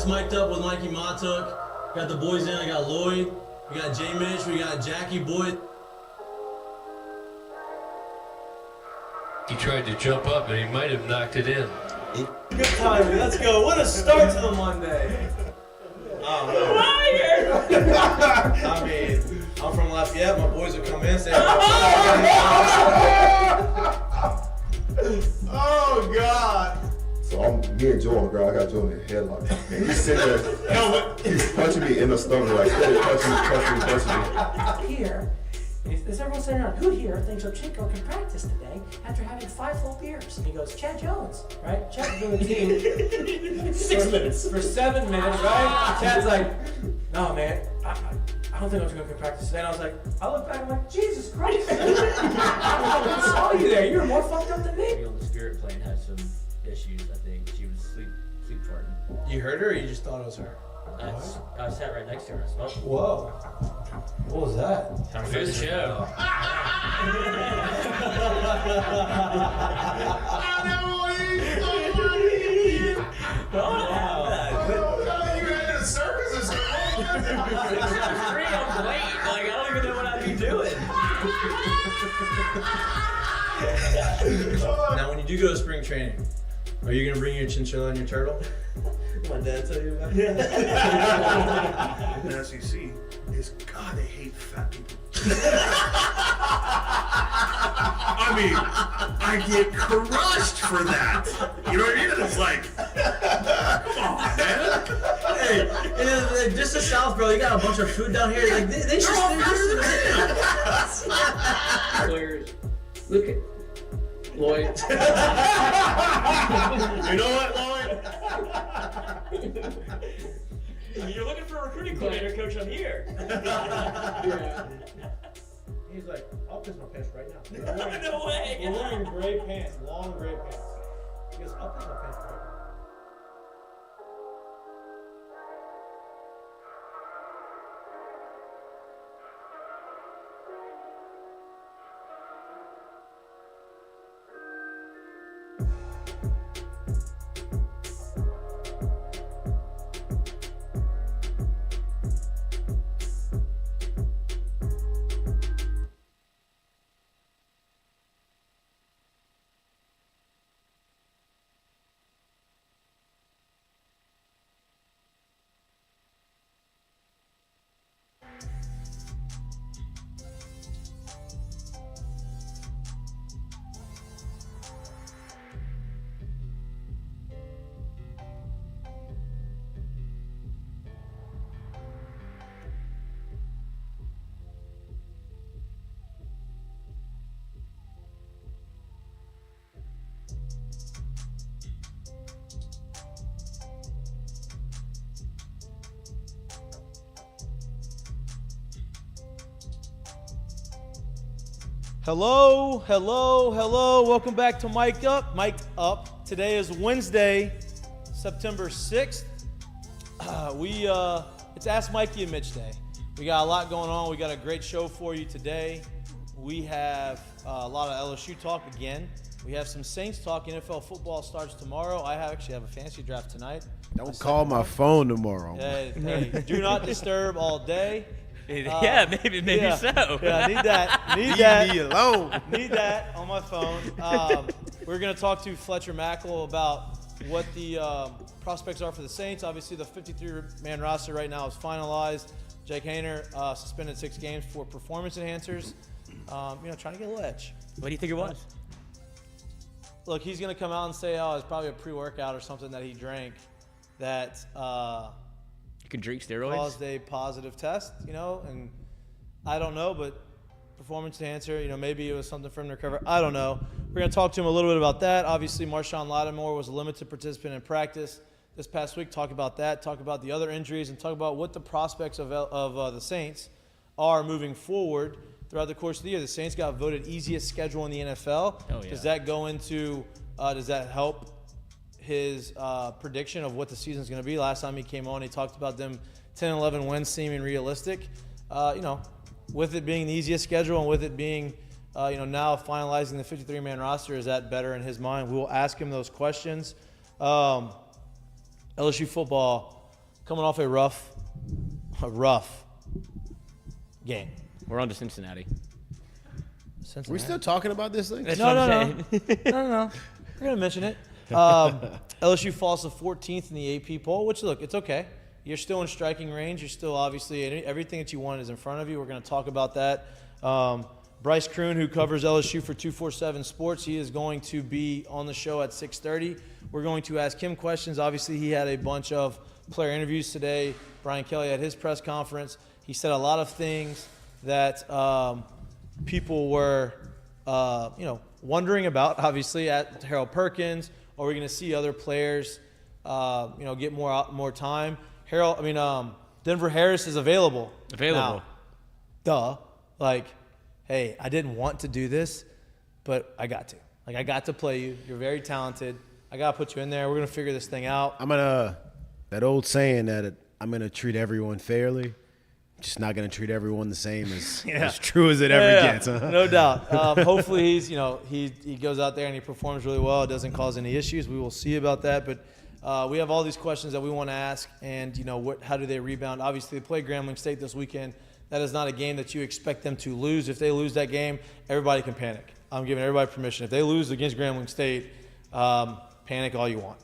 just mic'd up with Mikie Mahtook. Got the boys in. I got Lloyd. We got J. Mitch. We got Jackie Boyd. He tried to jump up, and he might have knocked it in. Good timing. Let's go. What a start to the Monday. I mean, I'm from Lafayette. My boys would come in and say, oh, God. So me and Joe on the ground. I got Joe in the headlock. And he's sitting there. He's punching me in the stomach. Like, punching me. Here, is everyone sitting around? Who here thinks Ochinko can practice today after having 5 full beers? And he goes, Chad Jones, right? Chad's doing the team. 6 minutes. For 7 minutes, right? Chad's like, no, man, I don't think Ochinko can practice today. And I was like, I look back, I'm like, Jesus Christ. I saw you there. You were more fucked up than me. On the Spirit plane had some issues, I think. She was sleep farting. You heard her or you just thought it was her? I sat right next to her and I smoked. Whoa. What was that? Time for the show. Now, when you do go to spring training, are you going to bring your chinchilla and your turtle? My dad tell you about it? The SEC is, God, they hate fat people. I mean, I get crushed for that. You know what I mean? It's like, come on, man. Hey, just the South, bro. You got a bunch of food down here. Like they should. Players, look at Lloyd. You know what, Lloyd? You're looking for a recruiting coordinator, coach. I'm here. Yeah. He's like, I'll piss my pants right now. No way. We're wearing gray pants, long gray pants. He goes, I'll piss my pants right now. Hello. Welcome back to Mic'd Up. Today is Wednesday, September 6th. It's Ask Mikie and Mitch Day. We got a lot going on. We got a great show for you today. We have a lot of LSU talk again. We have some Saints talk. NFL football starts tomorrow. I actually have a fantasy draft tonight. Don't call my phone tomorrow. Hey, do not disturb all day. Yeah, maybe so. Yeah, need that. Leave me alone. Need that on my phone. We're going to talk to Fletcher Mackel about what the prospects are for the Saints. Obviously, the 53-man roster right now is finalized. Jake Haener suspended 6 games for performance enhancers. Trying to get a little edge. What do you think it was? Look, he's going to come out and say, it's probably a pre-workout or something that he drank that You can drink steroids? caused a positive test, and I don't know, but performance enhancer, maybe it was something for him to recover. I don't know. We're going to talk to him a little bit about that. Obviously, Marshawn Lattimore was a limited participant in practice this past week. Talk about that, talk about the other injuries, and talk about what the prospects of the Saints are moving forward throughout the course of the year. The Saints got voted easiest schedule in the NFL. Oh, yeah. Does that go into does that help his prediction of what the season is going to be? Last time he came on, he talked about them 10-11 wins seeming realistic. With it being the easiest schedule and with it being, now finalizing the 53-man roster, is that better in his mind? We will ask him those questions. LSU football, coming off a rough game. We're on to Cincinnati. We still talking about this thing? That's No, what no, I'm no. saying. No. We're going to mention it. LSU falls to 14th in the AP poll, which, look, it's okay. You're still in striking range. You're still obviously everything that you want is in front of you. We're going to talk about that. Bryce Koon, who covers LSU for 247 Sports, he is going to be on the show at 6:30. We're going to ask him questions. Obviously, he had a bunch of player interviews today. Brian Kelly at his press conference. He said a lot of things that people were, wondering about. Obviously, at Harold Perkins, are we going to see other players, get more time? Denver Harris is available. Now, duh. Hey, I didn't want to do this, but I got to. I got to play you. You're very talented. I got to put you in there. We're going to figure this thing out. That old saying that I'm going to treat everyone fairly. I'm just not going to treat everyone the same as true as it ever gets. Huh? No doubt. Hopefully he goes out there and he performs really well. It doesn't cause any issues. We will see about that. But we have all these questions that we want to ask, and how do they rebound? Obviously, they play Grambling State this weekend. That is not a game that you expect them to lose. If they lose that game, everybody can panic. I'm giving everybody permission. If they lose against Grambling State, panic all you want.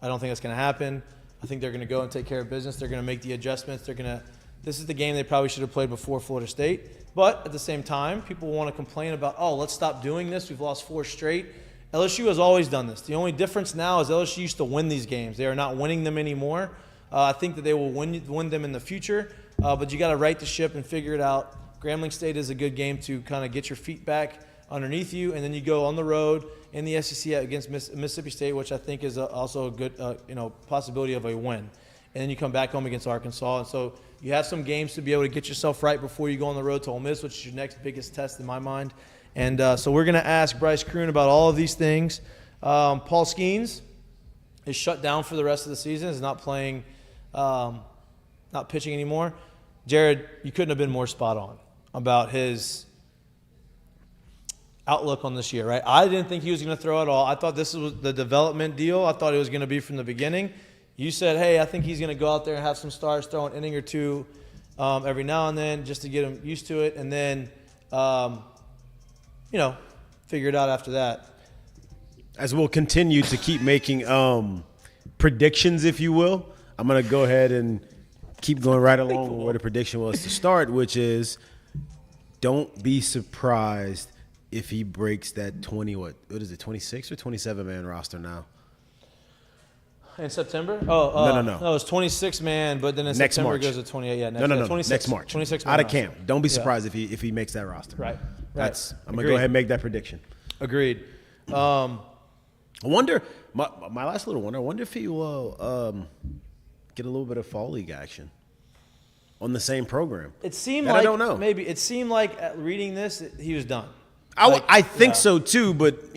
I don't think that's going to happen. I think they're going to go and take care of business. They're going to make the adjustments. This is the game they probably should have played before Florida State. But at the same time, people want to complain about, let's stop doing this. We've lost 4 straight. LSU has always done this. The only difference now is LSU used to win these games. They are not winning them anymore. I think that they will win them in the future. But you got to right the ship and figure it out. Grambling State is a good game to kind of get your feet back underneath you, and then you go on the road in the SEC against Mississippi State, which I think is also a good possibility of a win. And then you come back home against Arkansas. And so you have some games to be able to get yourself right before you go on the road to Ole Miss, which is your next biggest test in my mind. And so we're going to ask Bryce Koon about all of these things. Paul Skenes is shut down for the rest of the season, is not playing not pitching anymore. Jared, you couldn't have been more spot on about his outlook on this year, right? I didn't think he was going to throw at all. I thought this was the development deal. I thought it was going to be from the beginning. You said, hey, I think he's going to go out there and have some starts, throw an inning or two every now and then just to get him used to it, and then, figure it out after that. As we'll continue to keep making predictions, if you will, I'm going to go ahead and keep going right along with where the prediction was to start, which is don't be surprised if he breaks that 26 or 27-man roster now? In September? No. It's 26 man, but then in Next September March. it goes to 28. Yeah, No. 26, Next March. 26 man out of roster. camp. Don't be surprised if he makes that roster. Right. I'm gonna go ahead and make that prediction. Agreed. I wonder. My last little wonder. I wonder if he will get a little bit of fall league action on the same program. It seemed that like I don't know. Maybe it seemed like at reading this he was done. I think so too, but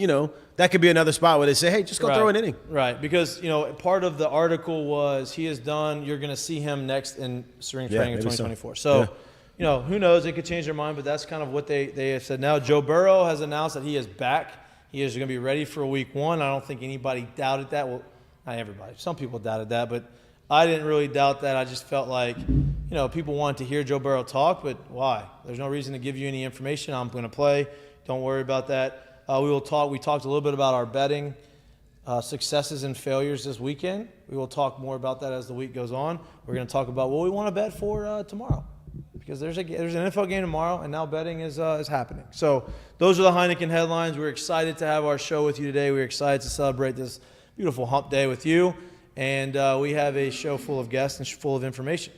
that could be another spot where they say, hey, just go throw an inning. Right, because part of the article was he is done. You're going to see him next in spring training of 2024. So, who knows? They could change their mind, but that's kind of what they have said now. Joe Burrow has announced that he is back. He is going to be ready for week 1. I don't think anybody doubted that. Well, not everybody. Some people doubted that, but I didn't really doubt that. I just felt like, people wanted to hear Joe Burrow talk, but why? There's no reason to give you any information. I'm going to play. Don't worry about that. We will talk. We talked a little bit about our betting successes and failures this weekend. We will talk more about that as the week goes on. We're going to talk about what we want to bet for tomorrow, because there's an NFL game tomorrow, and now betting is happening. So those are the Heineken headlines. We're excited to have our show with you today. We're excited to celebrate this beautiful hump day with you, and we have a show full of guests and full of information.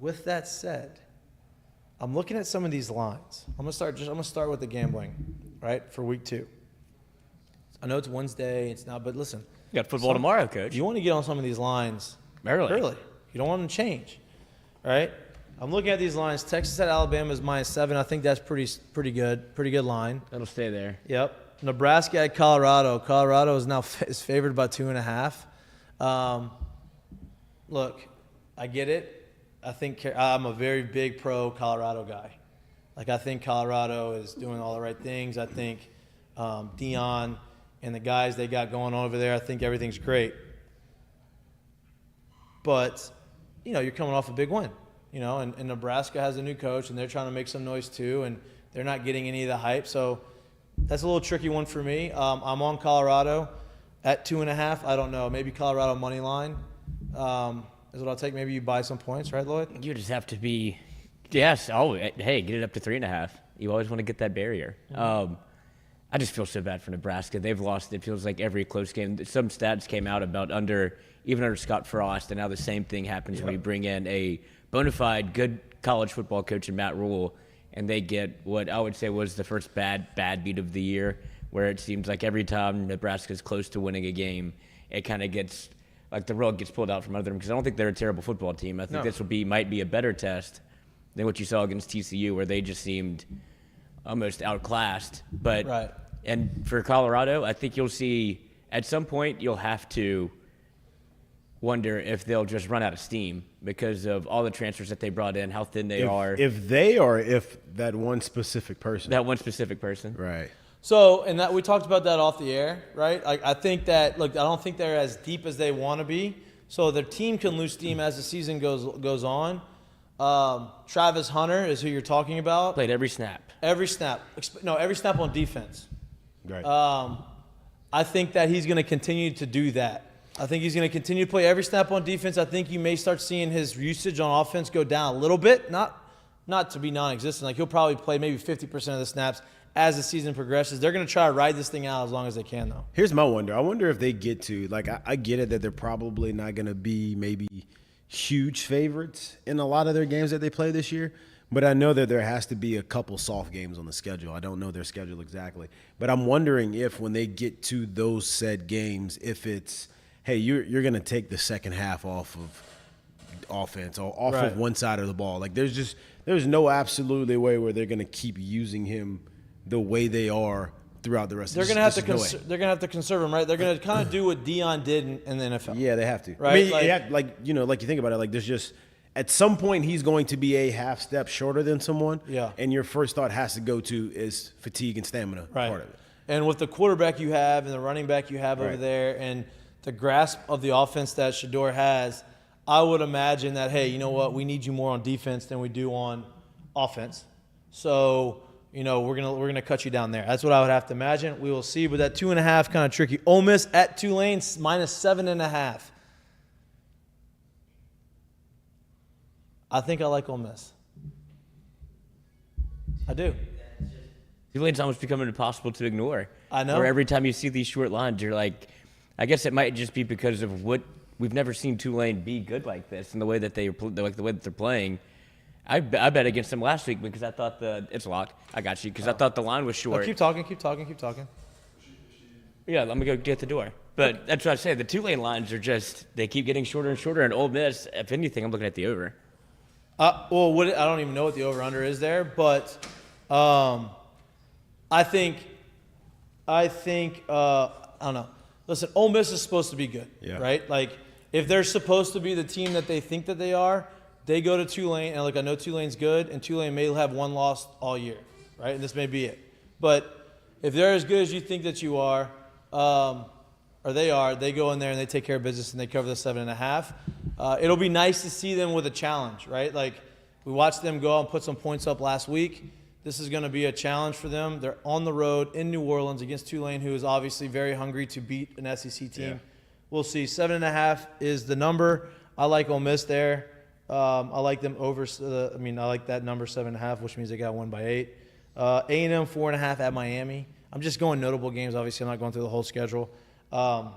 With that said, I'm looking at some of these lines. I'm gonna start with the gambling, right, for week 2. I know it's Wednesday, it's not, but listen. You got football tomorrow, Coach. You want to get on some of these lines early. You don't want them to change, right? I'm looking at these lines. Texas at Alabama is -7. I think that's pretty good line. That'll stay there. Yep. Nebraska at Colorado. Colorado is now favored by 2.5. Look, I get it. I think I'm a very big pro Colorado guy. I think Colorado is doing all the right things. I think Dion and the guys they got going on over there, I think everything's great. but you're coming off a big win. And Nebraska has a new coach, and they're trying to make some noise too, and they're not getting any of the hype. So that's a little tricky one for me. I'm on Colorado at 2.5. I don't know. Maybe Colorado money line is what I'll take. Maybe you buy some points, right, Lloyd? You just have to be, yes. Oh, hey, get it up to 3.5. You always want to get that barrier. I just feel so bad for Nebraska. They've lost, it feels like, every close game. Some stats came out about even under Scott Frost, and now the same thing happens when you bring in a bona fide good college football coach in Matt Rule, and they get what I would say was the first bad beat of the year, where it seems like every time Nebraska's close to winning a game, it kind of gets like the rug gets pulled out from under them, because I don't think they're a terrible football team. I think this might be a better test than what you saw against TCU, where they just seemed almost outclassed. But and for Colorado, I think you'll see at some point you'll have to wonder if they'll just run out of steam because of all the transfers that they brought in, how thin they are. If they or if that one specific person. That one specific person. Right. So, and that we talked about that off the air, right? I think that, look, I don't think they're as deep as they want to be. So their team can lose steam as the season goes on. Travis Hunter is who you're talking about. Played every snap. Every snap. No, every snap on defense. Right. I think that he's going to continue to do that. I think he's going to continue to play every snap on defense. I think you may start seeing his usage on offense go down a little bit, not to be non-existent. Like, he'll probably play maybe 50% of the snaps as the season progresses. They're going to try to ride this thing out as long as they can, though. Here's my wonder. I wonder if they get to, like, I get it that they're probably not going to be maybe huge favorites in a lot of their games that they play this year, but I know that there has to be a couple soft games on the schedule. I don't know their schedule exactly. But I'm wondering if when they get to those said games, if it's, hey, you're going to take the second half off of offense or off of one side of the ball. Like, there's no absolutely way where they're going to keep using him the way they are throughout the rest of the season. They're going to have to conserve him, right? They're going to kind of do what Deion did in the NFL. Yeah, they have to. Right? I mean, like you think about it, like there's just at some point he's going to be a half step shorter than someone. Yeah. And your first thought has to go to is fatigue and stamina part of it. And with the quarterback you have and the running back you have over there and the grasp of the offense that Shedeur has, I would imagine that, hey, you know what, we need you more on defense than we do on offense. So, we're gonna cut you down there. That's what I would have to imagine. We will see, but that 2.5 kind of tricky. Ole Miss at Tulane -7.5. I think I like Ole Miss. I do. Tulane's almost becoming impossible to ignore. I know. Where every time you see these short lines, you're like, I guess it might just be because of what we've never seen Tulane be good like this, and the way that the way that they're playing. I bet against them last week because I thought it's locked. I got you because I thought the line was short. Oh, keep talking. Yeah, let me go get the door. But that's what I say. The Tulane lines are they keep getting shorter and shorter. And Ole Miss, if anything, I'm looking at the over. I don't even know what the over/under is there, but I think I don't know. Listen, Ole Miss is supposed to be good, right? Like, if they're supposed to be the team that they think that they are, they go to Tulane, and I know Tulane's good, and Tulane may have one loss all year, right? And this may be it. But if they're as good as you think that you are, or they are, they go in there and they take care of business and they cover the 7.5. It'll be nice to see them with a challenge, right? Like, we watched them go out and put some points up last week. This is going to be a challenge for them. They're on the road in New Orleans against Tulane, who is obviously very hungry to beat an SEC team. Yeah. We'll see. 7.5 is the number. I like Ole Miss there. I like them over. I like that number 7.5, which means they got won by 8. A&M 4.5 at Miami. I'm just going notable games. Obviously, I'm not going through the whole schedule. I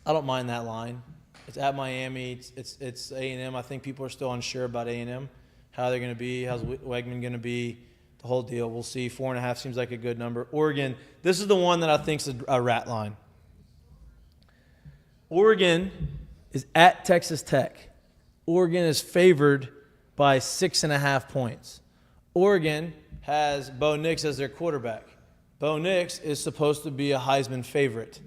don't mind that line. It's at Miami. It's A&M. I think people are still unsure about A&M, how they're going to be, how's Wegman going to be, the whole deal. We'll see. 4.5 seems like a good number. Oregon, this is the one that I think is a rat line. Oregon is at Texas Tech. Oregon is favored by 6.5 points. Oregon has Bo Nix as their quarterback. Bo Nix is supposed to be a Heisman favorite.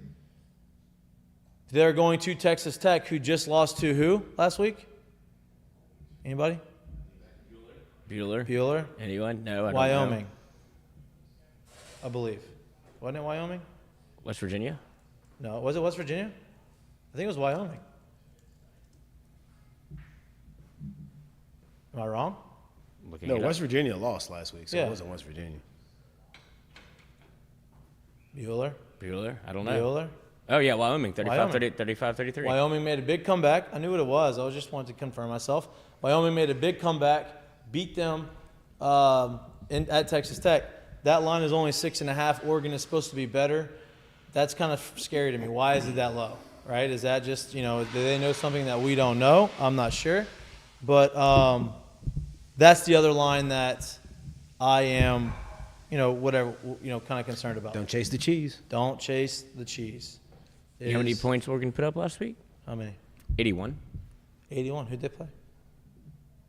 They're going to Texas Tech, who just lost to who last week? Anybody? Bueller. Anyone? No, I don't Wyoming. know. I believe. Wasn't it Wyoming? West Virginia? No. Was it West Virginia? I think it was Wyoming. Am I wrong? Looking No, it West up. Virginia lost last week, so Yeah. it wasn't West Virginia. Bueller? Bueller? I don't know. Bueller? Oh, yeah, Wyoming, 35, Wyoming. 30, 35, 33. Wyoming made a big comeback. I knew what it was. I was just wanted to confirm myself. Wyoming made a big comeback, beat them at Texas Tech. That line is only 6.5. Oregon is supposed to be better. That's kind of scary to me. Why is it that low? Right? Is that just, do they know something that we don't know? I'm not sure. But that's the other line that I am, kind of concerned about. Don't chase the cheese. Don't chase the cheese. You know how many points Oregon put up last week? How many? 81. 81. Who'd they play?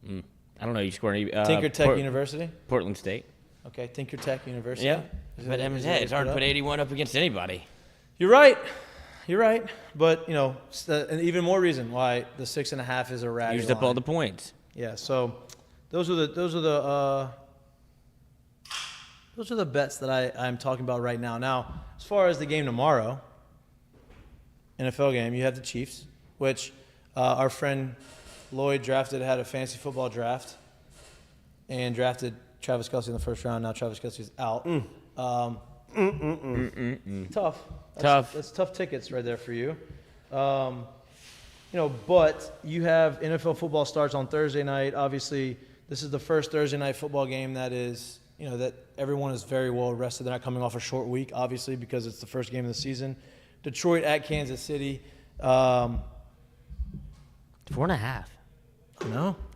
I don't know. You scored any. Tinker Tech University? Portland State. Okay, Tinker Tech University. Yeah. Is But that- I mean, is hey, that it's hard to put put up? 81 up against anybody. You're right. You're right. But, and even more reason why the 6.5 is a ratty Used up all line. the points. Yeah, so those are the bets that I'm talking about right now. Now, as far as the game tomorrow, NFL game, you have the Chiefs, which our friend Lloyd had a fantasy football draft and drafted Travis Kelce in the first round. Now Travis Kelce's out. Tough. That's tough tickets right there for you. But you have NFL football starts on Thursday night. Obviously, this is the first Thursday night football game that is, that everyone is very well rested. They're not coming off a short week, obviously, because it's the first game of the season. Detroit at Kansas City. 4.5.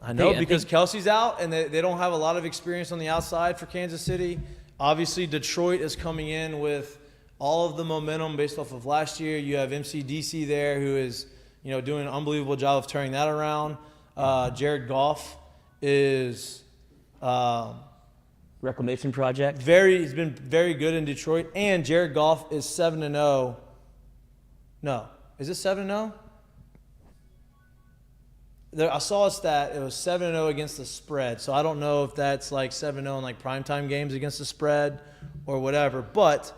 I know Hey, because Kelsey's out and they don't have a lot of experience on the outside for Kansas City. Obviously, Detroit is coming in with all of the momentum based off of last year. You have MCDC there who is, doing an unbelievable job of turning that around. Jared Goff is Reclamation project. he's been very good in Detroit, and Jared Goff is 7-0. No, is it 7-0? I saw a stat. It was 7-0 against the spread. So I don't know if that's like 7-0 in like primetime games against the spread or whatever. But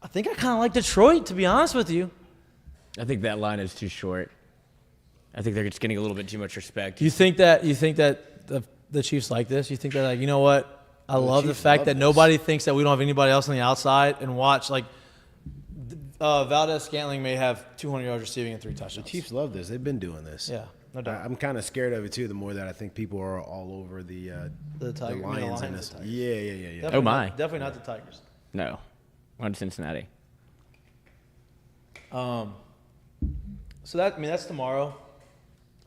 I think I kind of like Detroit, to be honest with you. I think that line is too short. I think they're just getting a little bit too much respect. You think that the Chiefs like this? You think they're like, you know what? I love the Chiefs fact love that this. nobody thinks that we don't have anybody else on the outside and watch like Valdez-Scantling may have 200 yards receiving and 3 touchdowns. The Chiefs love this. They've been doing this. Yeah, no doubt. I'm kind of scared of it too. The more that I think people are all over the Tiger- Lions in the this. Tigers. Yeah. Definitely Oh, my. definitely not the Tigers. No. On Cincinnati. So that's tomorrow.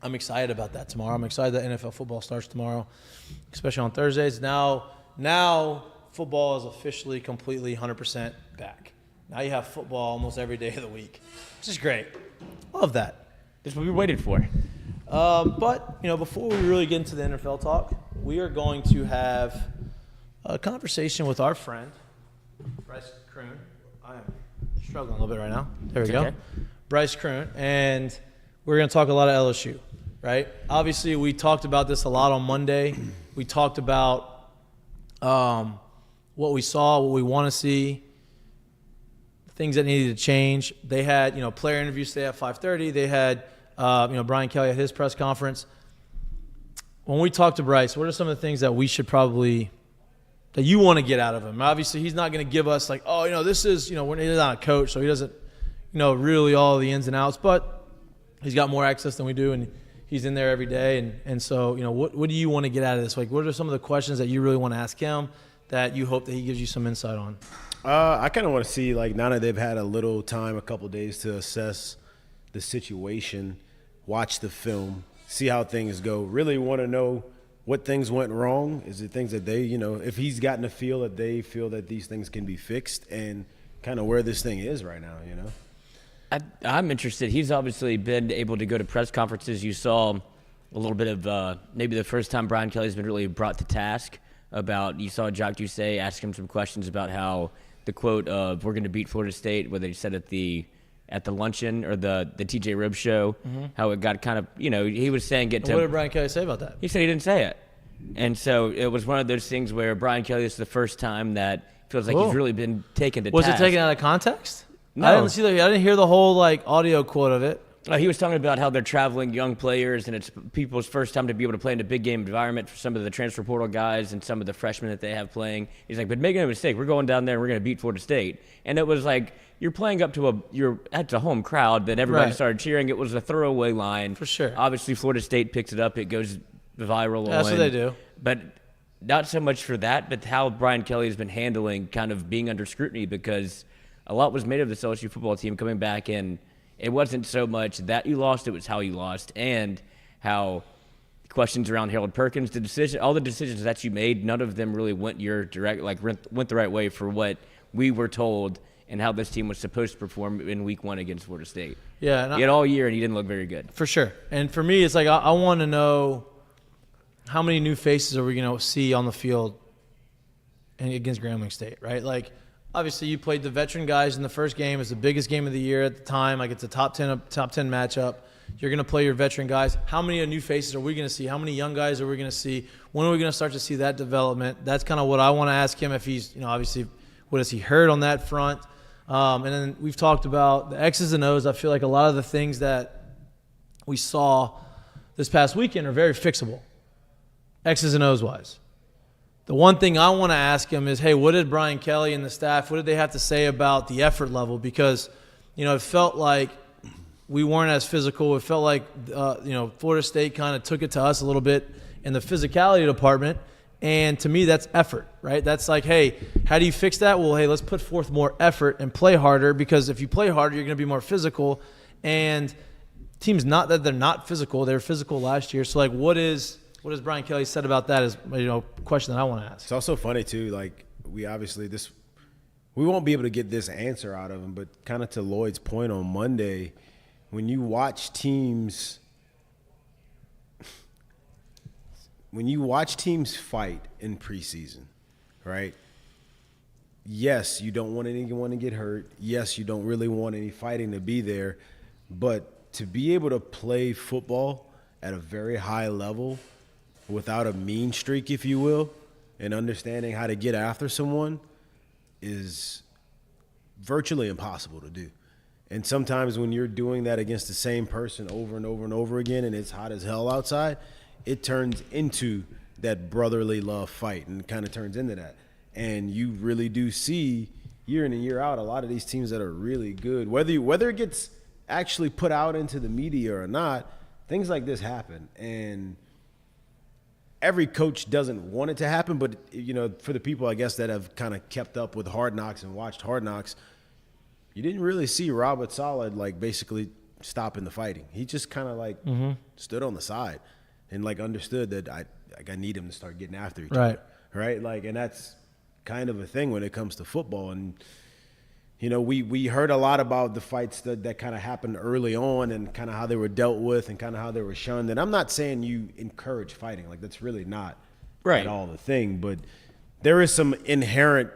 I'm excited about that tomorrow. I'm excited that NFL football starts tomorrow, especially on Thursdays. Now football is officially completely 100% back. Now you have football almost every day of the week, which is great. Love that. That's what we waited for. But, before we really get into the NFL talk, we are going to have a conversation with our friend, Bryce Koon. I am struggling a little bit right now. There we It's go. okay. Bryce Koon. And we're going to talk a lot of LSU, right? Obviously, we talked about this a lot on Monday. We talked about what we saw, what we want to see, things that needed to change. They had, player interviews today at 5:30. They had, Brian Kelly at his press conference. When we talk to Bryce, what are some of the things that we should probably – that you want to get out of him? Obviously, he's not going to give us like, this is, he's not a coach, so he doesn't, really all the ins and outs. But he's got more access than we do, and he's in there every day. And so, what do you want to get out of this? Like, what are some of the questions that you really want to ask him that you hope that he gives you some insight on? I kind of want to see, like, now that they've had a little time, a couple days to assess the situation, watch the film, see how things go. Really want to know what things went wrong. Is it things that they, if he's gotten a feel that they feel that these things can be fixed, and kind of where this thing is right now, I'm interested. He's obviously been able to go to press conferences. You saw a little bit of maybe the first time Brian Kelly's been really brought to task about, you saw Jacques Doucet ask him some questions about how the quote of "we're going to beat Florida State," where they said at the luncheon or the TJ Ribs show, how it got kind of, he was saying And what did Brian Kelly say about that? He said he didn't say it. And so it was one of those things where Brian Kelly, this is the first time that feels like he's really been taken to Was task. it taken out of context? No. I didn't hear the whole audio quote of it. He was talking about how they're traveling young players, and it's people's first time to be able to play in a big game environment for some of the transfer portal guys and some of the freshmen that they have playing. He's like, but make no mistake, we're going down there and we're going to beat Florida State. And it was like, you're playing up to that's a home crowd that everybody started cheering. It was a throwaway line. For sure. Obviously, Florida State picks it up. It goes viral. That's what they do. But not so much for that, but how Brian Kelly has been handling kind of being under scrutiny, because a lot was made of this LSU football team coming back in. It wasn't so much that you lost, it was how you lost, and how questions around Harold Perkins, all the decisions that you made, none of them really went went the right way for what we were told and how this team was supposed to perform in week 1 against Florida State. Yeah. And he had all year, and he didn't look very good. For sure. And for me, it's like I want to know how many new faces are we going to see on the field against Grambling State, right? Like, obviously, you played the veteran guys in the first game. It's the biggest game of the year at the time. Like, it's a top 10 matchup. You're going to play your veteran guys. How many new faces are we going to see? How many young guys are we going to see? When are we going to start to see that development? That's kind of what I want to ask him, if he's, obviously, what has he heard on that front? And then we've talked about the X's and O's. I feel like a lot of the things that we saw this past weekend are very fixable, X's and O's wise. The one thing I want to ask him is, hey, what did Brian Kelly and the staff, what did they have to say about the effort level? Because, it felt like we weren't as physical. It felt like, Florida State kind of took it to us a little bit in the physicality department. And to me, that's effort, right? That's like, hey, how do you fix that? Well, hey, let's put forth more effort and play harder, because if you play harder, you're going to be more physical. And teams, not that they're not physical. They were physical last year. So, like, what has Brian Kelly said about that is, a question that I want to ask. It's also funny, too, like, we won't be able to get this answer out of him, but kind of to Lloyd's point on Monday, when you watch teams fight in preseason, right? Yes, you don't want anyone to get hurt. Yes, you don't really want any fighting to be there. But to be able to play football at a very high level without a mean streak, if you will, and understanding how to get after someone is virtually impossible to do. And sometimes when you're doing that against the same person over and over and over again, and it's hot as hell outside, it turns into that brotherly love fight, and kind of turns into that. And you really do see year in and year out a lot of these teams that are really good, whether it gets actually put out into the media or not, things like this happen. And every coach doesn't want it to happen, but, for the people, I guess, that have kind of kept up with Hard Knocks and watched Hard Knocks, you didn't really see Robert Saleh, basically stopping the fighting. He just kind of, stood on the side and, understood that I need him to start getting after each other. Right? And that's kind of a thing when it comes to football. And, we heard a lot about the fights that kind of happened early on, and kind of how they were dealt with and kind of how they were shunned. And I'm not saying you encourage fighting. That's really not at all the thing. But there is some inherent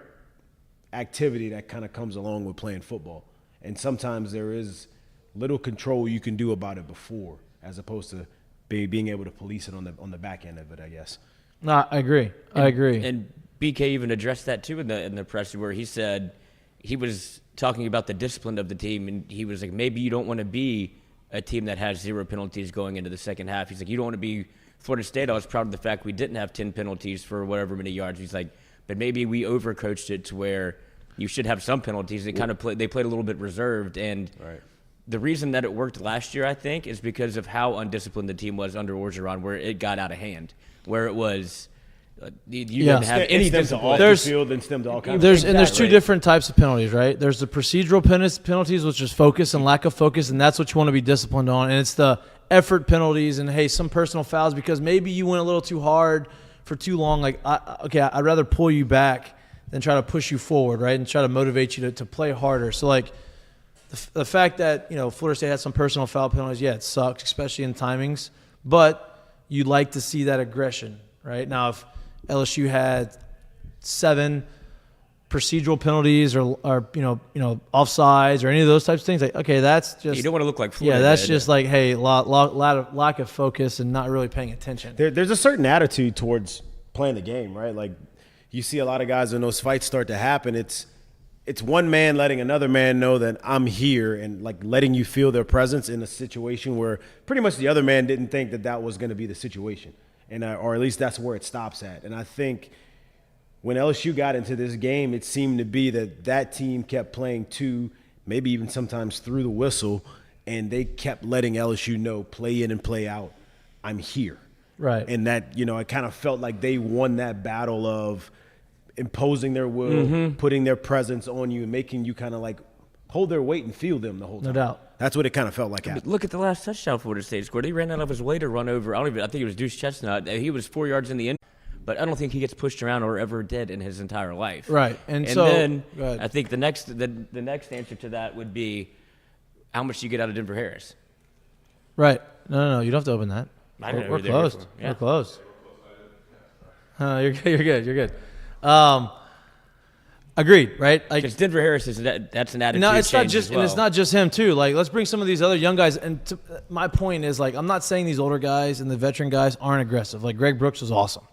activity that kind of comes along with playing football. And sometimes there is little control you can do about it before, as opposed to being able to police it on the back end of it, I guess. No, I agree. I agree. And BK even addressed that too in the press, where he said he was talking about the discipline of the team, and he was like, maybe you don't want to be a team that has 0 penalties going into the second half. He's like, you don't want to be Florida State. I was proud of the fact we didn't have 10 penalties for whatever many yards. He's like, but maybe we overcoached it to where you should have some penalties. They played a little bit reserved, and the reason that it worked last year, I think, is because of how undisciplined the team was under Orgeron, where it got out of hand, where it was you didn't have any discipline. There's field and stemmed all kinds. There's two different types of penalties, right? There's the procedural penalties, which is focus and lack of focus, and that's what you want to be disciplined on. And it's the effort penalties and, hey, some personal fouls because maybe you went a little too hard for too long. I'd rather pull you back than try to push you forward, right, and try to motivate you to play harder. So, the fact that, Florida State had some personal foul penalties, yeah, it sucks, especially in timings. But you'd like to see that aggression, right? Now, if LSU had 7 procedural penalties or offsides or any of those types of things, okay, that's just – you don't want to look like Florida. Yeah, that's just hey, lack of focus and not really paying attention. There's a certain attitude towards playing the game, right? You see a lot of guys when those fights start to happen, it's it's one man letting another man know that I'm here and like letting you feel their presence in a situation where pretty much the other man didn't think that that was going to be the situation, and or at least that's where it stops at. And I think when LSU got into this game, it seemed to be that team kept playing to, maybe even sometimes through the whistle, and they kept letting LSU know, play in and play out, I'm here. Right. And that, you know, I kind of felt like they won that battle of imposing their will, putting their presence on you, and making you kind of like hold their weight and feel them the whole time. No doubt. That's what it kind of felt like. But look at the last touchdown Florida State scored. He ran out of his way to run over. I think it was Deuce Chestnut. He was 4 yards in the end, but I don't think he gets pushed around or ever did in his entire life. Right. And so then go ahead. I think the next answer to that would be how much do you get out of Denver Harris? Right. No. You don't have to open that. I don't know We're who they were closed. for. Yeah. We're closed. You're good. Agreed, right? Like, Because Denver Harris that's an attitude. no, it's not change just, as well. and it's not just him too. Like, let's bring some of these other young guys. And my point is, like, I'm not saying these older guys and the veteran guys aren't aggressive. Like, Greg Brooks was awesome.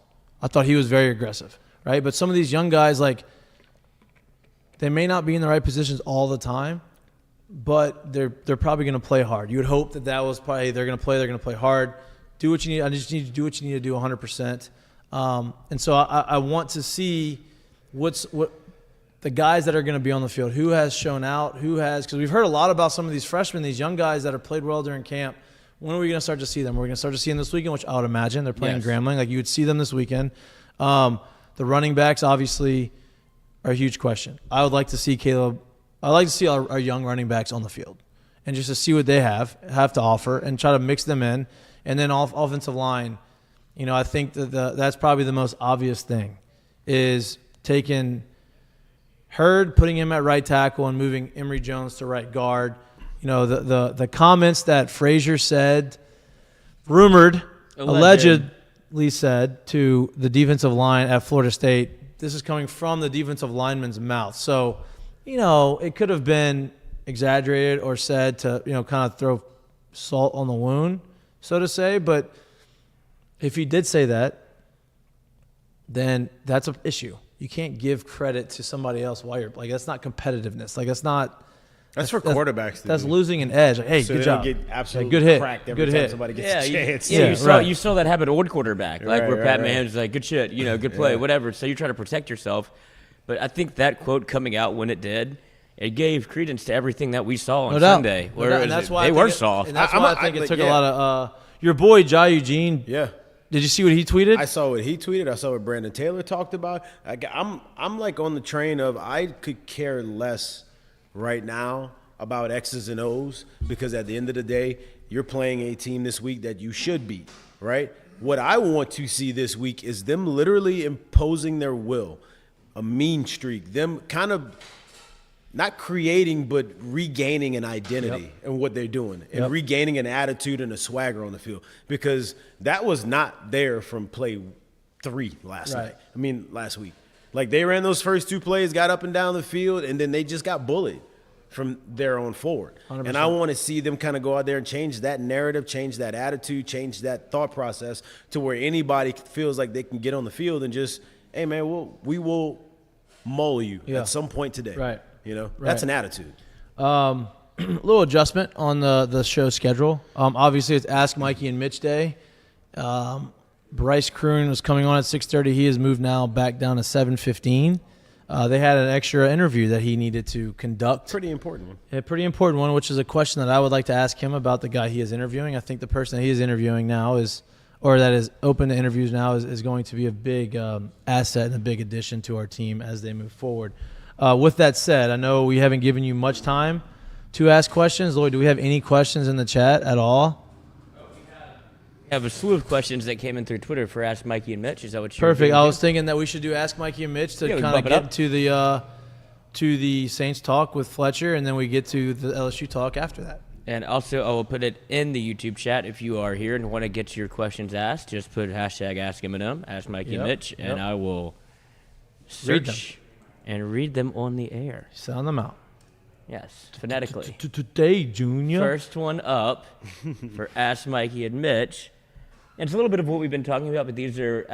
I thought he was very aggressive, right? But some of these young guys, like, they may not be in the right positions all the time, but they're probably going to play hard. You would hope that was probably they're going to play hard. Do what you need. I just need to do what you need to do 100%. And so I want to see what the guys that are going to be on the field, who has shown out, because we've heard a lot about some of these freshmen, these young guys that have played well during camp. When are we going to start to see them? We're going to start to see them this weekend, which I would imagine they're playing Grambling. Like, you would see them this weekend. The running backs obviously are a huge question. I would like to see our young running backs on the field and just to see what they have to offer and try to mix them in. And then offensive line, you know, I think that's probably the most obvious thing is taking Hurd, putting him at right tackle and moving Emory Jones to right guard. You know, the comments that Frazier said, allegedly said to the defensive line at Florida State, this is coming from the defensive lineman's mouth. So, you know, it could have been exaggerated or said to, you know, kind of throw salt on the wound, so to say. But if he did say that, then that's an issue. You can't give credit to somebody else while you're like, that's not competitiveness. Like, that's not. That's for quarterbacks. That's losing an edge. Like, hey, so good they job. don't get absolutely good hit. cracked every Good time hit. somebody gets a chance. You saw that happen to old quarterback, like where Pat Mahomes is like, good shit, you know, good play, whatever. So you try to protect yourself. But I think that quote coming out when it did, it gave credence to everything that we saw on Sunday. Where and that's why they were soft. And that's why I think it took a lot of your boy Jai Eugene. Yeah. Did you see what he tweeted? I saw what he tweeted. I saw what Brandon Taylor talked about. I'm like on the train of I could care less right now about X's and O's because at the end of the day, you're playing a team this week that you should beat, right? What I want to see this week is them literally imposing their will, a mean streak, them kind of not creating but regaining an identity in what they're doing and regaining an attitude and a swagger on the field because that was not there from play 3 last week. Like, they ran those first 2 plays, got up and down the field, and then they just got bullied from there on forward. 100%. And I want to see them kind of go out there and change that narrative, change that attitude, change that thought process to where anybody feels like they can get on the field and just, hey, man, we will maul you at some point today. Right. You know, that's an attitude. Little adjustment on the show schedule. Obviously, it's Ask Mikey and Mitch Day. Bryce Koon was coming on at 6:30. He has moved now back down to 7:15. They had an extra interview that he needed to conduct. Pretty important one. A pretty important one, which is a question that I would like to ask him about the guy he is interviewing. I think the person that he is interviewing now that is open to interviews now is going to be a big asset and a big addition to our team as they move forward. With that said, I know we haven't given you much time to ask questions. Lloyd, do we have any questions in the chat at all? We have a slew of questions that came in through Twitter for Ask Mikey and Mitch. Is that what you're Perfect. doing? I was thinking that we should do Ask Mikey and Mitch to kind of get to the Saints talk with Fletcher, and then we get to the LSU talk after that. And also, I will put it in the YouTube chat. If you are here and want to get your questions asked, just put hashtag AskM&M, Ask Mikey and Mitch, and I will search and read them on the air. Sound them out. Yes, phonetically. Today, Junior. First one up for Ask Mikey and Mitch. And it's a little bit of what we've been talking about, but these are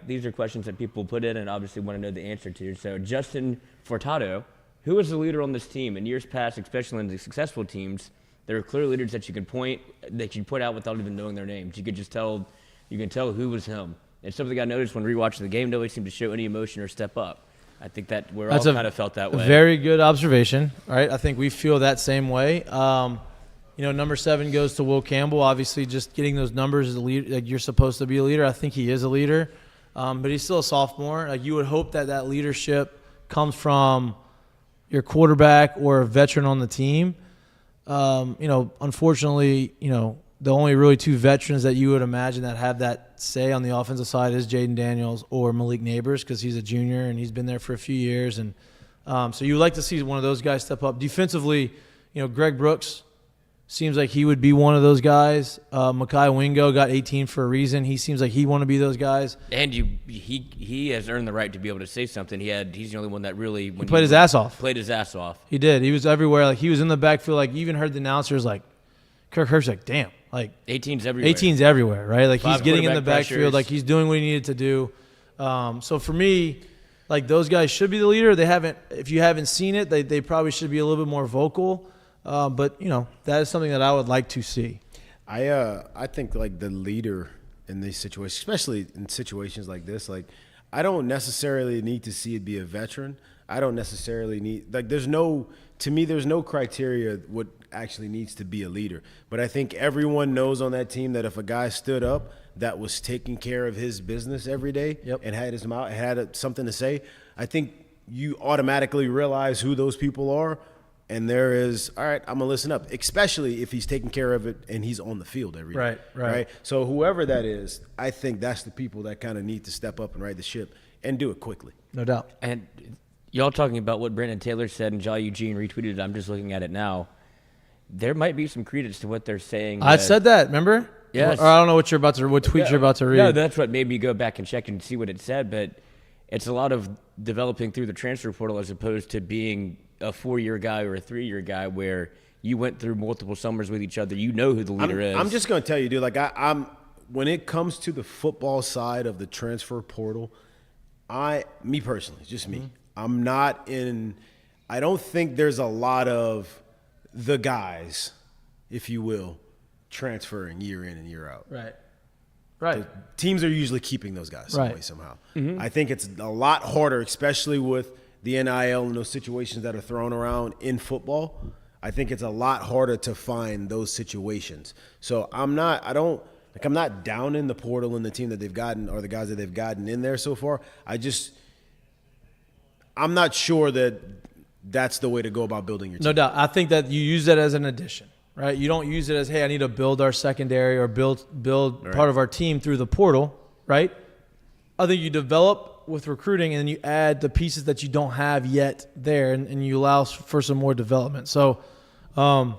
these are questions that people put in and obviously want to know the answer to. So Justin Furtado who is the leader on this team? In years past, especially in the successful teams, there are clear leaders that you can point out without even knowing their names. You can tell who was him. And something I noticed when rewatching the game, nobody seemed to show any emotion or step up. I think that we're all kind of felt that way. Very good observation. All right, I think we feel that same way. Number 7 goes to Will Campbell. Obviously, just getting those numbers as a leader, like you're supposed to be a leader. I think he is a leader, but he's still a sophomore. Like you would hope that leadership comes from your quarterback or a veteran on the team. Unfortunately, the only really 2 veterans that you would imagine that have that say on the offensive side is Jaden Daniels or Malik Neighbors because he's a junior and he's been there for a few years. And so you would like to see one of those guys step up. Defensively, Greg Brooks seems like he would be one of those guys. Mekhi Wingo got 18 for a reason. He seems like he want to be those guys. And he has earned the right to be able to say something. He's the only one that really played his ass off. Played his ass off. He did. He was everywhere. Like he was in the backfield. Like you even heard the announcers like, Kirk Herbst's like, damn. Like 18's everywhere. 18's everywhere, right? Like 5 he's getting in the quarterback backfield. pressures. Like he's doing what he needed to do. So for me, like those guys should be the leader. They haven't. If you haven't seen it, they probably should be a little bit more vocal. But that is something that I would like to see. I think like the leader in these situations, especially in situations like this, like I don't necessarily need to see it be a veteran. I don't necessarily need there's no criteria what actually needs to be a leader. But I think everyone knows on that team that if a guy stood up that was taking care of his business every day and had his mouth, had something to say, I think you automatically realize who those people are. And there is, all right, I'm going to listen up, especially if he's taking care of it and he's on the field every day. Right. So whoever that is, I think that's the people that kind of need to step up and right the ship and do it quickly. No doubt. And y'all talking about what Brandon Taylor said and Jai Eugene retweeted it, I'm just looking at it now. There might be some credence to what they're saying. I said that, remember? Yes. Or I don't know what tweet you're about to read. No, that's what made me go back and check and see what it said, but it's a lot of developing through the transfer portal as opposed to being a 4-year guy or a 3-year guy where you went through multiple summers with each other. You know who the leader is. I'm just going to tell you, dude, like I'm when it comes to the football side of the transfer portal, me personally, just me, I'm not in – I don't think there's a lot of the guys, if you will, transferring year in and year out. Right. The teams are usually keeping those guys some way, somehow. Mm-hmm. I think it's a lot harder, especially with the NIL and those situations that are thrown around in football. I think it's a lot harder to find those situations. So I'm not down in the portal and the team that they've gotten or the guys that they've gotten in there so far. I'm not sure that that's the way to go about building your team. No doubt. I think that you use that as an addition, right? You don't use it as, hey, I need to build our secondary or build part of our team through the portal, right? I think you develop with recruiting and then you add the pieces that you don't have yet there and you allow for some more development. So, to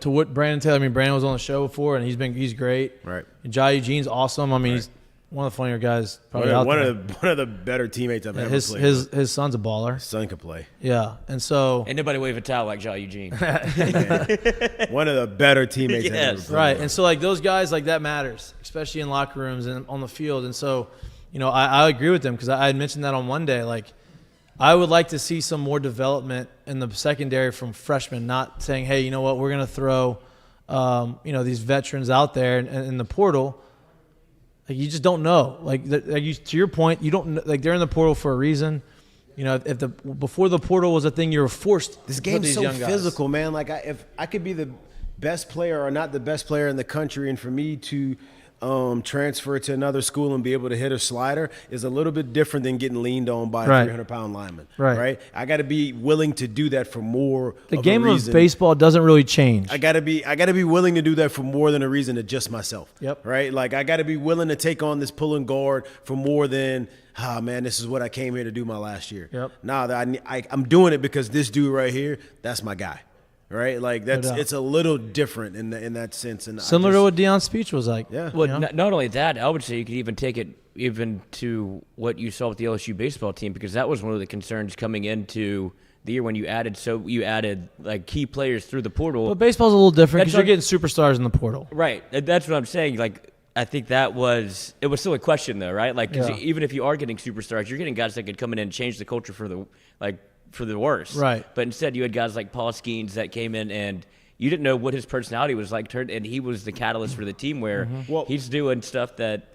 what Brandon Taylor, Brandon was on the show before and he's great. Right. And Jai Eugene's awesome. He's one of the funnier guys probably out there. One of the better teammates I've ever played. His son's a baller. His son can play. Yeah, and so Ain't nobody wave a towel like Jai Eugene. One of the better teammates I've ever played. right. And so like those guys, like that matters, especially in locker rooms and on the field. And so, I agree with them because I had mentioned that on Monday. Like, I would like to see some more development in the secondary from freshmen, not saying, hey, you know what, we're going to throw, these veterans out there in the portal. Like, you just don't know. To your point, you don't like they're in the portal for a reason. Before the portal was a thing, you were forced. This to put game's these so young guys. physical, man. Like, if I could be the best player or not the best player in the country, and for me to transfer to another school and be able to hit a slider is a little bit different than getting leaned on by a 300-pound lineman. Right. I got to be willing to do that for more. The of game a reason. of baseball doesn't really change. I got to be willing to do that for more than a reason to just myself. Yep. Right. Like, I got to be willing to take on this pulling guard for more than, man, this is what I came here to do my last year. Yep. I'm doing it because this dude right here, that's my guy. Right, like it's a little different in that sense, and similar to what Deion's speech was like. Yeah. Well, not only that, I would say you could even take it even to what you saw with the LSU baseball team, because that was one of the concerns coming into the year when you added like key players through the portal. But baseball's a little different because That's you're getting superstars in the portal. Right, that's what I'm saying. Like, I think it was still a question though, right? Like, 'cause even if you are getting superstars, you're getting guys that could come in and change the culture for for the worse. Right. But instead, you had guys like Paul Skenes that came in and you didn't know what his personality was like, and he was the catalyst for the team where he's doing stuff that,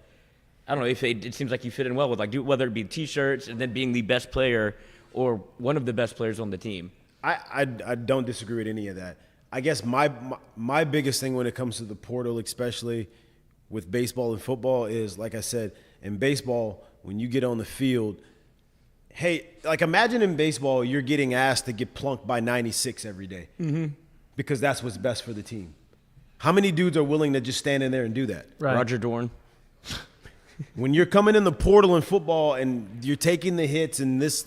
I don't know, if it seems like you fit in well with, like whether it be T-shirts and then being the best player or one of the best players on the team. I don't disagree with any of that. I guess my biggest thing when it comes to the portal, especially with baseball and football, is, like I said, in baseball, when you get on the field, hey, like imagine in baseball you're getting asked to get plunked by 96 every day because that's what's best for the team. How many dudes are willing to just stand in there and do that? Right. Roger Dorn. When you're coming in the portal in football and you're taking the hits and this,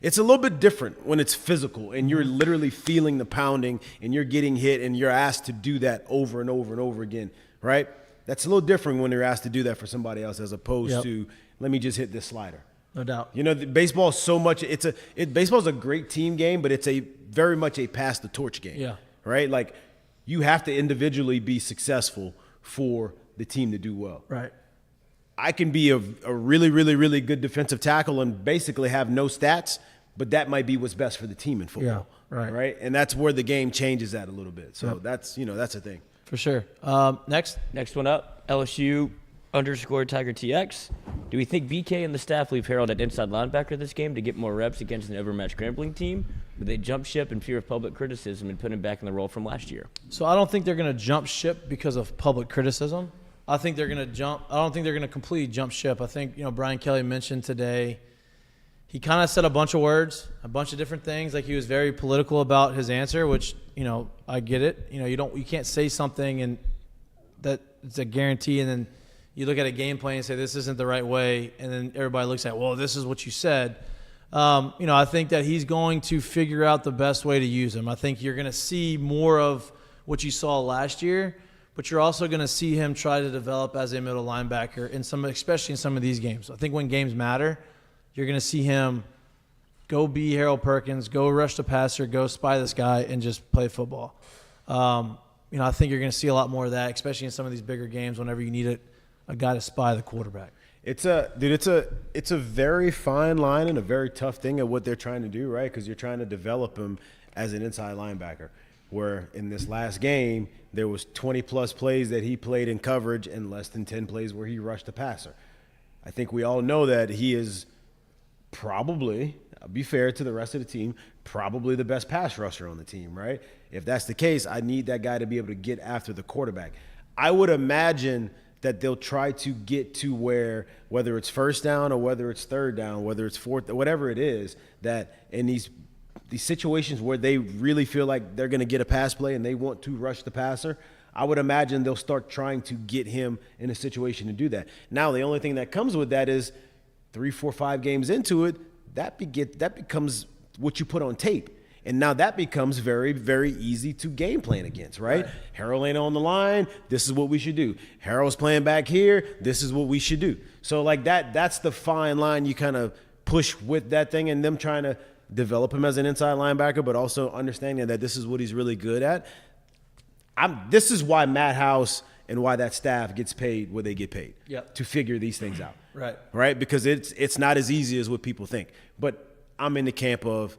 it's a little bit different when it's physical and you're literally feeling the pounding and you're getting hit and you're asked to do that over and over and over again, right? That's a little different when you're asked to do that for somebody else as opposed to, let me just hit this slider. No doubt. You know, baseball is so much. Baseball's a great team game, but it's very much a pass the torch game. Yeah. Right. Like you have to individually be successful for the team to do well. Right. I can be a really, really, really good defensive tackle and basically have no stats, but that might be what's best for the team in football. Yeah. Right. Right. And that's where the game changes that a little bit. So that's a thing. For sure. Next Next one up, LSU _Tiger TX. Do we think BK and the staff leave Harold at inside linebacker this game to get more reps against an overmatched Grambling team? Would they jump ship in fear of public criticism and put him back in the role from last year? So I don't think they're going to jump ship because of public criticism. I think they're going to I don't think they're going to completely jump ship. I think, Brian Kelly mentioned today, he kind of said a bunch of words, a bunch of different things. Like he was very political about his answer, which, I get it. You can't say something and that it's a guarantee and then you look at a game plan and say this isn't the right way, and then everybody looks at, well, this is what you said. I think that he's going to figure out the best way to use him. I think you're going to see more of what you saw last year, but you're also going to see him try to develop as a middle linebacker especially in some of these games. I think when games matter, you're going to see him go be Harold Perkins, go rush the passer, go spy this guy, and just play football. I think you're going to see a lot more of that, especially in some of these bigger games whenever you need a guy to spy the quarterback. It's a very fine line and a very tough thing at what they're trying to do, right? Because you're trying to develop him as an inside linebacker. Where in this last game there was 20+ plays that he played in coverage and less than 10 plays where he rushed the passer. I think we all know that he is probably, I'll be fair to the rest of the team, probably the best pass rusher on the team, right? If that's the case, I need that guy to be able to get after the quarterback. I would imagine that they'll try to get to where, whether it's first down or whether it's third down, whether it's fourth, whatever it is, that in these situations where they really feel like they're going to get a pass play and they want to rush the passer, I would imagine they'll start trying to get him in a situation to do that. Now, the only thing that comes with that is 3, 4, 5 games into it, that becomes what you put on tape. And now that becomes very, very easy to game plan against, right? Harold ain't on the line. This is what we should do. Harold's playing back here. This is what we should do. So like that's the fine line you kind of push with that thing and them trying to develop him as an inside linebacker, but also understanding that this is what he's really good at. This is why Matt House and why that staff gets paid what they get paid. Yep. To figure these things out. Right. Because it's not as easy as what people think. But I'm in the camp of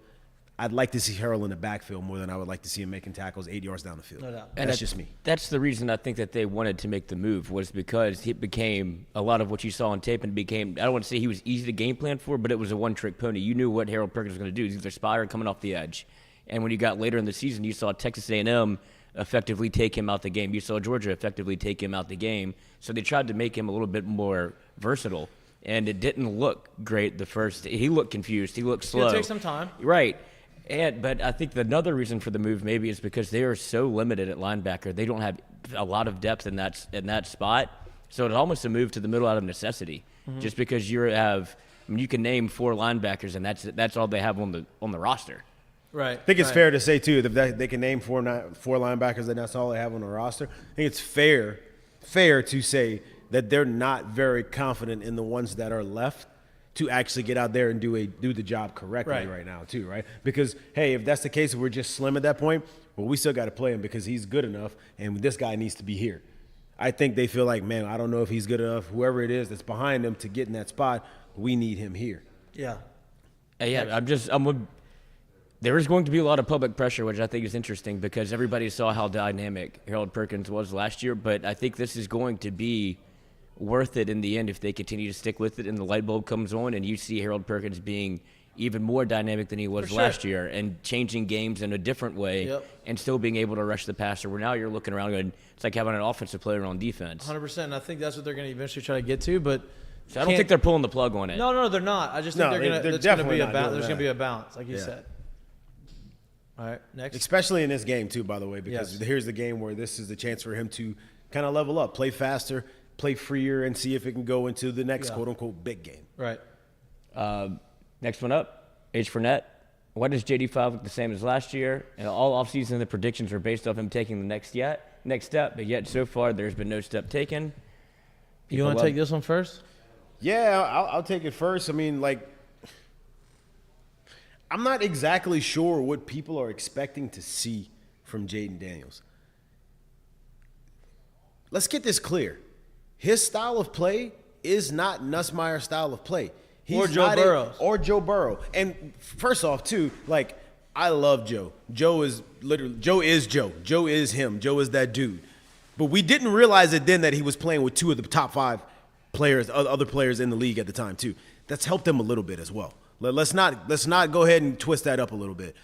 I'd like to see Harold in the backfield more than I would like to see him making tackles 8 yards down the field. No doubt. And that's just me. That's the reason I think that they wanted to make the move was because it became a lot of what you saw on tape and became, I don't want to say he was easy to game plan for, but it was a one-trick pony. You knew what Harold Perkins was going to do. He's either spy or coming off the edge. And when you got later in the season, you saw Texas A&M effectively take him out the game. You saw Georgia effectively take him out the game. So they tried to make him a little bit more versatile. And it didn't look great the first. He looked confused. He looked slow. It's going to take some time. Right. But I think another reason for the move maybe is because they are so limited at linebacker. They don't have a lot of depth in that spot. So it's almost a move to the middle out of necessity. Just because you can name 4 linebackers and that's all they have on the roster. Right. I think it's fair to say too that they can name 4 linebackers and that's all they have on the roster. I think it's fair to say that they're not very confident in the ones that are left to actually get out there and do the job correctly right now too, right? Because, hey, if that's the case, if we're just slim at that point, well, we still got to play him because he's good enough and this guy needs to be here. I think they feel like, man, I don't know if he's good enough, whoever it is that's behind him to get in that spot, we need him here. Yeah. Yeah, there is going to be a lot of public pressure, which I think is interesting because everybody saw how dynamic Harold Perkins was last year. But I think this is going to be worth it in the end if they continue to stick with it and the light bulb comes on and you see Harold Perkins being even more dynamic than he was last year and changing games in a different way and still being able to rush the passer. Where now you're looking around and it's like having an offensive player on defense. 100%. And I think that's what they're going to eventually try to get to. But so I don't think they're pulling the plug on it. No, they're not. I just think there's going to be a balance, like you said. All right, next. Especially in this game, too, by the way, because here's the game where this is the chance for him to kind of level up, play faster, play freer, and see if it can go into the next quote-unquote big game. Right. Next one up, H. Fournette. Why does JD5 look the same as last year? And all offseason, the predictions were based off him taking the next step, but yet so far there's been no step taken. You want to take this one first? Yeah, I'll take it first. I mean, like, I'm not exactly sure what people are expecting to see from Jaden Daniels. Let's get this clear. His style of play is not Nussmeier's style of play. Or Joe Burrow. And first off, too, like, I love Joe. Joe is Joe. Joe is him. Joe is that dude. But we didn't realize it then that he was playing with two of the top 5 players, other players in the league at the time, too. That's helped him a little bit as well. Let's not go ahead and twist that up a little bit.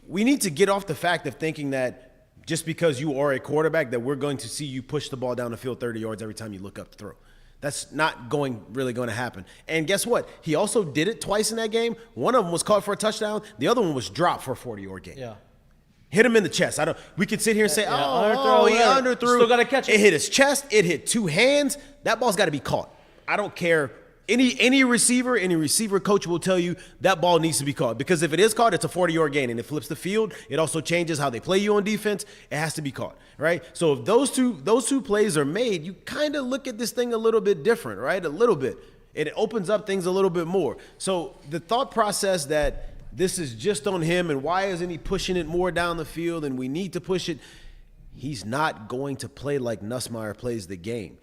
We need to get off the fact of thinking that just because you are a quarterback that we're going to see you push the ball down the field 30 yards every time you look up to throw. That's not really going to happen. And guess what? He also did it twice in that game. One of them was caught for a touchdown. The other one was dropped for a 40-yard gain. Yeah. Hit him in the chest. We could sit here and say, he underthrew. Still got to catch it. It hit his chest. It hit 2 hands. That ball's got to be caught. I don't care. Any receiver coach will tell you that ball needs to be caught because if it is caught, it's a 40-yard gain and it flips the field. It also changes how they play you on defense. It has to be caught, right? So if those two plays are made, you kind of look at this thing a little bit different, right? A little bit. It opens up things a little bit more. So the thought process that this is just on him and why isn't he pushing it more down the field and we need to push it, he's not going to play like Nussmeier plays the game.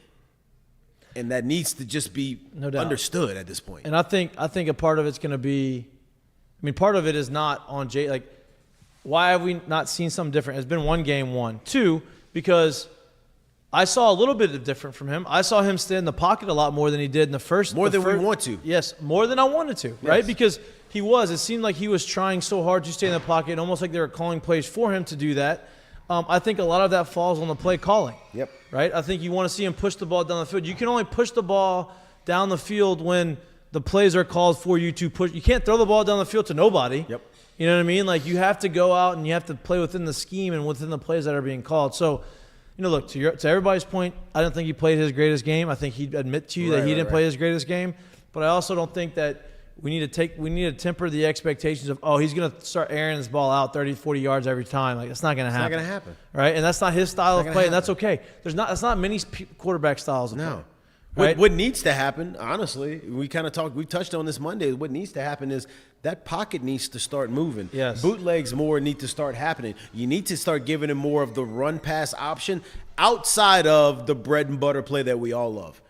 And that needs to just be understood at this point. And I think a part of it's going to be, I mean, part of it is not on Jay. Like, why have we not seen something different? It's been one game, 1. 2, because I saw a little bit of different from him. I saw him stay in the pocket a lot more than he did in the first. We want to. Yes, more than I wanted to, right? Because it seemed like he was trying so hard to stay in the pocket, almost like they were calling plays for him to do that. I think a lot of that falls on the play calling. Yep. Right? I think you want to see him push the ball down the field. You can only push the ball down the field when the plays are called for you to push. You can't throw the ball down the field to nobody. Yep. You know what I mean? Like, you have to go out and you have to play within the scheme and within the plays that are being called. So, look, to everybody's point, I don't think he played his greatest game. I think he'd admit to you that he didn't play his greatest game. But I also don't think that we need to temper the expectations of, he's going to start airing this ball out 30, 40 yards every time. Like, that's not going to happen. It's not going to happen. Right? And that's not his style of play, and that's okay. That's not many quarterback styles of play. Right? What needs to happen, honestly, we touched on this Monday, what needs to happen is that pocket needs to start moving. Yes. Bootlegs more need to start happening. You need to start giving him more of the run-pass option outside of the bread and butter play that we all love.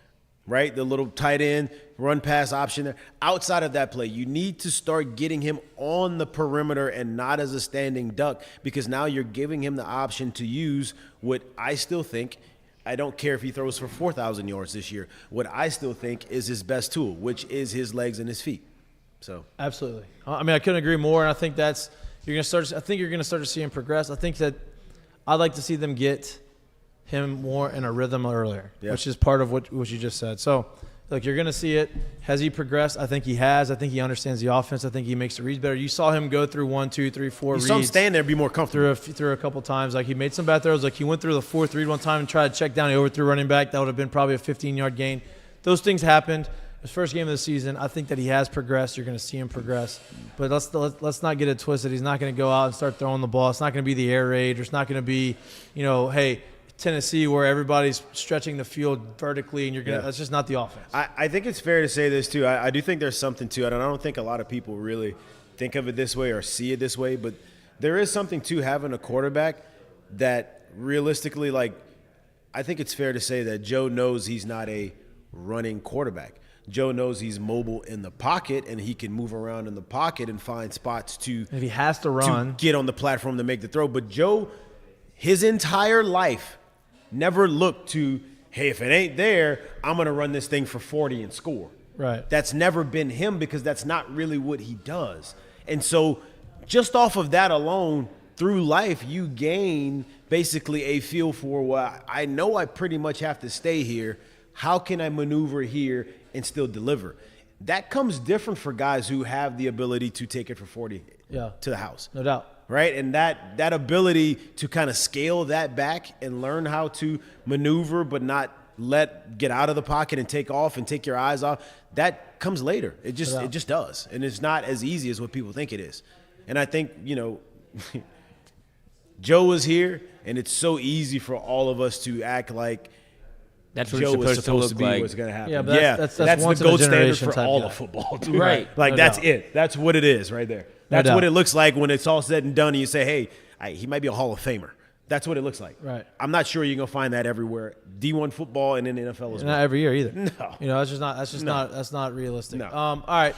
Right? The little tight end, run-pass option there. Outside of that play, you need to start getting him on the perimeter and not as a standing duck because now you're giving him the option to use what I still think, I don't care if he throws for 4,000 yards this year, what I still think is his best tool, which is his legs and his feet. So absolutely. I mean, I couldn't agree more, and I think you're going to start to see him progress. I think that I'd like to see them get him more in a rhythm earlier, which is part of what you just said. So, look, you're going to see it. Has he progressed? I think he has. I think he understands the offense. I think he makes the reads better. You saw him go through 1, 2, 3, 4 reads. You saw him stand there and be more comfortable. Through a couple times. Like, he made some bad throws. Like, he went through the 4th read one time and tried to check down. He overthrew running back. That would have been probably a 15-yard gain. Those things happened. His first game of the season, I think that he has progressed. You're going to see him progress. But let's not get it twisted. He's not going to go out and start throwing the ball. It's not going to be the air raid. It's not going to be, hey, Tennessee where everybody's stretching the field vertically and that's just not the offense. I think it's fair to say this too. I do think there's something to it, and I don't think a lot of people really think of it this way or see it this way, but there is something to having a quarterback that realistically, like, I think it's fair to say that Joe knows he's not a running quarterback. Joe knows he's mobile in the pocket, and he can move around in the pocket and find spots to If he has to run, get on the platform to make the throw. But Joe, his entire life, never looked to, hey, if it ain't there, I'm going to run this thing for 40 and score. right? That's never been him because that's not really what he does. And so just off of that alone, through life, you gain basically a feel for, well, I know I pretty much have to stay here. How can I maneuver here and still deliver? That comes different for guys who have the ability to take it for 40 Yeah. to the house. No doubt. Right? And that ability to kind of scale that back and learn how to maneuver but not get out of the pocket and take off and take your eyes off, that comes later. It just does. And it's not as easy as what people think it is. And I think, Joe was here, and it's so easy for all of us to act like That's what Joe it's was supposed to supposed look to be like. what's going to happen. Yeah, but that's once the in a gold standard generation for type all guy. of football, too. Right. Like, No that's doubt. it. That's what it is right there. That's doubt. what it looks like when it's all said and done, and you say, hey, he might be a Hall of Famer. That's what it looks like. Right. I'm not sure you're going to find that everywhere. D1 football and in the NFL as well. Not every year either. No. That's not realistic. No. All right.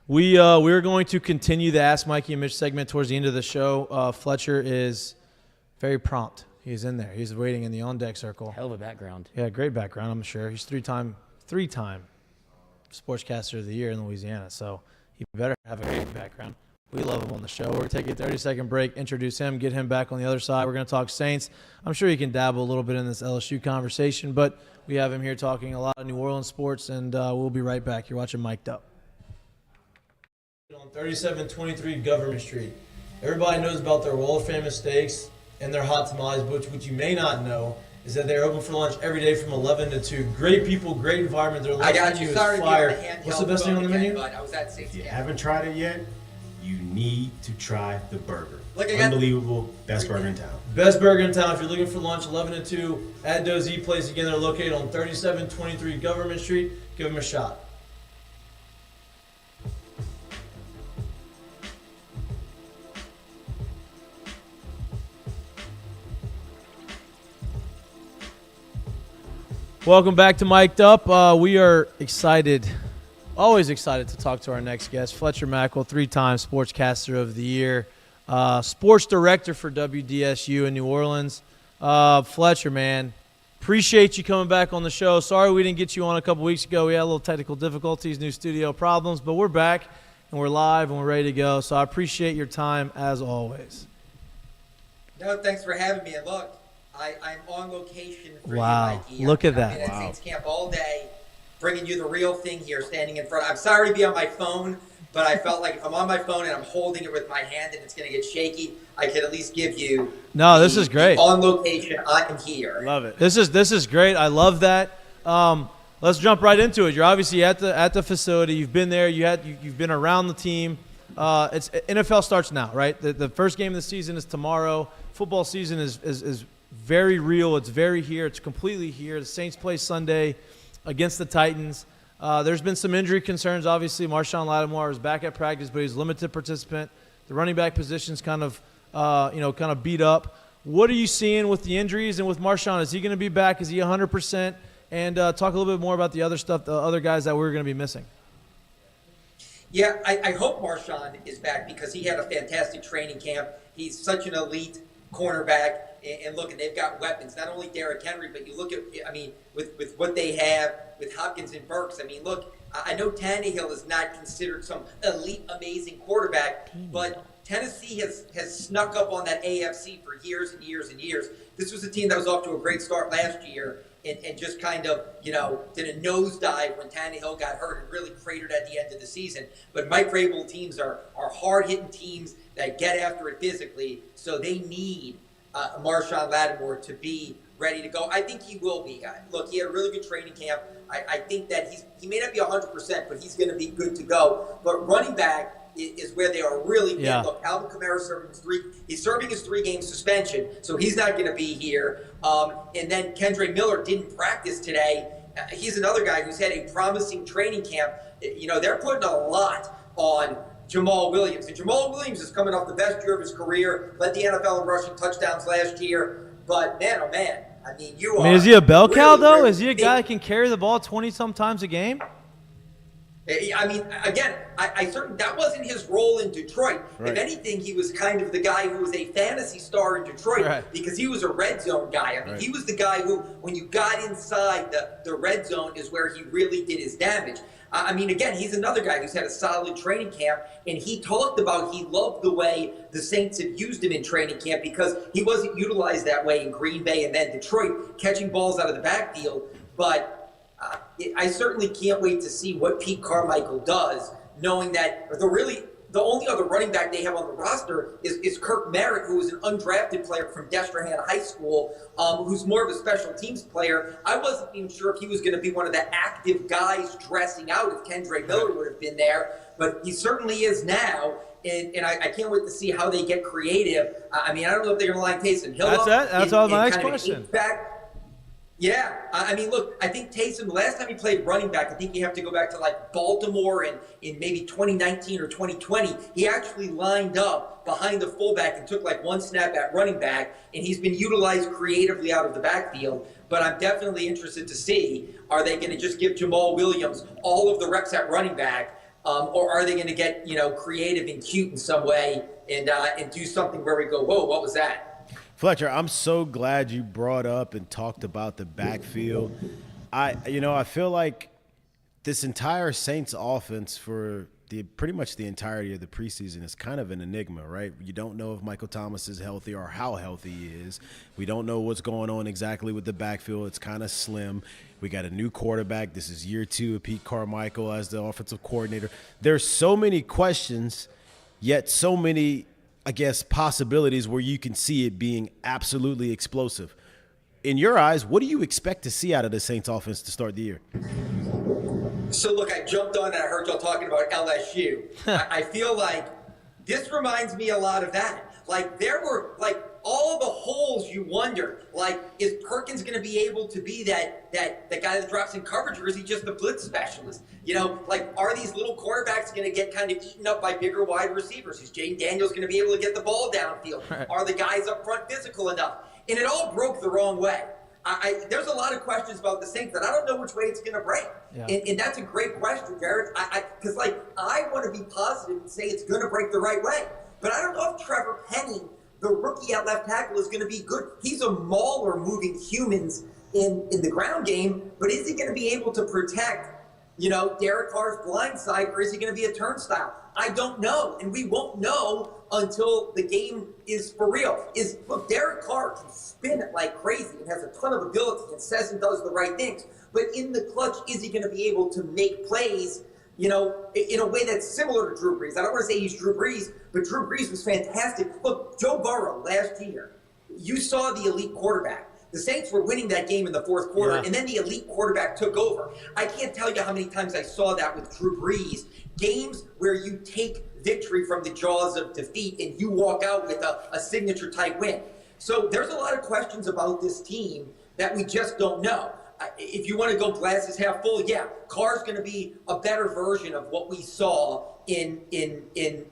We're going to continue the Ask Mikey and Mitch segment towards the end of the show. Fletcher is very prompt. He's in there. He's waiting in the on-deck circle. Hell of a background. Yeah, great background, I'm sure. He's three-time Sportscaster of the Year in Louisiana, so he better have a great background. We love him on the show. We're going to take a 30-second break, introduce him, get him back on the other side. We're going to talk Saints. I'm sure he can dabble a little bit in this LSU conversation, but we have him here talking a lot of New Orleans sports, and we'll be right back. You're watching Mik'd Up. On 3723 Government Street. Everybody knows about their world-famous steaks and their hot tamales, but what you may not know is that they're open for lunch every day from 11 to 2. Great people, great environment. Their lunch I got menu you. is Sorry to be on fire. the handheld What's the best thing on the phone menu? again, but I was at 6 If you p.m. haven't tried it yet, you need to try the burger. Look, I got- Unbelievable. Best burger in town. Best burger in town. If you're looking for lunch, 11 to 2 at Doe's Eat Place. Again, they're located on 3723 Government Street. Give them a shot. Welcome back to Mik'd Up. We are excited, always excited to talk to our next guest, Fletcher Mackel, 3-time Sportscaster of the Year, sports director for WDSU in New Orleans. Fletcher, man, appreciate you coming back on the show. Sorry we didn't get you on a couple weeks ago. We had a little technical difficulties, new studio problems, but we're back and we're live and we're ready to go. So I appreciate your time as always. No, thanks for having me. And look, I'm on location for Wow. you, Mikey. Look at I've that. been Wow. at Saints camp all day, bringing you the real thing here, standing in front. I'm sorry to be on my phone, but I felt like if I'm on my phone and I'm holding it with my hand and it's going to get shaky, I could at least give you. No, this is great. On location, I am here. Love it. This is great. I love that. Let's jump right into it. You're obviously at the facility. You've been there. You've been around the team. It's NFL starts now, right? The first game of the season is tomorrow. Football season is very real. It's very here. It's completely here. The Saints play Sunday against the Titans. There's been some injury concerns. Obviously, Marshawn Lattimore is back at practice, but he's a limited participant. The running back position's kind of beat up. What are you seeing with the injuries and with Marshawn? Is he going to be back? Is he 100%? And talk a little bit more about the other stuff, the other guys that we're going to be missing. Yeah, I hope Marshawn is back because he had a fantastic training camp. He's such an elite cornerback. And look, they've got weapons, not only Derrick Henry, but you look at, with what they have with Hopkins and Burks. I mean, look, I know Tannehill is not considered some elite, amazing quarterback, but Tennessee has snuck up on that AFC for years and years and years. This was a team that was off to a great start last year and just kind of, did a nosedive when Tannehill got hurt and really cratered at the end of the season. But Mike Vrabel teams are hard-hitting teams that get after it physically, so they need Marshawn Lattimore to be ready to go. I think he will be. Look, he had a really good training camp. I think that he may not be 100%, but he's going to be good to go. But running back is where they are really big. Yeah. Look, Alvin Kamara he's serving his 3-game suspension, so he's not going to be here. And then Kendre Miller didn't practice today. He's another guy who's had a promising training camp. They're putting a lot on Jamal Williams. And Jamal Williams is coming off the best year of his career, led the NFL in rushing touchdowns last year. But, man, oh, man, is he a bell cow, though? really Is he a guy that can carry the ball 20-some times a game? I mean, again, I certainly that wasn't his role in Detroit. Right. If anything, he was kind of the guy who was a fantasy star in Detroit because he was a red zone guy. I mean, he was the guy who, when you got inside the red zone, is where he really did his damage. I mean, again, he's another guy who's had a solid training camp, and he talked about he loved the way the Saints had used him in training camp because he wasn't utilized that way in Green Bay and then Detroit, catching balls out of the backfield. But I certainly can't wait to see what Pete Carmichael does, knowing that the only other running back they have on the roster is Kirk Merritt, who is an undrafted player from Destrehan High School, who's more of a special teams player. I wasn't even sure if he was going to be one of the active guys dressing out if Kendre Miller would have been there, but he certainly is now. And I can't wait to see how they get creative. I mean, I don't know if they're going to line Taysom Hill up. That's all my next question. Yeah, I mean, look, I think Taysom, last time he played running back, I think you have to go back to like Baltimore in maybe 2019 or 2020. He actually lined up behind the fullback and took like one snap at running back, and he's been utilized creatively out of the backfield. But I'm definitely interested to see, are they going to just give Jamal Williams all of the reps at running back, or are they going to get, creative and cute in some way and do something where we go, whoa, what was that? Fletcher, I'm so glad you brought up and talked about the backfield. I feel like this entire Saints offense for pretty much the entirety of the preseason is kind of an enigma, right? You don't know if Michael Thomas is healthy or how healthy he is. We don't know what's going on exactly with the backfield. It's kind of slim. We got a new quarterback. This is year 2 of Pete Carmichael as the offensive coordinator. There's so many questions, yet so many possibilities where you can see it being absolutely explosive. In your eyes, what do you expect to see out of the Saints offense to start the year? So, look, I jumped on and I heard y'all talking about LSU. I feel like this reminds me a lot of that. Like, there were, like, all the holes you wonder. Like, is Perkins going to be able to be that guy that drops in coverage, or is he just the blitz specialist? Like, are these little quarterbacks going to get kind of eaten up by bigger wide receivers? Is Jaden Daniels going to be able to get the ball downfield? Are the guys up front physical enough? And it all broke the wrong way. There's a lot of questions about the Saints that I don't know which way it's going to break. Yeah. And that's a great question, Jared. Because I want to be positive and say it's going to break the right way. But I don't know if Trevor Penning, the rookie at left tackle, is going to be good. He's a mauler moving humans in the ground game, but is he going to be able to protect, Derek Carr's blind side, or is he going to be a turnstile? I don't know, and we won't know until the game is for real. Look, Derek Carr can spin it like crazy and has a ton of ability and says and does the right things, but in the clutch, is he going to be able to make plays, in a way that's similar to Drew Brees? I don't want to say he's Drew Brees, but Drew Brees was fantastic. Look, Joe Burrow last year, you saw the elite quarterback. The Saints were winning that game in the fourth quarter, and then the elite quarterback took over. I can't tell you how many times I saw that with Drew Brees. Games where you take victory from the jaws of defeat and you walk out with a signature type win. So there's a lot of questions about this team that we just don't know. If you want to go glasses half full, Carr's going to be a better version of what we saw in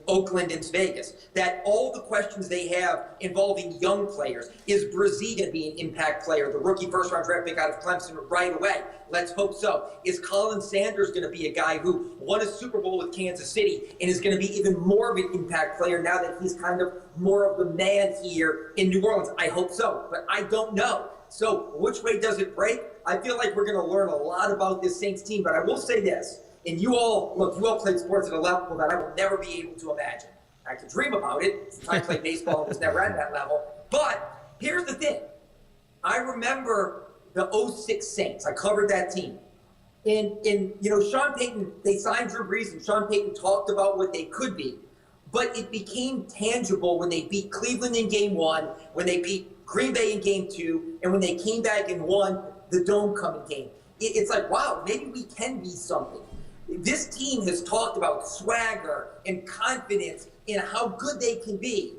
Oakland and Vegas. That all the questions they have involving young players. Is Brzee going to be an impact player, the rookie first-round draft pick out of Clemson right away? Let's hope so. Is Colin Sanders going to be a guy who won a Super Bowl with Kansas City and is going to be even more of an impact player now that he's kind of more of the man here in New Orleans? I hope so, but I don't know. So which way does it break? I feel like we're going to learn a lot about this Saints team, but I will say this, and you all played sports at a level that I will never be able to imagine. I could dream about it. I played baseball and was never at that level. But here's the thing. I remember the 06 Saints. I covered that team. And Sean Payton, they signed Drew Brees, and Sean Payton talked about what they could be. But it became tangible when they beat Cleveland in game 1, when they beat Green Bay in game 2, and when they came back and won the Dome coming game. It's like, wow, maybe we can be something. This team has talked about swagger and confidence in how good they can be.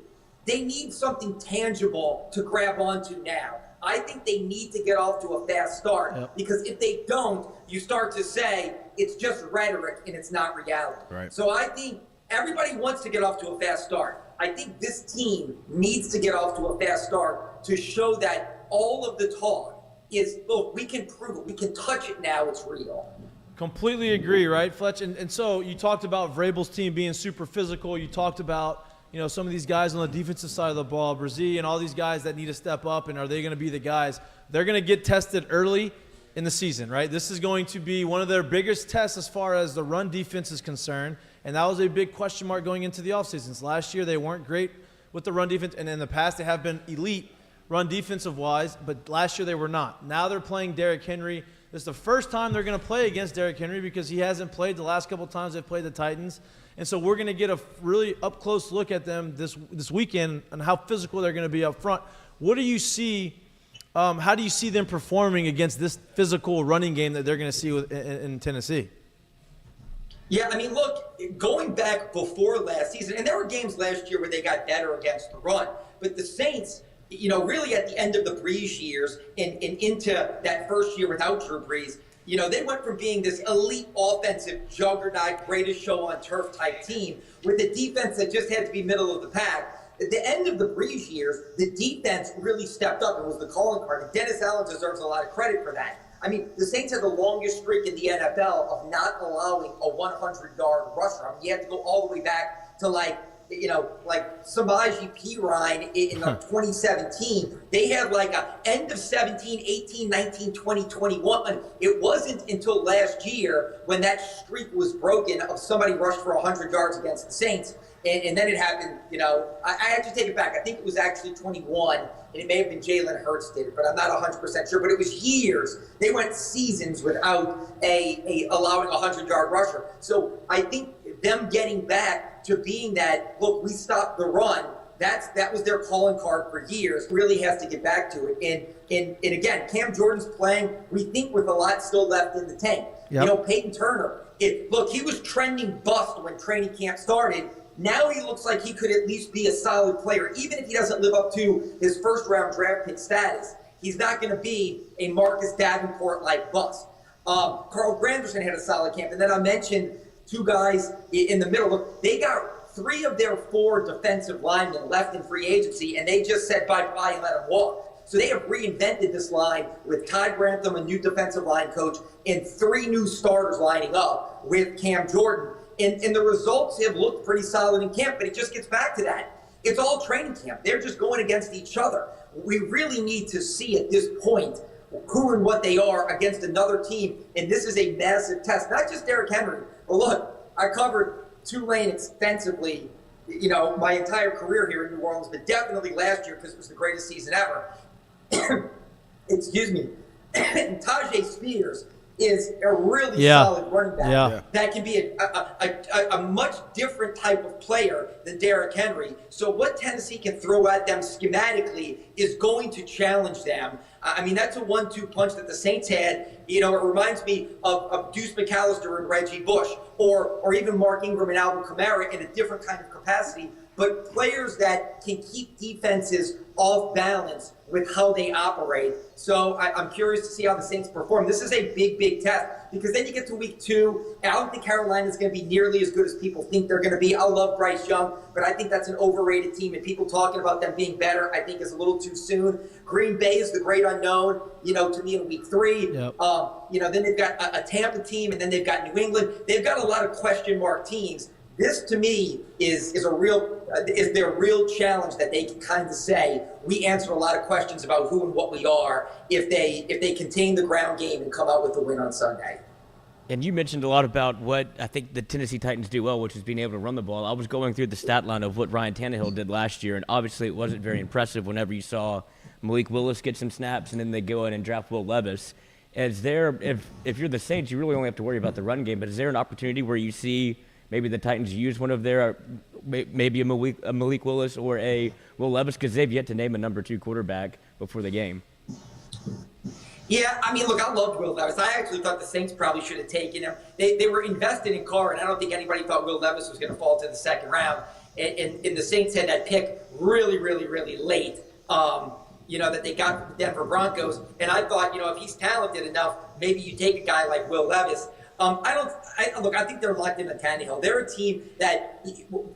They need something tangible to grab onto now. I think they need to get off to a fast start, because if they don't, you start to say it's just rhetoric and it's not reality. Right. So I think everybody wants to get off to a fast start. I think this team needs to get off to a fast start to show that all of the talk is, look, we can prove it. We can touch it now. It's real. Completely agree, right, Fletch? And so you talked about Vrabel's team being super physical. You talked about, some of these guys on the defensive side of the ball, Brazil and all these guys that need to step up, and are they going to be the guys? They're going to get tested early in the season, right? This is going to be one of their biggest tests as far as the run defense is concerned, and that was a big question mark going into the offseason. Last year they weren't great with the run defense, and in the past they have been elite run defensive-wise, but last year they were not. Now they're playing Derrick Henry. This is the first time they're going to play against Derrick Henry because he hasn't played the last couple of times they've played the Titans. And so we're going to get a really up-close look at them this weekend and how physical they're going to be up front. What do you see how do you see them performing against this physical running game that they're going to see in Tennessee? Yeah, I mean, look, going back before last season, and there were games last year where they got better against the run, but the Saints, really at the end of the Breeze years and into that first year without Drew Brees, they went from being this elite offensive juggernaut, greatest show on turf type team with a defense that just had to be middle of the pack. At the end of the Breeze years, the defense really stepped up and was the calling card. And Dennis Allen deserves a lot of credit for that. I mean, the Saints had the longest streak in the NFL of not allowing a 100-yard rusher. I mean, you have to go all the way back to like Samaje Perine in 2017. They had like a end of 17, 18, 19, 20, 21. It wasn't until last year when that streak was broken of somebody rushed for 100 yards against the Saints. And then it happened, I have to take it back. I think it was actually 21, and it may have been Jalen Hurts did it, but I'm not 100% sure. But it was years. They went seasons without allowing a 100-yard rusher. So I think them getting back to being that, look, we stopped the run, that was their calling card for years, really has to get back to it. And again, Cam Jordan's playing, we think, with a lot still left in the tank. Yep. Peyton Turner, look, he was trending bust when training camp started. Now he looks like he could at least be a solid player. Even if he doesn't live up to his first-round draft pick status, he's not going to be a Marcus Davenport-like bust. Carl Granderson had a solid camp. And then I mentioned two guys in the middle. Look, they got 3 of their 4 defensive linemen left in free agency, and they just said bye-bye and let them walk. So they have reinvented this line with Ty Grantham, a new defensive line coach, and 3 new starters lining up with Cam Jordan. And the results have looked pretty solid in camp, but it just gets back to that. It's all training camp. They're just going against each other. We really need to see at this point who and what they are against another team, and this is a massive test. Not just Derrick Henry, but look, I covered Tulane extensively, my entire career here in New Orleans, but definitely last year because it was the greatest season ever. Excuse me. And Tajay Spears is a really solid running back that can be a much different type of player than Derrick Henry. So what Tennessee can throw at them schematically is going to challenge them. I mean, that's a 1-2 punch that the Saints had. It reminds me of Deuce McAllister and Reggie Bush, or even Mark Ingram and Alvin Kamara in a different kind of capacity, but players that can keep defenses off balance with how they operate. So I'm curious to see how the Saints perform. This is a big, big test because then you get to week 2. And I don't think Carolina's going to be nearly as good as people think they're going to be. I love Bryce Young, but I think that's an overrated team, and people talking about them being better, I think, is a little too soon. Green Bay is the great unknown, to me in week 3. Yep. Then they've got a Tampa team, and then they've got New England. They've got a lot of question mark teams. This, to me, is their real challenge that they can kind of say, we answered a lot of questions about who and what we are if they contain the ground game and come out with the win on Sunday. And you mentioned a lot about what I think the Tennessee Titans do well, which is being able to run the ball. I was going through the stat line of what Ryan Tannehill did last year, and obviously it wasn't very impressive whenever you saw Malik Willis get some snaps and then they go in and draft Will Levis. If you're the Saints, you really only have to worry about the run game, but is there an opportunity where you see maybe the Titans use one of their, maybe a Malik Willis or a Will Levis, because they've yet to name a number 2 quarterback before the game? Yeah, I mean, look, I loved Will Levis. I actually thought the Saints probably should have taken him. They were invested in Carr, and I don't think anybody thought Will Levis was going to fall to the second round. And the Saints had that pick really, really, really late, that they got from the Denver Broncos. And I thought, if he's talented enough, maybe you take a guy like Will Levis. I think they're locked into Tannehill. They're a team that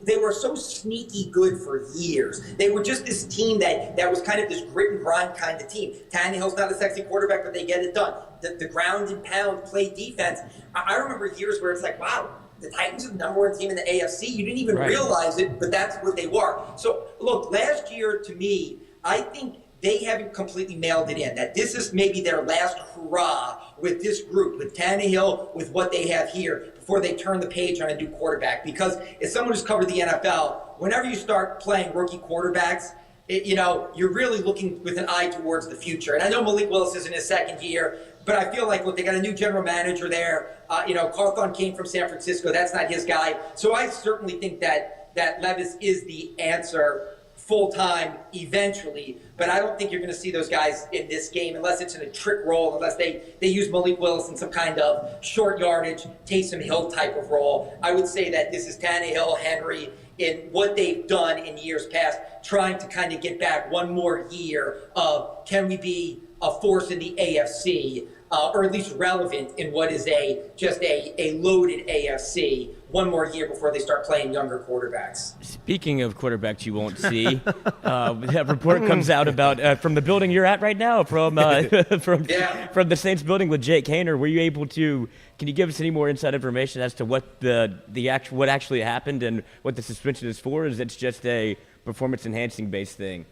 they were so sneaky good for years. They were just this team that was kind of this grit and grind kind of team. Tannehill's not a sexy quarterback, but they get it done. The ground and pound play defense. I remember years where it's like, wow, the Titans are the number one team in the AFC. You didn't even realize it, but that's what they were. So, look, last year, to me, I think they haven't completely nailed it in. That this is maybe their last hurrah with this group, with Tannehill, with what they have here, before they turn the page on a new quarterback. Because as someone who's covered the NFL, whenever you start playing rookie quarterbacks, you're really looking with an eye towards the future. And I know Malik Willis is in his second year, but I feel like, look, they got a new general manager there. Carthon came from San Francisco. That's not his guy. So I certainly think that Levis is the answer full-time eventually, but I don't think you're going to see those guys in this game unless it's in a trick role, unless they use Malik Willis in some kind of short yardage, Taysom Hill type of role. I would say that this is Tannehill, Henry, in what they've done in years past, trying to kind of get back one more year of can we be a force in the AFC, or at least relevant in what is just a loaded AFC one more year before they start playing younger quarterbacks. Speaking of quarterbacks you won't see, that report comes out about from the building you're at right now, from the Saints building with Jake Haener. Were you able to? Can you give us any more inside information as to what what actually happened and what the suspension is for? Is it just a performance enhancing based thing?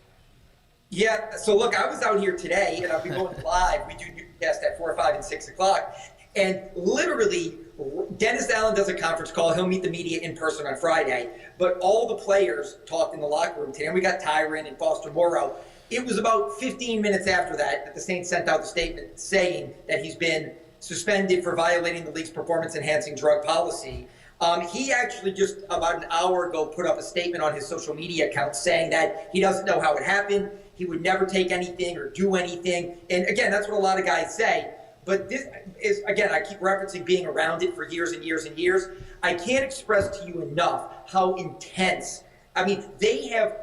Yeah, so look, I was out here today, and I'll be going live. We do newscast at 4, 5, and 6 o'clock. And literally, Dennis Allen does a conference call. He'll meet the media in person on Friday. But all the players talked in the locker room today. And we got Tyron and Foster Moreau. It was about 15 minutes after that the Saints sent out the statement saying that he's been suspended for violating the league's performance-enhancing drug policy. He actually just about an hour ago put up a statement on his social media account saying that he doesn't know how it happened. He would never take anything or do anything. And again, that's what a lot of guys say. But this is, again, I keep referencing being around it for years and years and years. I can't express to you enough how intense. I mean, they have,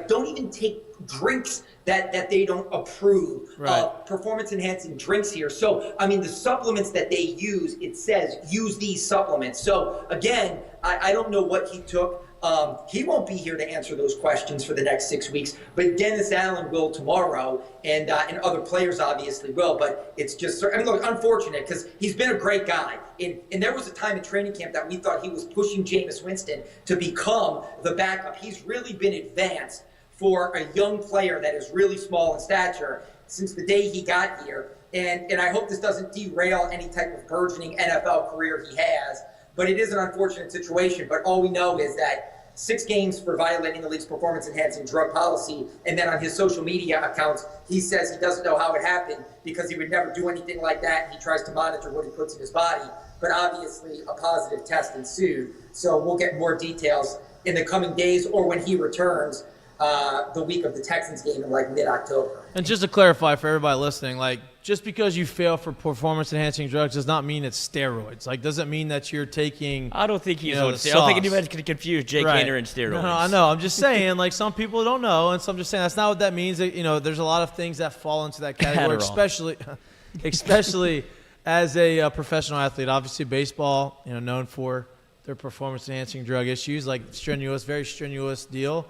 don't even take drinks that they don't approve of performance-enhancing drinks here. So, I mean, the supplements that they use, it says use these supplements. So, again, I don't know what he took. He won't be here to answer those questions for the next 6 weeks, but Dennis Allen will tomorrow, and other players obviously will. But it's just, I mean, look, unfortunate because he's been a great guy. And there was a time in training camp that we thought he was pushing Jameis Winston to become the backup. He's really been advanced for a young player that is really small in stature since the day he got here. And I hope this doesn't derail any type of burgeoning NFL career he has. But it is an unfortunate situation. But all we know is that 6 games for violating the league's performance-enhancing drug policy. And then on his social media accounts, he says he doesn't know how it happened because he would never do anything like that. And he tries to monitor what he puts in his body. But obviously, a positive test ensued. So we'll get more details in the coming days or when he returns the week of the Texans game in mid-October. And just to clarify for everybody listening, just because you fail for performance-enhancing drugs does not mean it's steroids. Doesn't mean that you're taking. I don't think he's on steroids. I don't think anybody's going to confuse Jake Haener and steroids. No, I know. I'm just saying, some people don't know, and so I'm just saying that's not what that means. There's a lot of things that fall into that category, especially as a professional athlete. Obviously, baseball, known for their performance-enhancing drug issues, very strenuous deal.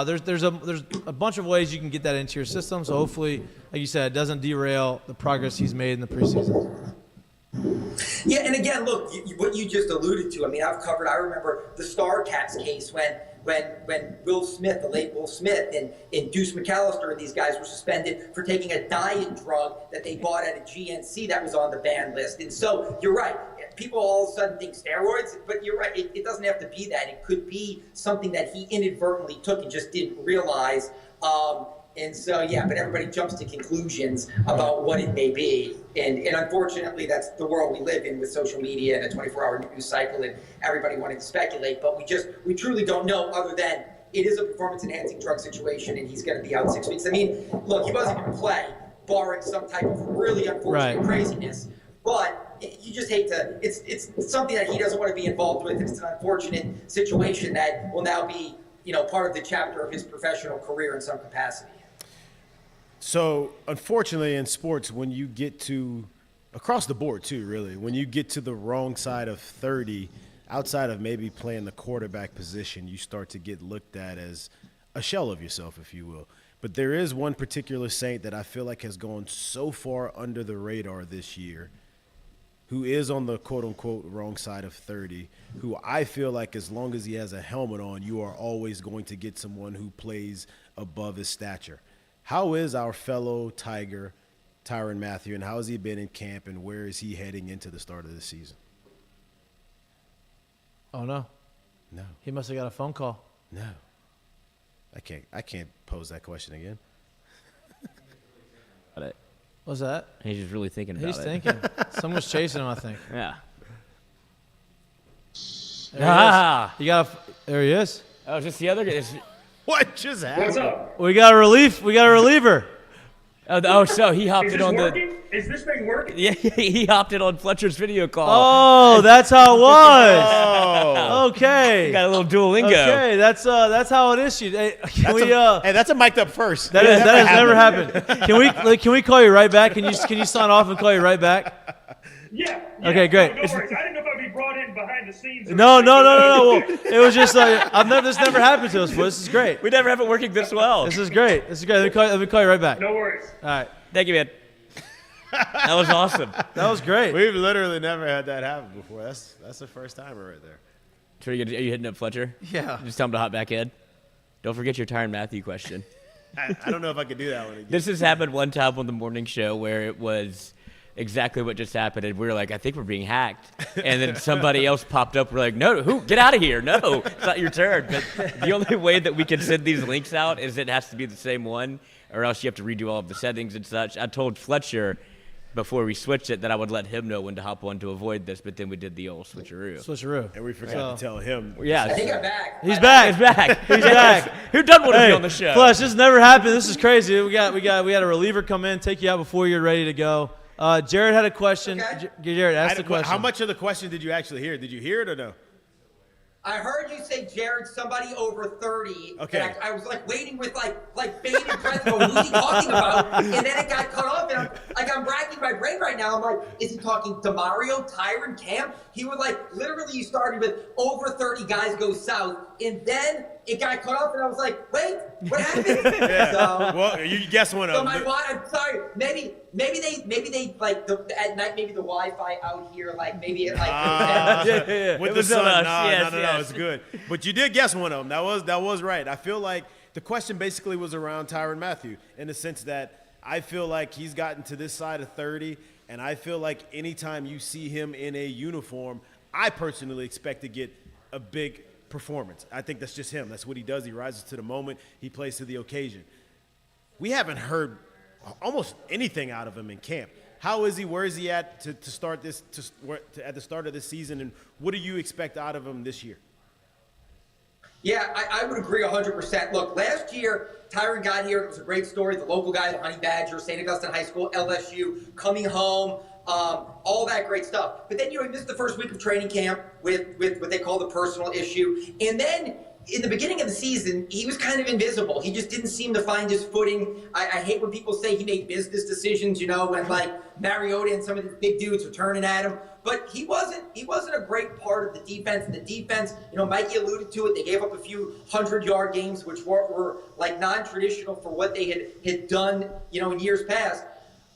There's a bunch of ways you can get that into your system. So hopefully, like you said, it doesn't derail the progress he's made in the preseason. Yeah, and again, look, what you just alluded to. I mean, I remember the Star Cats case when Will Smith, the late Will Smith, and Deuce McAllister and these guys were suspended for taking a diet drug that they bought at a GNC that was on the ban list. And so you're right. People all of a sudden think steroids, but you're right. It doesn't have to be that. It could be something that he inadvertently took and just didn't realize. And so, yeah, but everybody jumps to conclusions about what it may be. And unfortunately, that's the world we live in with social media and a 24-hour news cycle and everybody wanting to speculate. But we truly don't know, other than it is a performance-enhancing drug situation and he's going to be out 6 weeks. I mean, look, he wasn't going to play, barring some type of really unfortunate craziness. But you just hate to, it's something that he doesn't want to be involved with. It's an unfortunate situation that will now be, part of the chapter of his professional career in some capacity. So, unfortunately, in sports, when you get to across the board too, really. When you get to the wrong side of 30, outside of maybe playing the quarterback position, you start to get looked at as a shell of yourself, if you will. But there is one particular Saint that I feel like has gone so far under the radar this year, who is on the quote-unquote wrong side of 30, who I feel like as long as he has a helmet on, you are always going to get someone who plays above his stature. How is our fellow Tiger, Tyrann Mathieu, and how has he been in camp, and where is he heading into the start of the season? Oh, no. No. He must have got a phone call. No. I can't pose that question again. What's that? He's just really thinking about He's it. thinking. Someone's chasing him, I think. Yeah. There he is. Oh, just the other guy. What just happened? What's up? We got a reliever. So he hopped Is in this on working? Is this thing working? Yeah, he hopped in on Fletcher's video call. Oh, that's how it was. Okay. Got a little Duolingo. Okay, that's how it is. Hey, Hey, that's a mic'd up first. That has never happened. Can we call you right back? Can you sign off and call you right back? Yeah. Okay, great. No worries. I didn't know if I'd be brought in behind the scenes. No. Well, it was just this never happened to us before. This is great. We never have it working this well. This is great. Let me call you right back. No worries. All right. Thank you, man. That was awesome. That was great. We've literally never had that happen before. That's the first timer right there. So are you hitting up Fletcher? Yeah. Just tell him to hop back in. Don't forget your Tyrann Mathieu question. I don't know if I could do that one again. This has happened one time on the morning show where it was exactly what just happened, and we were like, I think we're being hacked. And then somebody else popped up. We're like, no, who? Get out of here. No, it's not your turn. But the only way that we can send these links out is it has to be the same one, or else you have to redo all of the settings and such. I told Fletcher before we switched it that I would let him know when to hop on to avoid this, but then we did the old switcheroo. And we forgot to tell him. Yeah. I think I'm back. He's back. He's back. Who doesn't want to be on the show? Flesh, this never happened. This is crazy. We had a reliever come in, take you out before you're ready to go. Jared had a question. Okay. Jared, ask the question. How much of the question did you actually hear? Did you hear it or no? I heard you say, Jared, somebody over 30. Okay. And I was like waiting with like bated breath. Who's he talking about? And then it got cut off. And I'm racking my brain right now. I'm like, is he talking DeMario, Tyrann, Camp? He would literally you started with over 30 guys go south. And then it got cut off. And I was like, wait, what happened? Yeah. So, well, you guess one of so them. I'm sorry. Maybe they at night, maybe the Wi-Fi out here, maybe it with the sun. No, it's good. But you did guess one of them. That was right. I feel like the question basically was around Tyrann Mathieu in the sense that I feel like he's gotten to this side of 30, and I feel like anytime you see him in a uniform, I personally expect to get a big performance. I think that's just him. That's what he does. He rises to the moment. He plays to the occasion. We haven't heard almost anything out of him in camp. How is he? Where is he at to start this? At the start of this season, and what do you expect out of him this year? Yeah, I would agree 100%. Look, last year, Tyrann got here. It was a great story. The local guy, the Honey Badger, St. Augustine High School, LSU, coming home, all that great stuff. But then, he missed the first week of training camp with what they call the personal issue. And then in the beginning of the season, he was kind of invisible. He just didn't seem to find his footing. I hate when people say he made business decisions, when Mariota and some of these big dudes were turning at him. But he wasn't a great part of the defense. And the defense, Mikey alluded to it. They gave up a few 100-yard games, which were non-traditional for what they had done, in years past.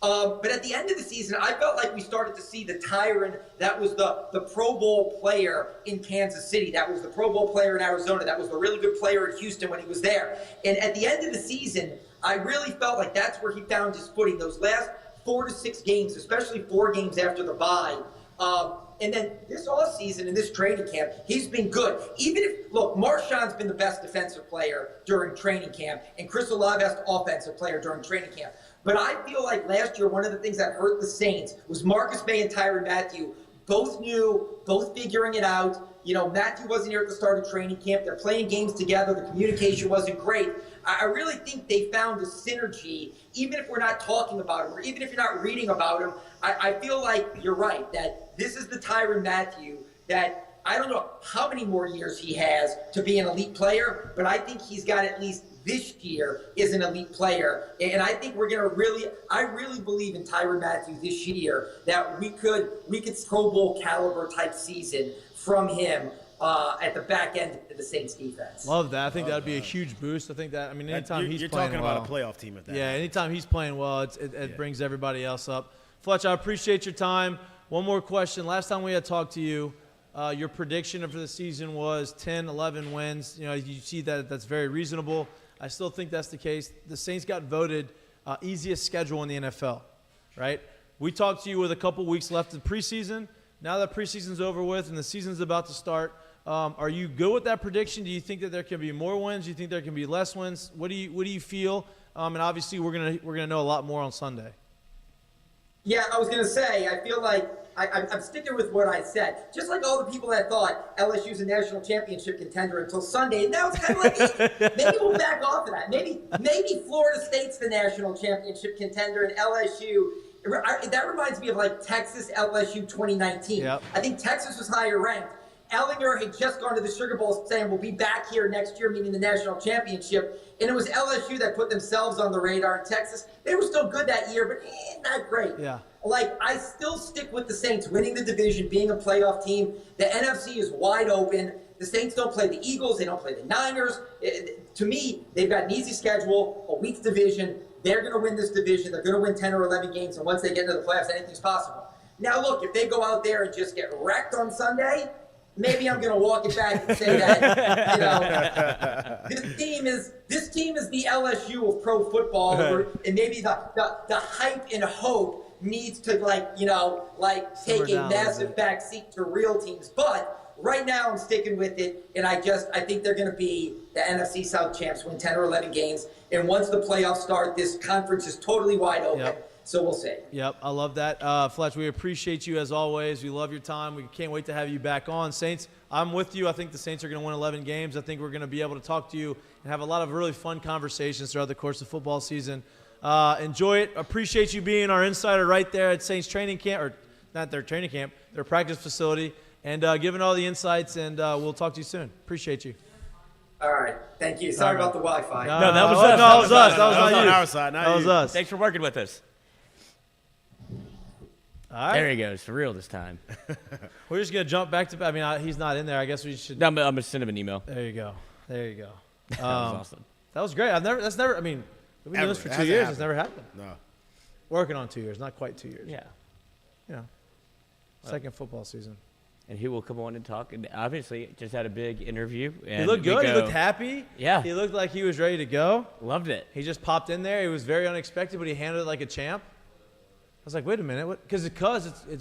But at the end of the season, I felt like we started to see the Tyrann that was the Pro Bowl player in Kansas City. That was the Pro Bowl player in Arizona. That was the really good player in Houston when he was there. And at the end of the season, I really felt like that's where he found his footing. Those last 4 to 6 games, especially 4 games after the bye. And then this offseason in this training camp, he's been good. Marshawn's been the best defensive player during training camp, and Chris Olave best offensive player during training camp. But I feel like last year, one of the things that hurt the Saints was Marcus May and Tyrann Mathieu. Both new, both figuring it out. Mathieu wasn't here at the start of training camp. They're playing games together. The communication wasn't great. I really think they found a synergy, even if we're not talking about him, or even if you're not reading about him. I feel like you're right, that this is the Tyrann Mathieu that I don't know how many more years he has to be an elite player, but I think he's got at least this year is an elite player. And I think I really believe in Tyrann Mathieu this year that we could Pro Bowl caliber type season from him at the back end of the Saints defense. Love that. I think that would be a huge boost. I think that, anytime he's you're playing talking well, about a playoff team at that. Yeah, anytime he's playing well, it brings everybody else up. Fletch, I appreciate your time. One more question. Last time we had talked to you, your prediction for the season was 10, 11 wins. You see that's very reasonable. I still think that's the case. The Saints got voted easiest schedule in the NFL, right? We talked to you with a couple weeks left of preseason. Now that preseason's over with and the season's about to start, are you good with that prediction? Do you think that there can be more wins? Do you think there can be less wins? What do you feel? And obviously we're gonna know a lot more on Sunday. Yeah, I was going to say, I feel like I'm sticking with what I said. Just like all the people that thought LSU's a national championship contender until Sunday. And now it's kind of like, maybe we'll back off of that. Maybe Florida State's the national championship contender and LSU. That reminds me of like Texas LSU 2019. Yep. I think Texas was higher ranked. Ellinger had just gone to the Sugar Bowl saying we'll be back here next year, meaning the national championship. And it was LSU that put themselves on the radar in Texas. They were still good that year, but not great. Yeah. Like, I still stick with the Saints winning the division, being a playoff team. The NFC is wide open. The Saints don't play the Eagles. They don't play the Niners. To me, they've got an easy schedule, a weak division. They're going to win this division. They're going to win 10 or 11 games. And once they get into the playoffs, anything's possible. Now, look, if they go out there and just get wrecked on Sunday, maybe I'm going to walk it back and say that, this team is the LSU of pro football, and maybe the hype and hope needs to take a massive backseat to real teams. But right now I'm sticking with it, and I think they're going to be the NFC South champs, win 10 or 11 games, and once the playoffs start, this conference is totally wide open. Yep. So we'll see. Yep, I love that. Fletch, we appreciate you as always. We love your time. We can't wait to have you back on. Saints, I'm with you. I think the Saints are going to win 11 games. I think we're going to be able to talk to you and have a lot of really fun conversations throughout the course of football season. Enjoy it. Appreciate you being our insider right there at Saints training camp, or not their training camp, their practice facility, and giving all the insights, and we'll talk to you soon. Appreciate you. All right. Thank you. Sorry about the Wi-Fi. No, that was us. No, that was us. That was not you. On our side, not that was you. us. Thanks for working with us. All right. There he goes, for real this time. We're just going to jump back to – he's not in there. I guess we should – No, I'm going to send him an email. There you go. That was awesome. That was great. We've been doing this for 2 years. It's never happened. No. Working on 2 years, not quite 2 years. Yeah. Second football season. And he will come on and talk. And obviously, just had a big interview. And he looked good. He looked happy. Yeah. He looked like he was ready to go. Loved it. He just popped in there. It was very unexpected, but he handled it like a champ. I was like, wait a minute, what? Because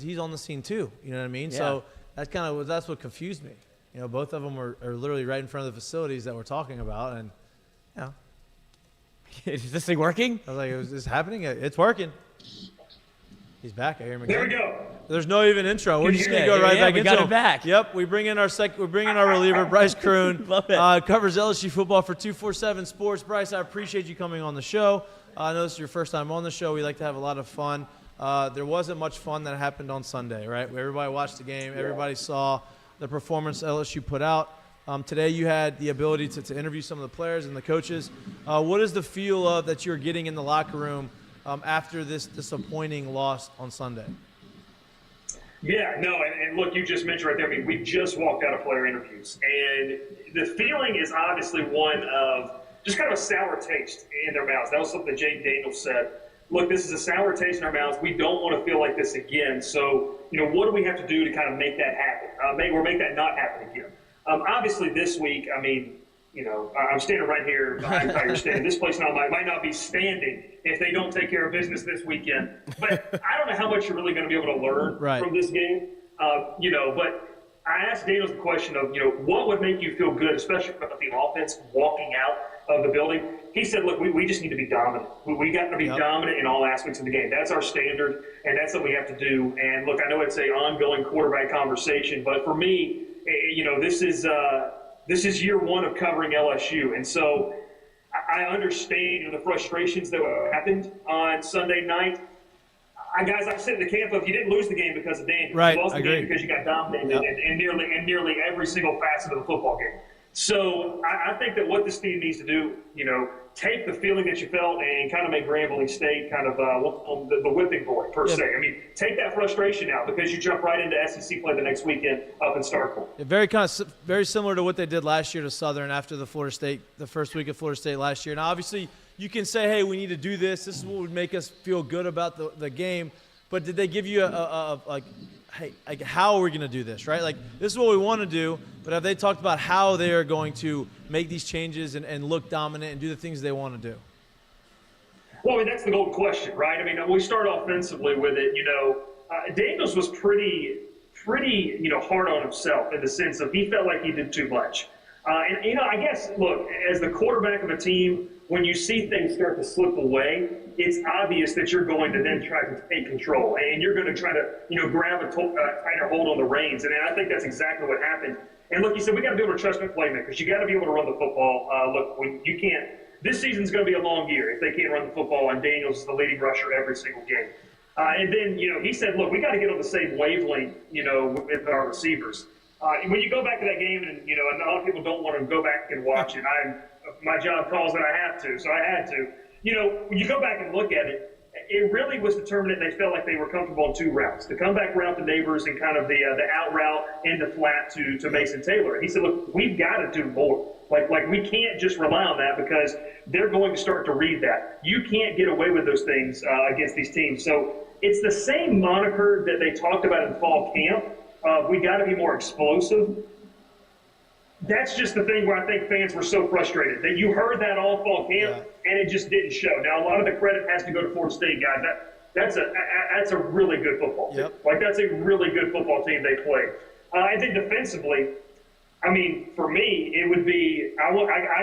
he's on the scene too. You know what I mean? Yeah. So that's what confused me. Both of them are literally right in front of the facilities that we're talking about, and is this thing working? I was like, is this happening? It's working. He's back. I hear him again. There we go. There's no even intro. We're just gonna go right back into got him. It back. Yep. We bring in our reliever, Bryce Koon. Love it. Covers LSU football for 247 Sports. Bryce, I appreciate you coming on the show. I know this is your first time on the show. We like to have a lot of fun. There wasn't much fun that happened on Sunday, right? Everybody watched the game. Everybody saw the performance LSU put out. Today you had the ability to interview some of the players and the coaches. What is the feel of that you're getting in the locker room after this disappointing loss on Sunday? Yeah, no, and look, you just mentioned right there, we just walked out of player interviews. And the feeling is obviously one of just kind of a sour taste in their mouths. That was something that Jaden Daniels said. Look, this is a sour taste in our mouths. We don't want to feel like this again. So, what do we have to do to kind of make that happen? Make that not happen again? Obviously, this week, I'm standing right here behind Tiger Stand. This place now might not be standing if they don't take care of business this weekend. But I don't know how much you're really going to be able to learn from this game. But I asked Daniels the question of, what would make you feel good, especially about the offense walking out of the building. He said, look, we just need to be dominant. We got to be dominant in all aspects of the game. That's our standard, and that's what we have to do. And, look, I know it's an ongoing quarterback conversation, but for me, this is year one of covering LSU. And so I understand the frustrations that happened on Sunday night. Guys, I sit in the camp of you didn't lose the game because of Daniels. Right, You lost I the game agree. because you got dominated in nearly every single facet of the football game. So I think that what this team needs to do, take the feeling that you felt and kind of make Grambling State kind of the whipping boy, per se. I mean, take that frustration out because you jump right into SEC play the next weekend up in Starkville. Yeah, very similar to what they did last year to Southern after the first week of Florida State last year. Now, obviously, you can say, hey, we need to do this. This is what would make us feel good about the game. But did they give you hey, like, how are we going to do this, right? Like, this is what we want to do, but have they talked about how they are going to make these changes and look dominant and do the things they want to do? Well, I mean, that's the golden question, right? I mean, we start offensively with it. Daniels was pretty, hard on himself in the sense of he felt like he did too much. I guess, look, as the quarterback of a team, when you see things start to slip away, it's obvious that you're going to then try to take control, and you're going to try to, grab a tighter hold on the reins. And I think that's exactly what happened. And look, you said we got to be able to trust the playmakers. You got to be able to run the football. You can't. This season's going to be a long year if they can't run the football, and Daniels is the leading rusher every single game. And then, he said, look, we got to get on the same wavelength, with our receivers. When you go back to that game, and a lot of people don't want to go back and watch it. My job calls that I have to, so I had to. When you go back and look at it, it really was determined that they felt like they were comfortable on two routes: the comeback route to Neighbors and kind of the out route into flat to Mason Taylor. And he said, look, we've got to do more. Like we can't just rely on that because they're going to start to read that. You can't get away with those things against these teams. So it's the same moniker that they talked about in fall camp. We got to be more explosive. That's just the thing where I think fans were so frustrated that you heard that all fall camp and it just didn't show. Now, a lot of the credit has to go to Florida State, guys. That's a really good football team. Like, that's a really good football team they played. And then defensively, I mean, for me, it would be I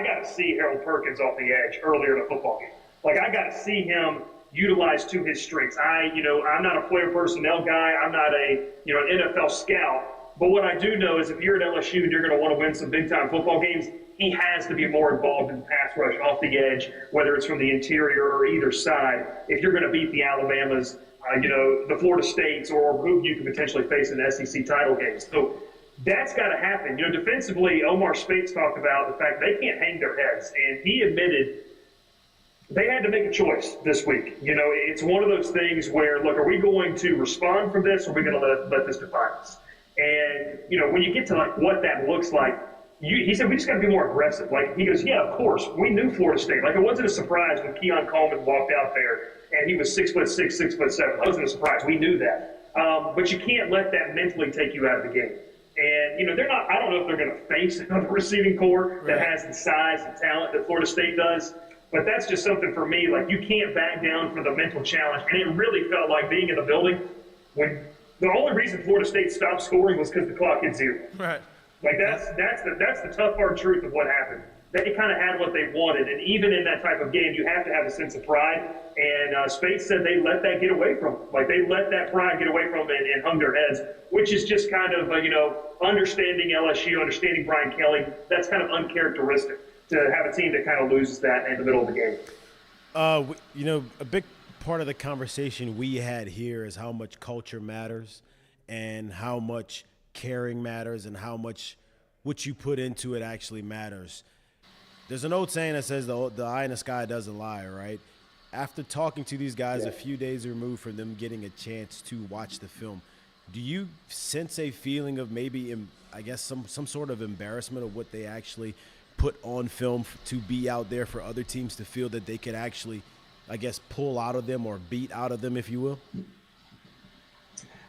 got to see Harold Perkins off the edge earlier in the football game. Like, I got to see him utilized to his strengths. I'm not a player personnel guy. I'm not an NFL scout. But what I do know is if you're at LSU and you're going to want to win some big-time football games, he has to be more involved in pass rush off the edge, whether it's from the interior or either side. If you're going to beat the Alabamas, the Florida States, or who you could potentially face in SEC title games. So that's got to happen. Defensively, Omar Speights talked about the fact they can't hang their heads, and he admitted they had to make a choice this week. It's one of those things where, look, are we going to respond from this, or are we going to let this define us? And, when you get to, like, what that looks like, he said, we just got to be more aggressive. Like, he goes, yeah, of course, we knew Florida State. Like, it wasn't a surprise when Keon Coleman walked out there and he was 6'6", 6'7". That wasn't a surprise. We knew that. But you can't let that mentally take you out of the game. And, they're not – I don't know if they're going to face another receiving corps that has the size and talent that Florida State does. But that's just something for me. Like, you can't back down from the mental challenge. And it really felt like being in the building when – the only reason Florida State stopped scoring was because the clock hit zero. Right. Like that's the tough hard truth of what happened. They kind of had what they wanted, and even in that type of game, you have to have a sense of pride. And Spates said they let that get away from them. Like they let that pride get away from them and hung their heads, which is just kind of understanding LSU, understanding Brian Kelly. That's kind of uncharacteristic to have a team that kind of loses that in the middle of the game. A big part of the conversation we had here is how much culture matters and how much caring matters and how much what you put into it actually matters. There's an old saying that says the eye in the sky doesn't lie, right? After talking to these guys a few days removed from them getting a chance to watch the film, do you sense a feeling of maybe, I guess, some sort of embarrassment of what they actually put on film to be out there for other teams to feel that they could actually, I guess, pull out of them or beat out of them, if you will?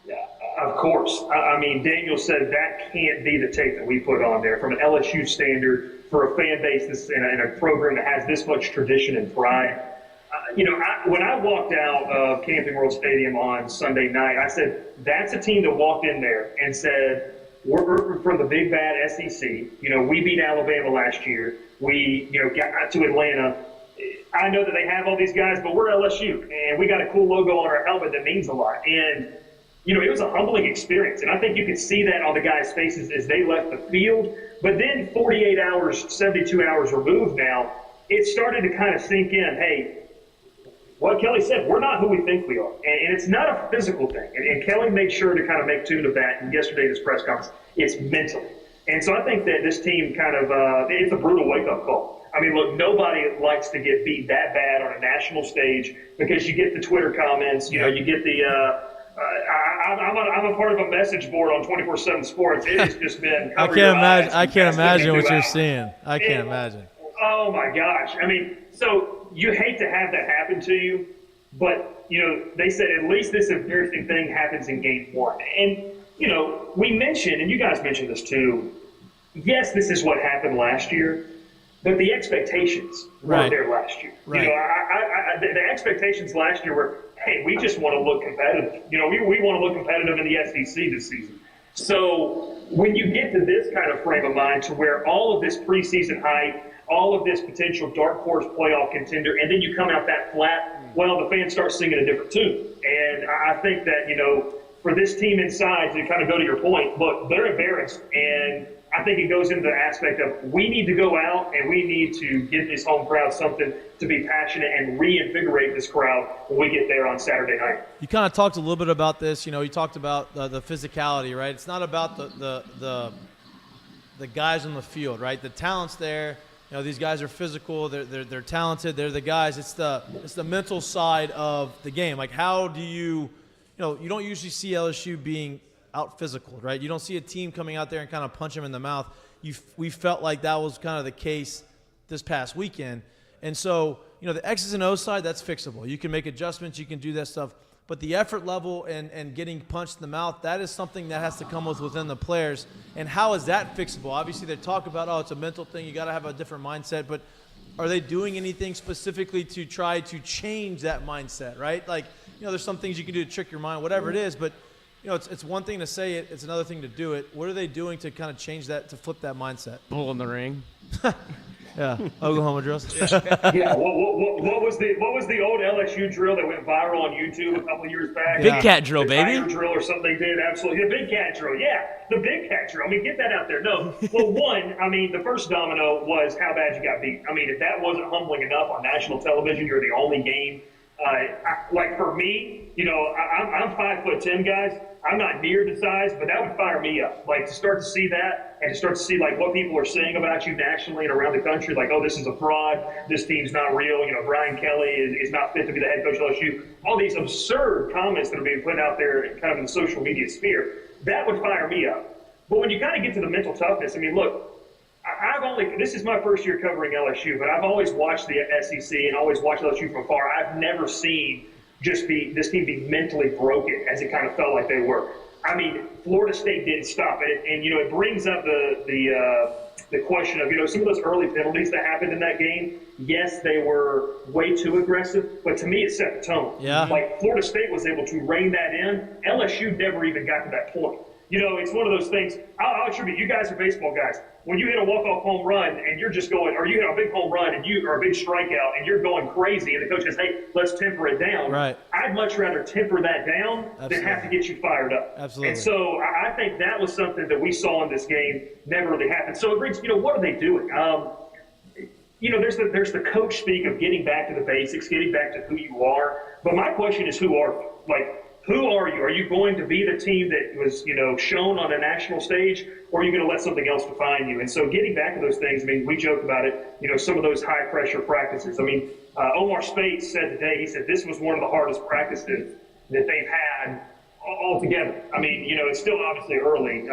Yeah, of course. I mean, Daniel said that can't be the tape that we put on there from an LSU standard for a fan base in a program that has this much tradition and pride. When I walked out of Camping World Stadium on Sunday night, I said, that's a team that walked in there and said, we're from the big bad SEC. We beat Alabama last year. We, got to Atlanta. I know that they have all these guys, but we're LSU, and we got a cool logo on our helmet that means a lot. And, it was a humbling experience, and I think you could see that on the guys' faces as they left the field. But then 48 hours, 72 hours removed now, it started to kind of sink in, hey, what Kelly said, we're not who we think we are. And it's not a physical thing. And Kelly made sure to kind of make tune of that in yesterday's press conference. It's mental. And so I think that this team kind of, it's a brutal wake-up call. I mean, look, nobody likes to get beat that bad on a national stage because you get the Twitter comments, you know, you get the, I'm a part of a message board on 24/7 Sports. It has just been. I can't imagine what you're seeing. I can't imagine. Oh my gosh! I mean, so you hate to have that happen to you, but you know they said at least this embarrassing thing happens in game one. And you know we mentioned, and you guys mentioned this too. Yes, this is what happened last year, but the expectations weren't there last year. Right. You know, the expectations last year were, hey, we just want to look competitive. You know, we want to look competitive in the SEC this season. So when you get to this kind of frame of mind to where all of this preseason hype, all of this potential dark horse playoff contender, and then you come out that flat, well, the fans start singing a different tune. And I think that, you know, for this team inside to kind of go to your point, look, they're embarrassed. And I think it goes into the aspect of we need to go out and we need to give this home crowd something to be passionate and reinvigorate this crowd when we get there on Saturday night. You kind of talked a little bit about this. You know, you talked about the physicality, right? It's not about the guys on the field, right? The talent's there. You know, these guys are physical. They're talented. They're the guys. It's the mental side of the game. Like, how do you know, you don't usually see LSU being out physical, right? You don't see a team coming out there and kind of punch them in the mouth. We felt like that was kind of the case this past weekend. And so, you know, the X's and O's side, that's fixable. You can make adjustments. You can do that stuff. But the effort level and getting punched in the mouth, that is something that has to come within the players. And how is that fixable? Obviously, they talk about, it's a mental thing. You got to have a different mindset. But are they doing anything specifically to try to change that mindset, right? Like, you know, there's some things you can do to trick your mind, whatever it is. But, you know, it's one thing to say it. It's another thing to do it. What are they doing to kind of change that, to flip that mindset? Bull in the ring. Yeah, Oklahoma drills. Yeah, what was the old LSU drill that went viral on YouTube a couple of years back? Big cat drill, the baby. Tiger drill or something they did, absolutely. The big cat drill, yeah, the big cat drill. I mean, get that out there. No, well, one, I mean, the first domino was how bad you got beat. I mean, if that wasn't humbling enough on national television, you're the only game. Like for me, you know, I'm 5'10", guys. I'm not near the size, but that would fire me up. Like to start to see that and to start to see like what people are saying about you nationally and around the country, like, oh, this is a fraud, this team's not real, you know, Brian Kelly is not fit to be the head coach of LSU. All these absurd comments that are being put out there kind of in the social media sphere, that would fire me up. But when you kind of get to the mental toughness, I mean, look, this is my first year covering LSU, but I've always watched the SEC and always watched LSU from afar. I've never seen this team be mentally broken as it kind of felt like they were. I mean, Florida State didn't stop it, and you know it brings up the question of, you know, some of those early penalties that happened in that game. Yes, they were way too aggressive, but to me it set the tone. Yeah. Like Florida State was able to rein that in. LSU never even got to that point. You know, it's one of those things. I'll attribute, you guys are baseball guys. When you hit a walk-off home run and you're just going, or you hit a big home run and or a big strikeout and you're going crazy and the coach says, hey, let's temper it down. Right. I'd much rather temper that down than have to get you fired up. Absolutely. And so I think that was something that we saw in this game never really happened. So it brings, you know, what are they doing? You know, there's the coach speak of getting back to the basics, getting back to who you are. But my question is, who are you? Like, who are you? Are you going to be the team that was, you know, shown on a national stage, or are you going to let something else define you? And so getting back to those things, I mean, we joke about it, you know, some of those high-pressure practices. I mean, Omar Speight said today, he said this was one of the hardest practices that they've had altogether. I mean, you know, it's still obviously early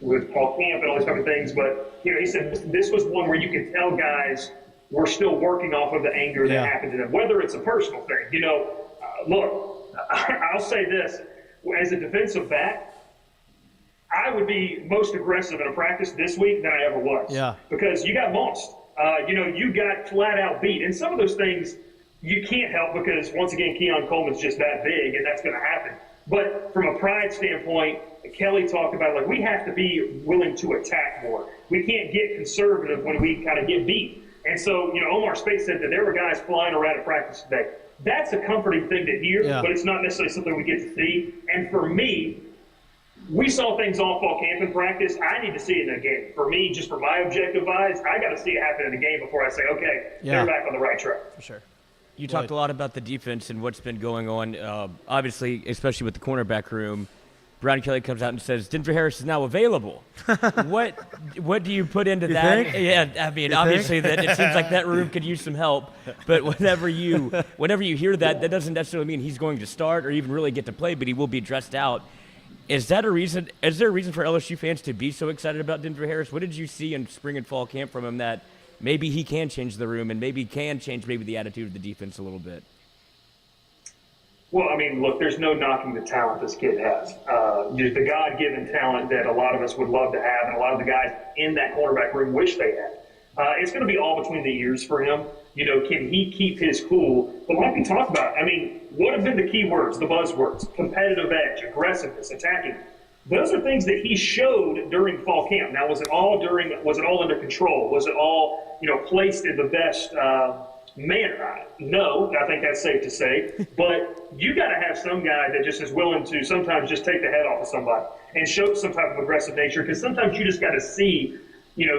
with fall camp and all these type of things, but, you know, he said this was one where you could tell guys were still working off of the anger that happened to them, whether it's a personal thing. You know, look, I'll say this, as a defensive back, I would be most aggressive in a practice this week than I ever was. Yeah. Because you got lost. You know, you got flat out beat. And some of those things you can't help because, once again, Keon Coleman's just that big, and that's going to happen. But from a pride standpoint, Kelly talked about, like, we have to be willing to attack more. We can't get conservative when we kind of get beat. And so, you know, Omar Speight said that there were guys flying around at practice today. That's a comforting thing to hear, but it's not necessarily something we get to see. And for me, we saw things all fall camp and practice. I need to see it in a game. For me, just for my objective eyes, I got to see it happen in a game before I say, okay, they're back on the right track. For sure. You talked a lot about the defense and what's been going on. Obviously, especially with the cornerback room, Brian Kelly comes out and says Denver Harris is now available. What do you put into that? think? Yeah, I mean, obviously that it seems like that room could use some help. But whenever you hear that, that doesn't necessarily mean he's going to start or even really get to play, but he will be dressed out. Is that a reason? Is there a reason for LSU fans to be so excited about Denver Harris? What did you see in spring and fall camp from him that maybe he can change the room and maybe can change the attitude of the defense a little bit? Well, I mean, look, there's no knocking the talent this kid has. The God-given talent that a lot of us would love to have, and a lot of the guys in that quarterback room wish they had. It's going to be all between the ears for him. You know, can he keep his cool? But like we talked about, I mean, what have been the key words, the buzzwords? Competitive edge, aggressiveness, attacking. Those are things that he showed during fall camp. Now, was it all under control? Was it all, placed in the best manner? No, I think that's safe to say. But you got to have some guy that just is willing to sometimes just take the head off of somebody and show some type of aggressive nature, because sometimes you just got to see,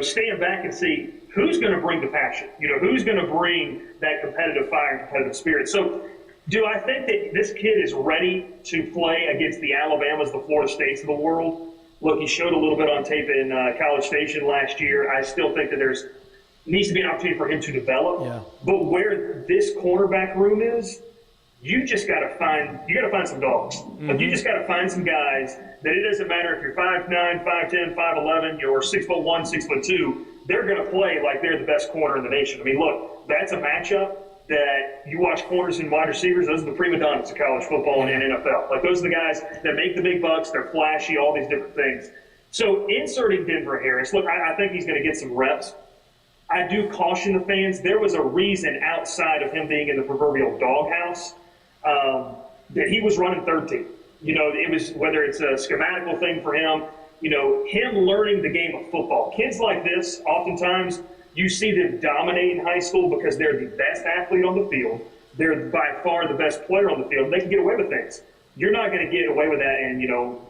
stand back and see who's going to bring the passion, who's going to bring that competitive fire and competitive spirit. So do I think that this kid is ready to play against the Alabamas, the Florida States of the world? Look, he showed a little bit on tape in College Station last year. I still think that needs to be an opportunity for him to develop. Yeah. But where this cornerback room is, you just got to find some dogs. Mm-hmm. Like, you just got to find some guys that it doesn't matter if you're 5'9", 5'10", 5'11", you're 6'1", 6'2", they're going to play like they're the best corner in the nation. I mean, look, that's a matchup that you watch corners and wide receivers, those are the prima donnas of college football and NFL. Like, those are the guys that make the big bucks, they're flashy, all these different things. So inserting Denver Harris, look, I think he's going to get some reps. I do caution the fans. There was a reason outside of him being in the proverbial doghouse that he was running third team. It was, whether it's a schematical thing for him, him learning the game of football. Kids like this, oftentimes, you see them dominate in high school because they're the best athlete on the field. They're by far the best player on the field. They can get away with things. You're not going to get away with that in,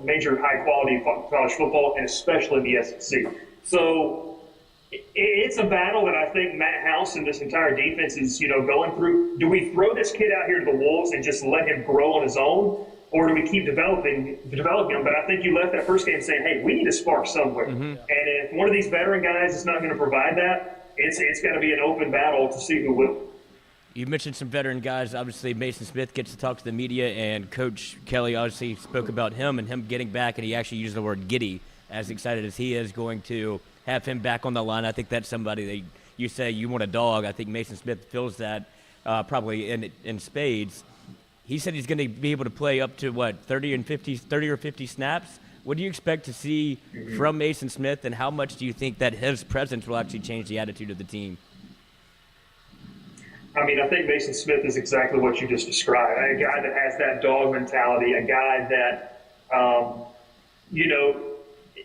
major high-quality college football, and especially in the SEC. So it's a battle that I think Matt House and this entire defense is, going through. Do we throw this kid out here to the Wolves and just let him grow on his own? Or do we keep developing him? But I think you left that first game saying, hey, we need a spark somewhere. Mm-hmm. And if one of these veteran guys is not going to provide that, it's going to be an open battle to see who will. You mentioned some veteran guys. Obviously, Mason Smith gets to talk to the media, and Coach Kelly obviously spoke about him and him getting back, and he actually used the word giddy, as excited as he is going to have him back on the line. I think that's somebody that you say you want a dog. I think Mason Smith feels that probably in spades. He said he's going to be able to play up to, 30 or 50 snaps. What do you expect to see from Mason Smith, and how much do you think that his presence will actually change the attitude of the team? I mean, I think Mason Smith is exactly what you just described. A guy that has that dog mentality, a guy that,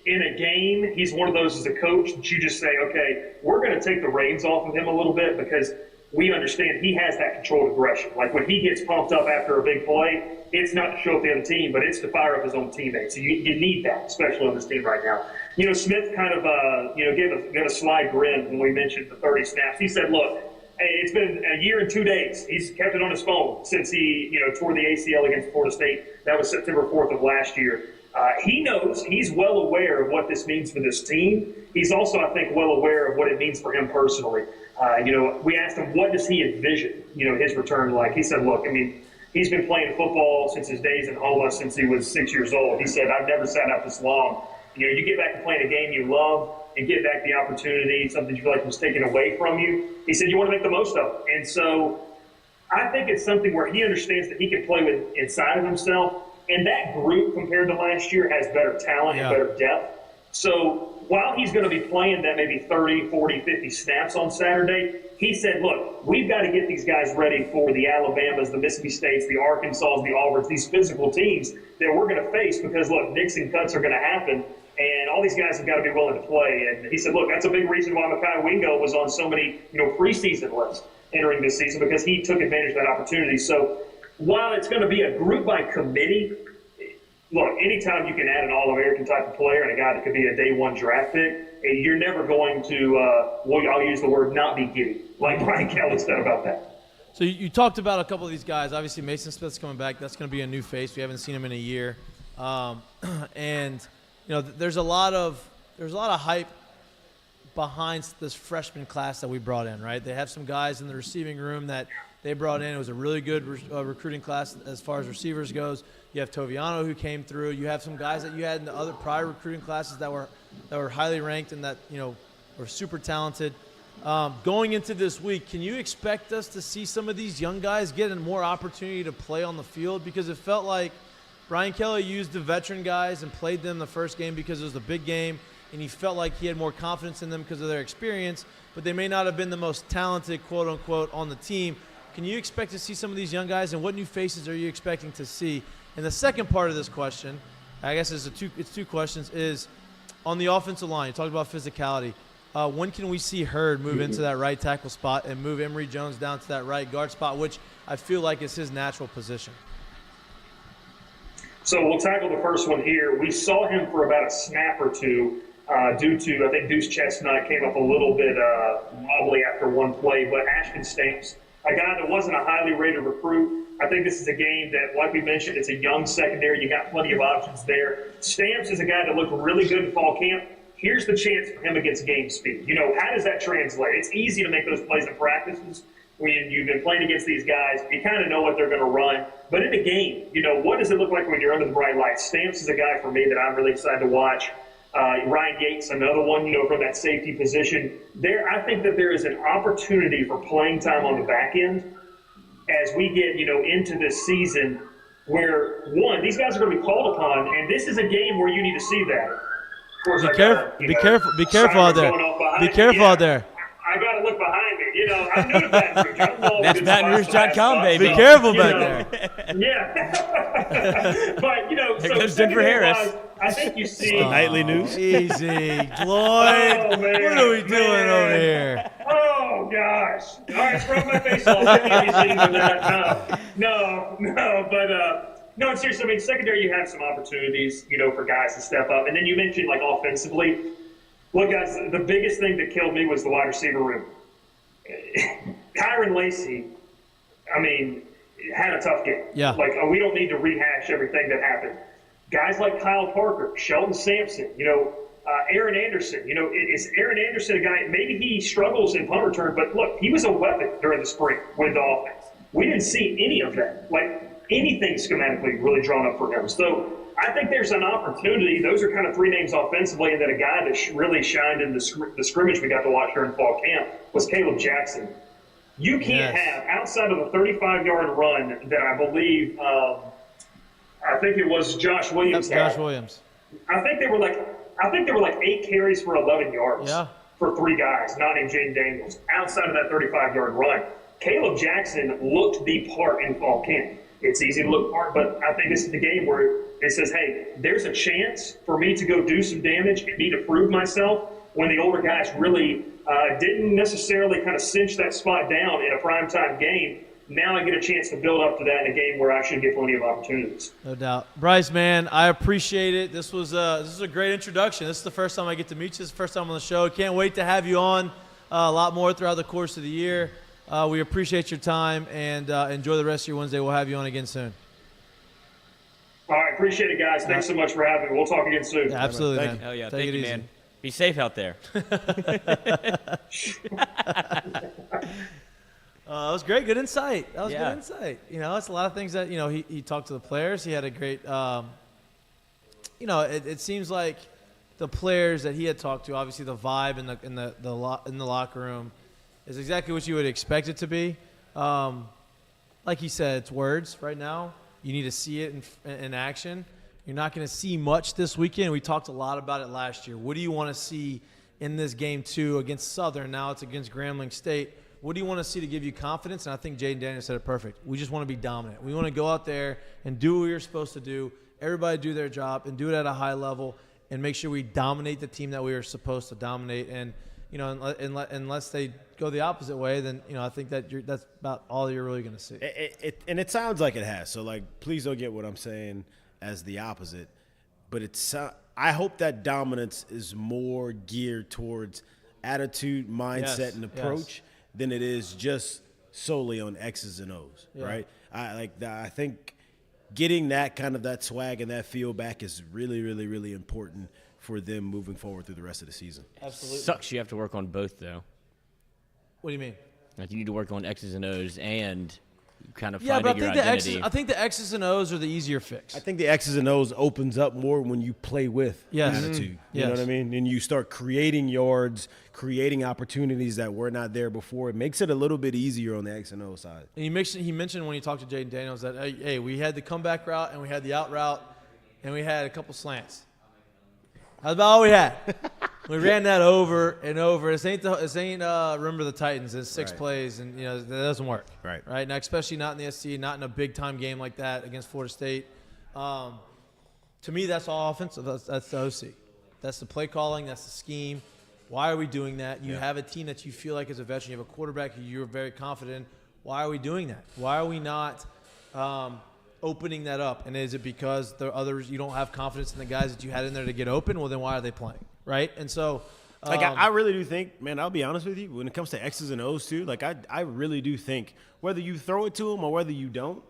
in a game, he's one of those as a coach that you just say, okay, we're going to take the reins off of him a little bit because we understand he has that controlled aggression. Like, when he gets pumped up after a big play, it's not to show up the other team, but it's to fire up his own teammates. So you need that, especially on this team right now. Smith kind of, gave a sly grin when we mentioned the 30 snaps. He said, look, hey, it's been a year and 2 days. He's kept it on his phone since he, tore the ACL against Florida State. That was September 4th of last year. He knows, he's well aware of what this means for this team. He's also, I think, well aware of what it means for him personally. We asked him, what does he envision, his return like? He said, look, I mean, he's been playing football since his days in Homa, since he was 6 years old. He said, I've never sat out this long. You get back to playing a game you love and get back the opportunity, something you feel like was taken away from you. He said, you want to make the most of it. And so I think it's something where he understands that he can play with inside of himself. And that group, compared to last year, has better talent and better depth. So while he's going to be playing that maybe 30, 40, 50 snaps on Saturday, he said, look, we've got to get these guys ready for the Alabamas, the Mississippi States, the Arkansas, the Auburns, these physical teams that we're going to face because, look, nicks and cuts are going to happen, and all these guys have got to be willing to play. And he said, look, that's a big reason why Mikie Mahtook was on so many preseason lists entering this season, because he took advantage of that opportunity. So while it's going to be a group by committee, look, anytime you can add an All-American type of player and a guy that could be a day one draft pick, you're never going to, I'll use the word, not be giddy, like Brian Kelly said about that. So you talked about a couple of these guys. Obviously, Mason Smith's coming back. That's going to be a new face. We haven't seen him in a year, and there's a lot of hype behind this freshman class that we brought in. Right? They have some guys in the receiving room that they brought in. It was a really good recruiting class as far as receivers goes. You have Toviano who came through. You have some guys that you had in the other prior recruiting classes that were highly ranked and that were super talented. Going into this week, can you expect us to see some of these young guys get more opportunity to play on the field? Because it felt like Brian Kelly used the veteran guys and played them the first game because it was the big game, and he felt like he had more confidence in them because of their experience, but they may not have been the most talented, quote-unquote, on the team. Can you expect to see some of these young guys, and what new faces are you expecting to see? And the second part of this question, I guess it's two questions, is on the offensive line. You talked about physicality. When can we see Hurd move into that right tackle spot and move Emory Jones down to that right guard spot, which I feel like is his natural position? So we'll tackle the first one here. We saw him for about a snap or two due to, I think, Deuce Chestnut came up a little bit wobbly after one play, but Ashton Stamps, a guy that wasn't a highly rated recruit. I think this is a game that, like we mentioned, it's a young secondary. You got plenty of options there. Stamps is a guy that looked really good in fall camp. Here's the chance for him against game speed. How does that translate? It's easy to make those plays in practices when you've been playing against these guys. You kind of know what they're going to run. But in a game, what does it look like when you're under the bright lights? Stamps is a guy for me that I'm really excited to watch. Ryan Yates, another one, from that safety position. I think that there is an opportunity for playing time on the back end as we get, into this season where, one, these guys are going to be called upon, and this is a game where you need to see that. Of course, Be careful out there. Be careful out there. I got to look behind me. I'm new to Baton Rouge. I don't know That's BatonRouge.com, baby. Be careful back there. Yeah. But, There goes Denver Harris. I think you see. Nightly news. Easy, Lloyd. Oh, man, what are we doing over here? Oh, gosh. All right, scrub my face off. I can't be sitting with that. No, but no, seriously, I mean, secondary, you have some opportunities, for guys to step up. And then you mentioned, offensively. Look, guys, the biggest thing that killed me was the wide receiver room. Kyron Lacey, had a tough game. Yeah. We don't need to rehash everything that happened. Guys like Kyle Parker, Sheldon Sampson, Aaron Anderson. Is Aaron Anderson a guy, maybe he struggles in punt return, but look, he was a weapon during the spring with the offense. We didn't see any of that. Anything schematically really drawn up for him. So I think there's an opportunity. Those are kind of three names offensively, and then a guy that really shined in the scrimmage we got to watch during fall camp was Caleb Jackson. You can't have, outside of a 35-yard run that I believe, I think it was Josh Williams. Josh Williams. I think they were like 8 carries for 11 yards for three guys, not named Jaden Daniels, outside of that 35-yard run. Caleb Jackson looked the part in fall camp. It's easy to look part, but I think this is the game where it says, hey, there's a chance for me to go do some damage and me to prove myself when the older guys really didn't necessarily kind of cinch that spot down in a primetime game. Now I get a chance to build up to that in a game where I should get plenty of opportunities. No doubt. Bryce, man, I appreciate it. This was a great introduction. This is the first time I get to meet you. This is the first time on the show. Can't wait to have you on a lot more throughout the course of the year. We appreciate your time, and enjoy the rest of your Wednesday. We'll have you on again soon. All right, appreciate it, guys. Thanks so much for having me. We'll talk again soon. Yeah, absolutely, man. Hell yeah. Take Thank it you, easy. man. Be safe out there. That was great. Good insight. Good insight. It's a lot of things that, he talked to the players. He had a great, it seems like the players that he had talked to, obviously the vibe in the locker room is exactly what you would expect it to be. Like he said, it's words right now. You need to see it in action. You're not going to see much this weekend. We talked a lot about it last year. What do you want to see in this game 2 against Southern? Now it's against Grambling State. What do you want to see to give you confidence? And I think Jaden Daniels said it perfect. We just want to be dominant. We want to go out there and do what we're supposed to do. Everybody do their job and do it at a high level and make sure we dominate the team that we are supposed to dominate. And, unless they go the opposite way, then, I think that's about all you're really going to see. And it sounds like it has. So, please don't get what I'm saying as the opposite. But I hope that dominance is more geared towards attitude, mindset, and approach than it is just solely on X's and O's, right? I think getting that kind of that swag and that feel back is really, really, really important for them moving forward through the rest of the season. Absolutely. Sucks you have to work on both, though. What do you mean? Like, you need to work on X's and O's and kind of Yeah, but finding your identity. I think the X's and O's are the easier fix. I think the X's and O's opens up more when you play with attitude. You know what I mean? And you start creating yards, creating opportunities that were not there before. It makes it a little bit easier on the X and O side. And he mentioned when he talked to Jaden Daniels that, hey, we had the comeback route and we had the out route and we had a couple slants. That's about all we had. We ran that over and over. This ain't Remember the Titans. It's 6 plays, and that doesn't work. Right. Now, especially not in the SC, not in a big time game like that against Florida State. To me, that's all offensive. That's the OC. That's the play calling. That's the scheme. Why are we doing that? You have a team that you feel like is a veteran. You have a quarterback who you're very confident in. Why are we doing that? Why are we not opening that up? And is it because the others, you don't have confidence in the guys that you had in there to get open? Well, then why are they playing? Right? And so I really do think, man, I'll be honest with you, when it comes to X's and O's too, I really do think whether you throw it to them or whether you don't,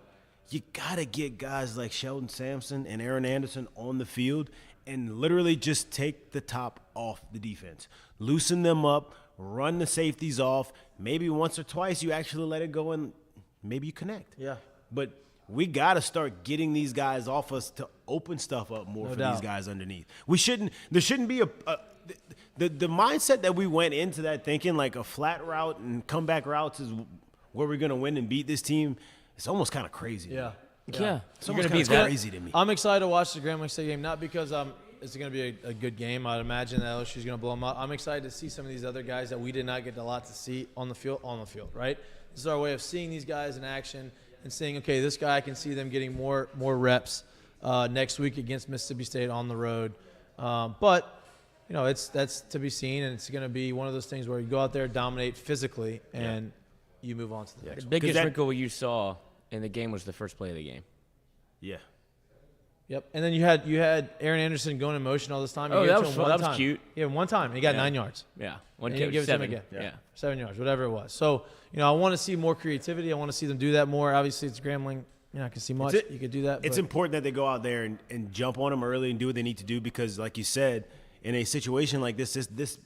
you got to get guys like Sheldon Sampson and Aaron Anderson on the field and literally just take the top off the defense. Loosen them up, run the safeties off. Maybe once or twice you actually let it go and maybe you connect. Yeah. But we got to start getting these guys off us to open stuff up more for these guys underneath. There shouldn't be the mindset that we went into that thinking like a flat route and comeback routes is where we're going to win and beat this team. It's almost kind of crazy. Yeah. It's almost kind of crazy to me. I'm excited to watch the Grambling State game, not because it's going to be a good game. I'd imagine that LSU is going to blow them up. I'm excited to see some of these other guys that we did not get a lot to see on the field, right? This is our way of seeing these guys in action and saying, okay, this guy, I can see them getting more reps next week against Mississippi State on the road. But that's to be seen, and it's going to be one of those things where you go out there, dominate physically, and you move on to the next The one. biggest wrinkle you saw in the game was the first play of the game. Yeah. Yep. And then you had Aaron Anderson going in motion all this time. That was cute. Yeah, one time. He got 9 yards. Yeah. And you give it to him again. Yeah. 7 yards, whatever it was. So, I want to see more creativity. I want to see them do that more. Obviously, it's Grambling. You're not going to see much. You could do that. It's important that they go out there and jump on them early and do what they need to do because, like you said, in a situation like this,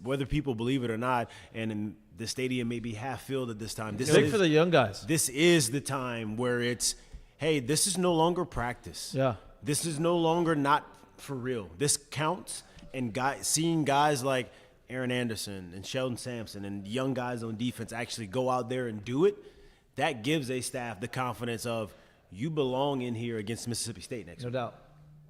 whether people believe it or not, and in the stadium may be half filled at this time. This is for the young guys. This is the time where it's, hey, this is no longer practice. Yeah. This is no longer not for real. This counts, and seeing guys like Aaron Anderson and Sheldon Sampson and young guys on defense actually go out there and do it, that gives a staff the confidence of you belong in here against Mississippi State next week.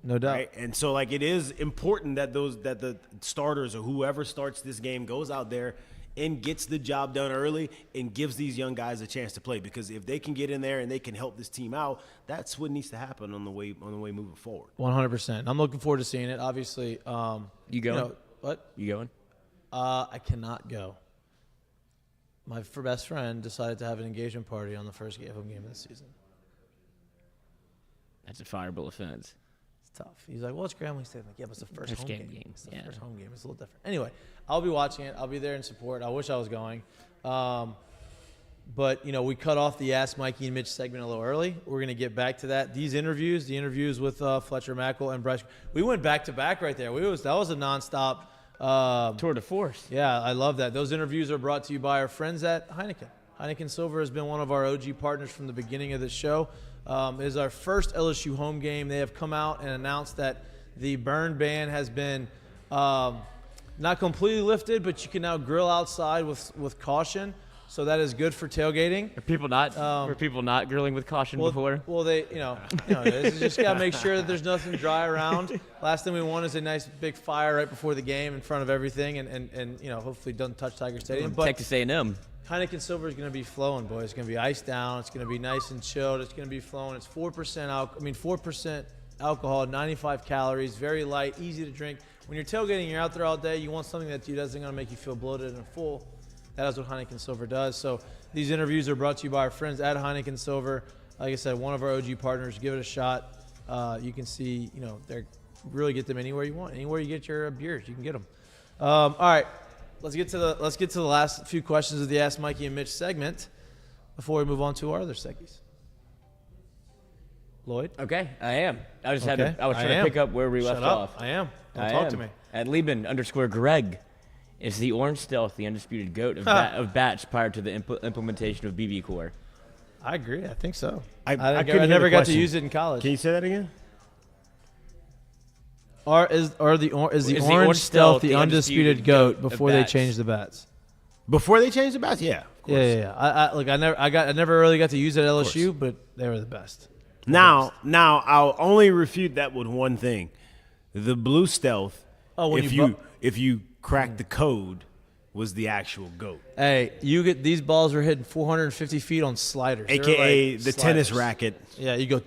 No doubt. Right? And so, it is important that the starters or whoever starts this game goes out there and gets the job done early and gives these young guys a chance to play. Because if they can get in there and they can help this team out, that's what needs to happen on the way moving forward. 100%. I'm looking forward to seeing it. Obviously, you going? What? You going? I cannot go. My best friend decided to have an engagement party on the first home game of the season. That's a fireable offense. It's tough. He's like, well, it's Grambling State. I'm like, yeah, but it's the first home game. It's the Yeah. first home game. It's a little different. Anyway, I'll be watching it. I'll be there in support. I wish I was going. But, we cut off the Ask Mikey and Mitch segment a little early. We're going to get back to that. The interviews with Fletcher Mackel and Bryce. We went back-to-back right there. That was a nonstop tour de force. Yeah, I love that. Those interviews are brought to you by our friends at Heineken. Heineken Silver has been one of our OG partners from the beginning of the show. It is our first LSU home game. They have come out and announced that the burn ban has been not completely lifted, but you can now grill outside with caution. So that is good for tailgating. Were people not grilling with caution before? Well, they, just got to make sure that there's nothing dry around. Last thing we want is a nice big fire right before the game in front of everything, and hopefully doesn't touch Tiger Stadium. But Texas A&M. Heineken Silver is going to be flowing, boys. It's going to be iced down. It's going to be nice and chilled. It's going to be flowing. It's 4% alcohol, 95 calories, very light, easy to drink. When you're tailgating, you're out there all day. You want something that doesn't going to make you feel bloated and full. That is what Heineken Silver does. So these interviews are brought to you by our friends at Heineken Silver. Like I said, one of our OG partners. Give it a shot. You can see, they really get them anywhere you want. Anywhere you get your beers, you can get them. All right, let's get to the last few questions of the Ask Mikey and Mitch segment. before we move on to our other seggies? Lloyd? Okay, I am. I was trying Okay, to pick up where we left off. I am. Don't I talk am. to me. At Lieben_Greg is the Orange Stealth, the undisputed GOAT of bats prior to the implementation of BB Core. I agree. I think so. I I couldn't hear never the got to question. use it in college. Can you say that again? Is the Orange Stealth the undisputed GOAT before they bats. changed the bats? Before they changed the bats? Yeah. Of course. Yeah. I never really got to use it at LSU, but they were the best. Now, I'll only refute that with one thing: the blue stealth. Oh, when if you crack the code, was the actual GOAT, Hey, these balls were hitting 450 feet on sliders, They were aka like the sliders. tennis racket. Yeah, you go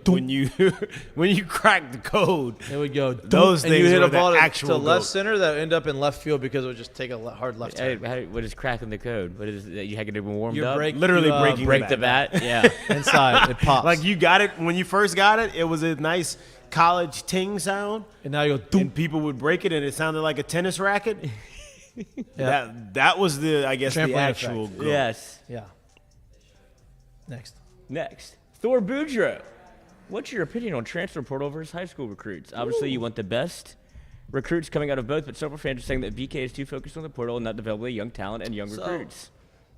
When you crack the code, it would go those and you things hit were a ball the to actual left GOAT. center that would end up in left field because it would just take a hard left turn. What is cracking the code? What is that? You had to get it warmed You up? Literally breaking break the the bat. Yeah. Inside, it pops. Like you got it when you first got it. It was a nice college ting sound, and now you go and people would break it, and it sounded like a tennis racket. Yeah. That was the Trampoline actual effect. GOAT. Yes. Yeah. Next. Thor Boudreaux. What's your opinion on transfer portal versus high school recruits? Obviously, you want the best recruits coming out of both, but several fans are saying that BK is too focused on the portal and not developing young talent and young recruits.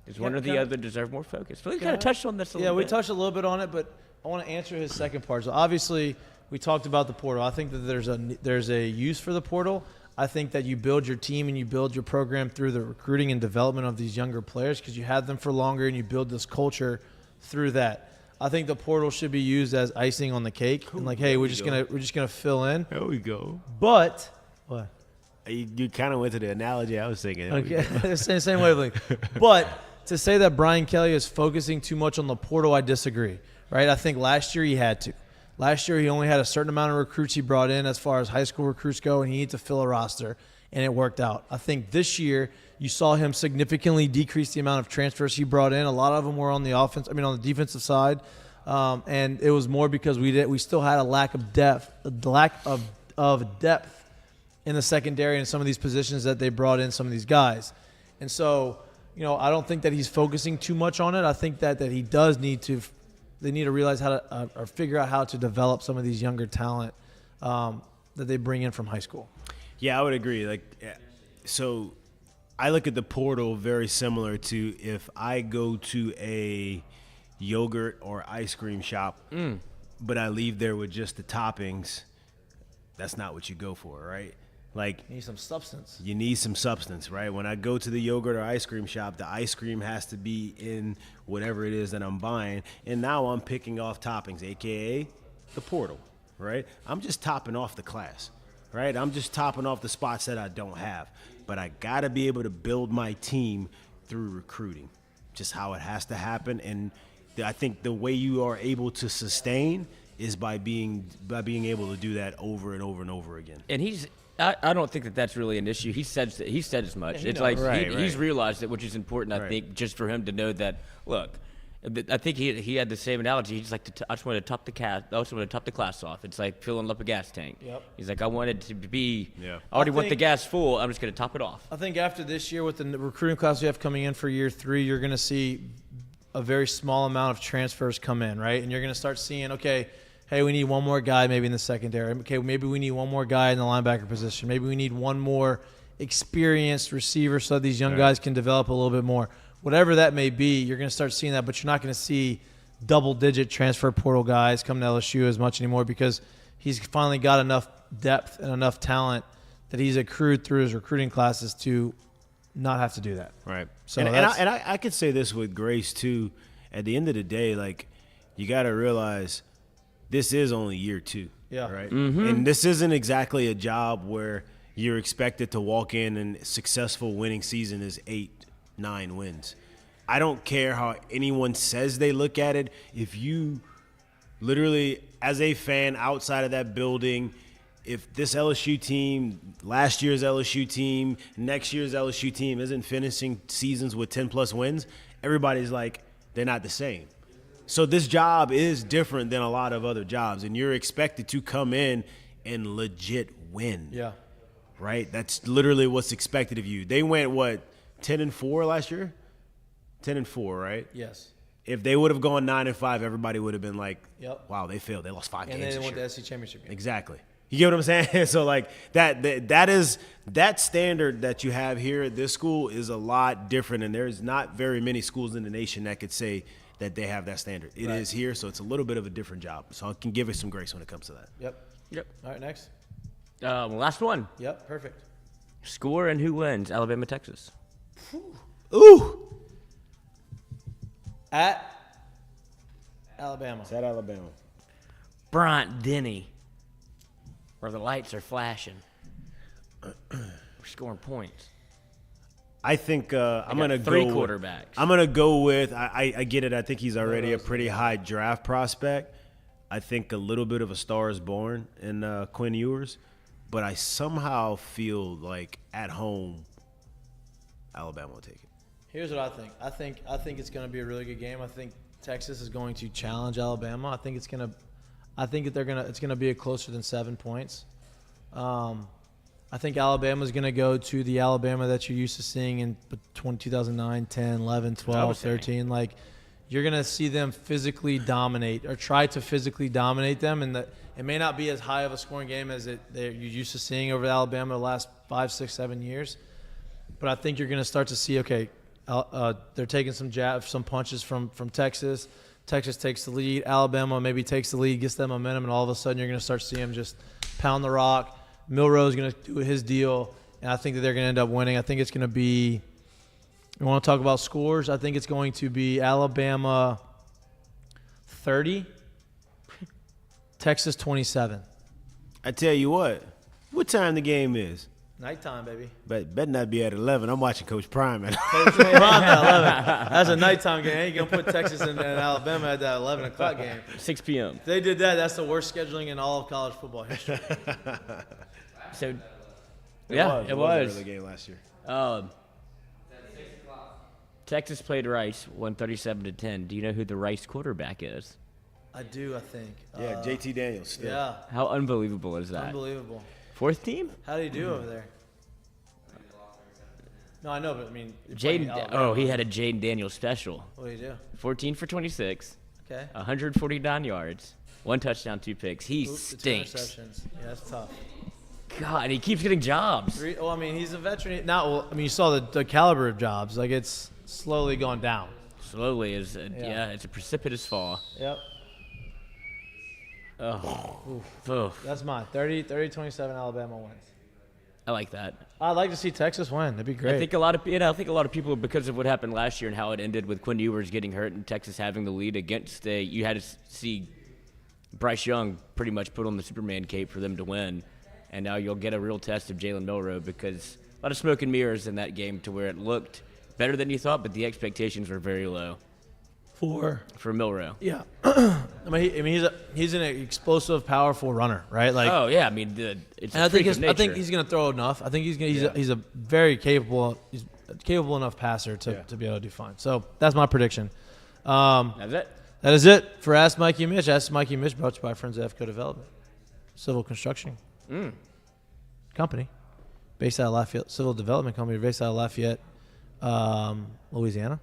Does one or the other deserve more focus? We kind of touched on this a little bit. Yeah, we touched a little bit on it, but I want to answer his second part. So obviously, we talked about the portal. I think that there's a use for the portal. I think that you build your team and you build your program through the recruiting and development of these younger players because you have them for longer and you build this culture through that. I think the portal should be used as icing on the cake and hey, we're just gonna fill in. There we go. But what? You kind of went to the analogy I was thinking. Okay, same wavelength. But to say that Brian Kelly is focusing too much on the portal, I disagree. Right? I think last year he had to. Last year, he only had a certain amount of recruits he brought in as far as high school recruits go, and he needed to fill a roster, and it worked out. I think this year, you saw him significantly decrease the amount of transfers he brought in. A lot of them were on the defensive side, and it was more because we still had a lack of depth in the secondary in some of these positions that they brought in some of these guys. And so, I don't think that he's focusing too much on it. I think that he does need to – they need to realize how to or figure out how to develop some of these younger talent that they bring in from high school. Yeah, I would agree. So I look at the portal very similar to if I go to a yogurt or ice cream shop, but I leave there with just the toppings. That's not what you go for, right? You need some substance. You need some substance, right? When I go to the yogurt or ice cream shop, the ice cream has to be in whatever it is that I'm buying. And now I'm picking off toppings, a.k.a. the portal, right? I'm just topping off the class, right? I'm just topping off the spots that I don't have. But I got to be able to build my team through recruiting, just how it has to happen. And I think the way you are able to sustain is by being able to do that over and over and over again. And I don't think that that's really an issue. He said as much. Yeah, he's realized it, which is important. I think just for him to know that. Look, I think he had the same analogy. He's like, I just want to top the class off. It's like filling up a gas tank. Yep. He's like, I want it to be. Yeah. I already want the gas full. I'm just going to top it off. I think after this year with the recruiting class we have coming in for year 3, you're going to see a very small amount of transfers come in, right? And you're going to start seeing, okay, hey, we need one more guy maybe in the secondary. Okay, maybe we need one more guy in the linebacker position. Maybe we need one more experienced receiver so these young guys can develop a little bit more. Whatever that may be, you're going to start seeing that, but you're not going to see double-digit transfer portal guys come to LSU as much anymore because he's finally got enough depth and enough talent that he's accrued through his recruiting classes to not have to do that. Right. So I could say this with grace, too. At the end of the day, you got to realize – this is only year 2, right? Mm-hmm. And this isn't exactly a job where you're expected to walk in and successful winning season is 8-9 wins. I don't care how anyone says they look at it. If you literally, as a fan outside of that building, if this LSU team, last year's LSU team, next year's LSU team isn't finishing seasons with 10-plus wins, everybody's like, they're not the same. So this job is different than a lot of other jobs, and you're expected to come in and legit win. Yeah. Right? That's literally what's expected of you. They went, 10-4 last year? 10-4, right? Yes. if they would have gone 9-5, everybody would have been like, Yep. wow, they failed. They lost 5 And games then they this went year. to SC championship game. Exactly. You get what I'm saying? So like that is that standard that you have here at this school is a lot different, and there's not very many schools in the nation that could say that they have that standard. It is here, so it's a little bit of a different job. So I can give it some grace when it comes to that. Yep. All right, next. Last one. Yep, perfect. Score and who wins? Alabama, Texas. Ooh. At Alabama. It's at Alabama. Bryant Denny, where the lights are flashing. We're scoring points. I think I'm gonna go 3 quarterbacks. I'm gonna go with. I get it. I think he's already a pretty high draft prospect. I think a little bit of a star is born in Quinn Ewers, but I somehow feel like at home, Alabama will take it. Here's what I think. I think it's going to be a really good game. I think Texas is going to challenge Alabama. I think it's going to be a closer than 7 points. I think Alabama is going to go to the Alabama that you're used to seeing in 2009, 10, 11, 12, 13. Like, you're going to see them physically dominate or try to physically dominate them. And it may not be as high of a scoring game as you're used to seeing over Alabama the last 5, 6, 7 years. But I think you're going to start to see, okay, they're taking some punches from Texas. Texas takes the lead. Alabama maybe takes the lead, gets that momentum, and all of a sudden you're going to start seeing them just pound the rock. Milroe is going to do his deal, and I think that they're going to end up winning. I think it's going to be – you want to talk about scores? I think it's going to be Alabama 30, Texas 27. I tell you what time the game is? Nighttime, baby. But better not be at 11. I'm watching Coach Prime at Coach Prime at 11. That's a nighttime game. Ain't going to put Texas and Alabama at that 11 o'clock game. 6 p.m. If they did that, that's the worst scheduling in all of college football history. So, It it was. a early game last year. Texas played Rice, won 37-10. Do you know who the Rice quarterback is? I do, I think. Yeah, JT Daniels. Still. Yeah. How unbelievable is that? Unbelievable. 4th team? How do you do over there? No, I know, but I mean, he had a Jaden Daniels special. What do you do? 14 for 26. Okay. 149 yards, 1 touchdown, 2 picks. He stinks. 2 interceptions. Yeah, that's tough. God, he keeps getting jobs. I mean, he's a veteran. You saw the caliber of jobs. Like, it's slowly gone down. Slowly it's a precipitous fall. Yep. Oh. That's mine. 30-27 Alabama wins. I like that. I'd like to see Texas win. That'd be great. I think a lot of people, because of what happened last year and how it ended with Quinn Ewers getting hurt and Texas having the lead against you had to see Bryce Young pretty much put on the Superman cape for them to win. And now you'll get a real test of Jalen Milroe because a lot of smoke and mirrors in that game to where it looked better than you thought, but the expectations were very low. For Milroe. Yeah. he's an explosive, powerful runner, right? Like, oh yeah, I mean, it's. And I think he's going to throw enough. I think he's a very capable enough passer to be able to do fine. So that's my prediction. That's it. That is it for Ask Mikie Mitch. Ask Mikie Mitch brought to you by Friends of FCO Development, civil construction company, based out of Lafayette. Civil development company based out of Lafayette, Louisiana.